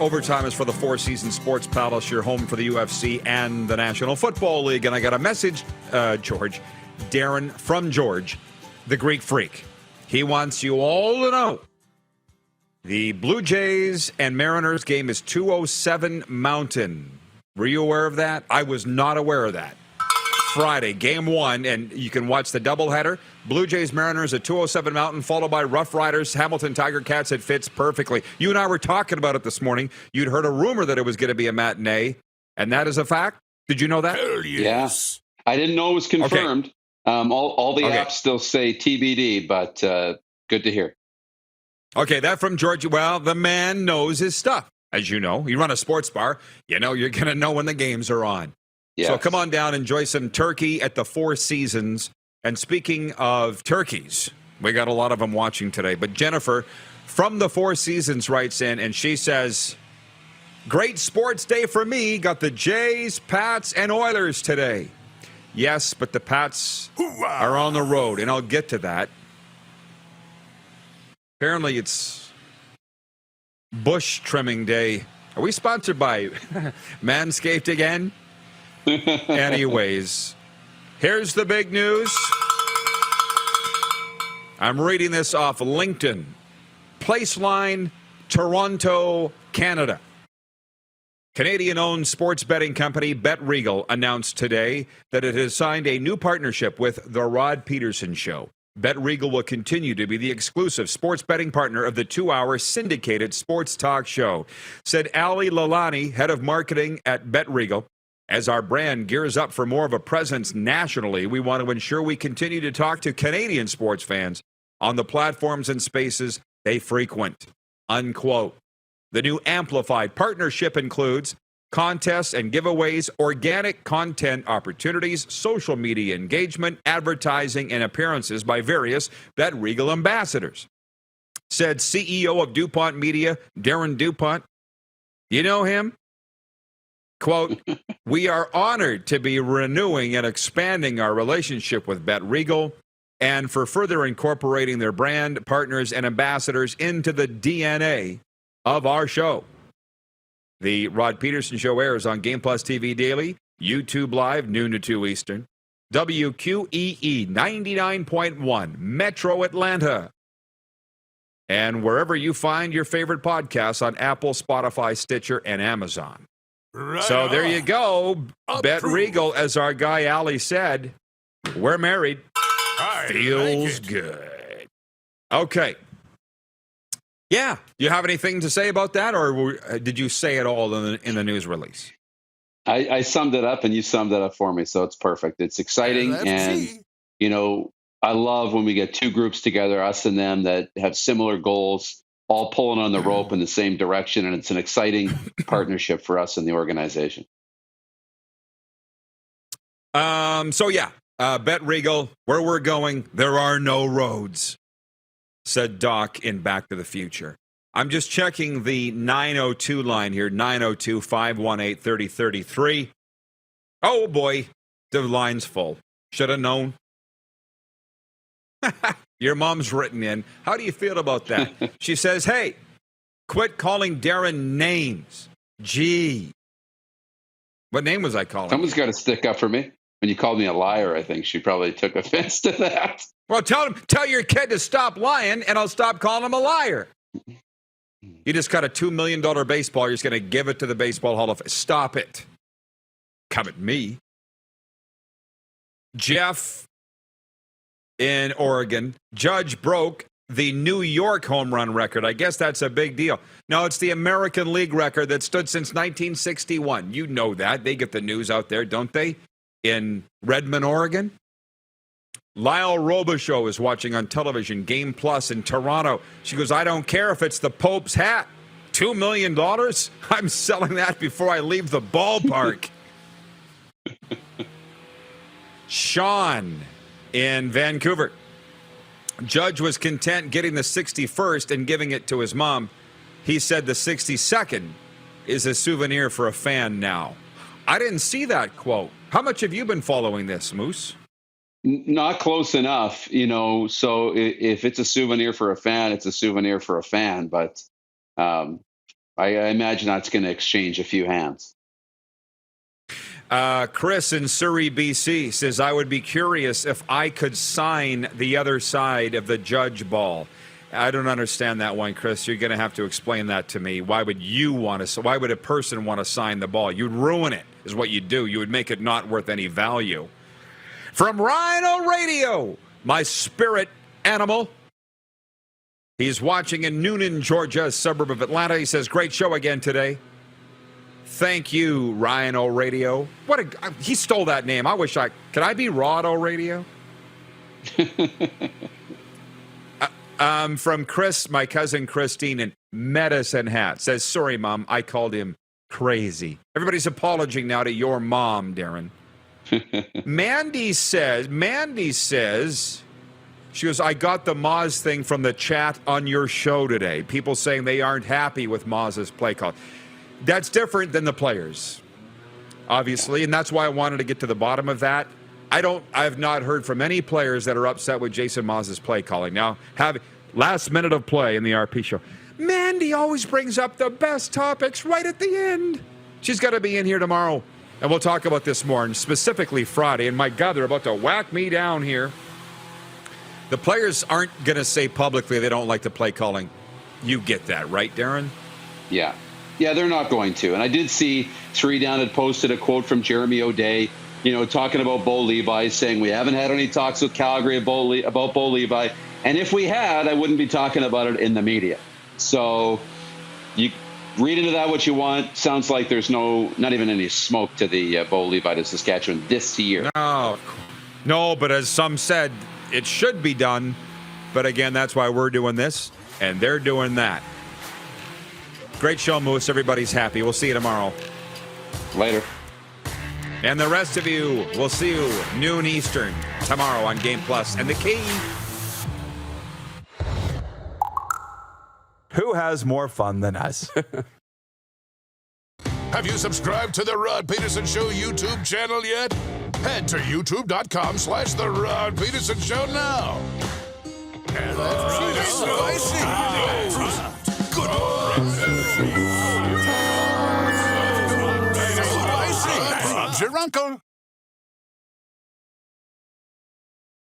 B: Overtime is for the Four Seasons Sports Palace, your home for the UFC and the National Football League. And I got a message, Darren from George, the Greek Freak. He wants you all to know the Blue Jays and Mariners game is 2:07 Mountain. Were you aware of that? I was not aware of that. Friday, game one, and you can watch the doubleheader. Blue Jays Mariners at 2:07 Mountain, followed by Rough Riders Hamilton Tiger Cats. It fits perfectly. You and I were talking about it this morning. You'd heard a rumor that it was going to be a matinee, and that is a fact. Did you know that?
C: Yes. I didn't know it was confirmed. Okay. All the apps still say TBD, but good to hear.
B: Okay, that from George. Well, the man knows his stuff. As you know, you run a sports bar. You know you're going to know when the games are on. Yes. So come on down, enjoy some turkey at the Four Seasons. And speaking of turkeys, we got a lot of them watching today. But Jennifer from the Four Seasons writes in, and she says, great sports day for me. Got the Jays, Pats, and Oilers today. Yes, but the Pats are on the road, and I'll get to that. Apparently it's bush trimming day. Are we sponsored by Manscaped again? Anyways, here's the big news. I'm reading this off LinkedIn. Placeline, Toronto, Canada. Canadian-owned sports betting company BetRegal announced today that it has signed a new partnership with The Rod Pedersen Show. BetRegal will continue to be the exclusive sports betting partner of the 2-hour syndicated sports talk show, said Ali Lalani, head of marketing at BetRegal. As our brand gears up for more of a presence nationally, we want to ensure we continue to talk to Canadian sports fans on the platforms and spaces they frequent. Unquote. The new amplified partnership includes contests and giveaways, organic content opportunities, social media engagement, advertising, and appearances by various BetRegal ambassadors. Said CEO of DuPont Media, Darren DuPont. You know him? Quote, we are honored to be renewing and expanding our relationship with BetRegal and for further incorporating their brand, partners, and ambassadors into the DNA of our show. The Rod Pedersen Show airs on Game Plus TV Daily, YouTube Live, noon to 2 Eastern, WQEE 99.1, Metro Atlanta, and wherever you find your favorite podcasts on Apple, Spotify, Stitcher, and Amazon. Right so on. There you go. BetRegal, as our guy Ali said, we're married. Feels good. Okay. Yeah. You have anything to say about that, or did you say it all in the news release?
C: I summed it up, and you summed it up for me, so it's perfect. It's exciting, and you know, I love when we get two groups together, us and them, that have similar goals, all pulling on the rope in the same direction, and it's an exciting partnership for us in the organization.
B: BetRegal, where we're going, there are no roads, said Doc in Back to the Future. I'm just checking the 902 line here, 902-518-3033. Oh, boy, the line's full. Should have known. Your mom's written in. How do you feel about that? She says, hey, quit calling Darren names. Gee. What name was I calling?
C: Someone's got to stick up for me. When you called me a liar, I think she probably took offense to that.
B: Well, tell your kid to stop lying, and I'll stop calling him a liar. You just got a $2 million baseball. You're just going to give it to the Baseball Hall of Fame. Stop it. Come at me. Jeff in Oregon. Judge broke the New York home run record. I guess that's a big deal. No, it's the American League record that stood since 1961. You know that. They get the news out there, don't they? In Redmond, Oregon. Lyle Robichaud is watching on television, Game Plus in Toronto. She goes, I don't care if it's the Pope's hat. $2 million? I'm selling that before I leave the ballpark. Sean in Vancouver. Judge was content getting the 61st and giving it to his mom. He said the 62nd is a souvenir for a fan now. I didn't see that quote. How much have you been following this, Moose?
C: Not close enough, so if it's a souvenir for a fan, it's a souvenir for a fan. But I imagine that's going to exchange a few hands.
B: Chris in Surrey, BC says, I would be curious if I could sign the other side of the Judge ball. I don't understand that one, Chris. You're going to have to explain that to me. Why would why would a person want to sign the ball? You'd ruin it, is what you'd do. You would make it not worth any value. From Rhino Radio, my spirit animal. He's watching in Noonan, Georgia, a suburb of Atlanta. He says, great show again today. Thank you, Ryan O'Radio. He stole that name. Could I be Rod O'Radio? From Chris, my cousin Christine in Medicine Hat says, sorry, Mom, I called him crazy. Everybody's apologizing now to your mom, Darren. Mandy says, she goes, I got the Moz thing from the chat on your show today. People saying they aren't happy with Moz's play call. That's different than the players, obviously, and that's why I wanted to get to the bottom of that. I've not heard from any players that are upset with Jason Moz's play calling. Now, last minute of play in the RP show. Mandy always brings up the best topics right at the end. She's got to be in here tomorrow, and we'll talk about this more, and specifically Friday. And my God, they're about to whack me down here. The players aren't going to say publicly they don't like the play calling. You get that, right, Darren?
C: Yeah. Yeah, they're not going to. And I did see Three Down had posted a quote from Jeremy O'Day, talking about Bo Levi, saying we haven't had any talks with Calgary about Bo Levi. And if we had, I wouldn't be talking about it in the media. So you read into that what you want. Sounds like there's not even any smoke to the Bo Levi to Saskatchewan this year.
B: No, but as some said, it should be done. But again, that's why we're doing this, and they're doing that. Great show, Moose. Everybody's happy. We'll see you tomorrow.
C: Later.
B: And the rest of you, we'll see you noon Eastern tomorrow on Game Plus. And the key.
U: Who has more fun than us?
A: Have you subscribed to the Rod Pedersen Show YouTube channel yet? Head to youtube.com/The Rod Pedersen Show now. And that's spicy. Good. Bob's your uncle.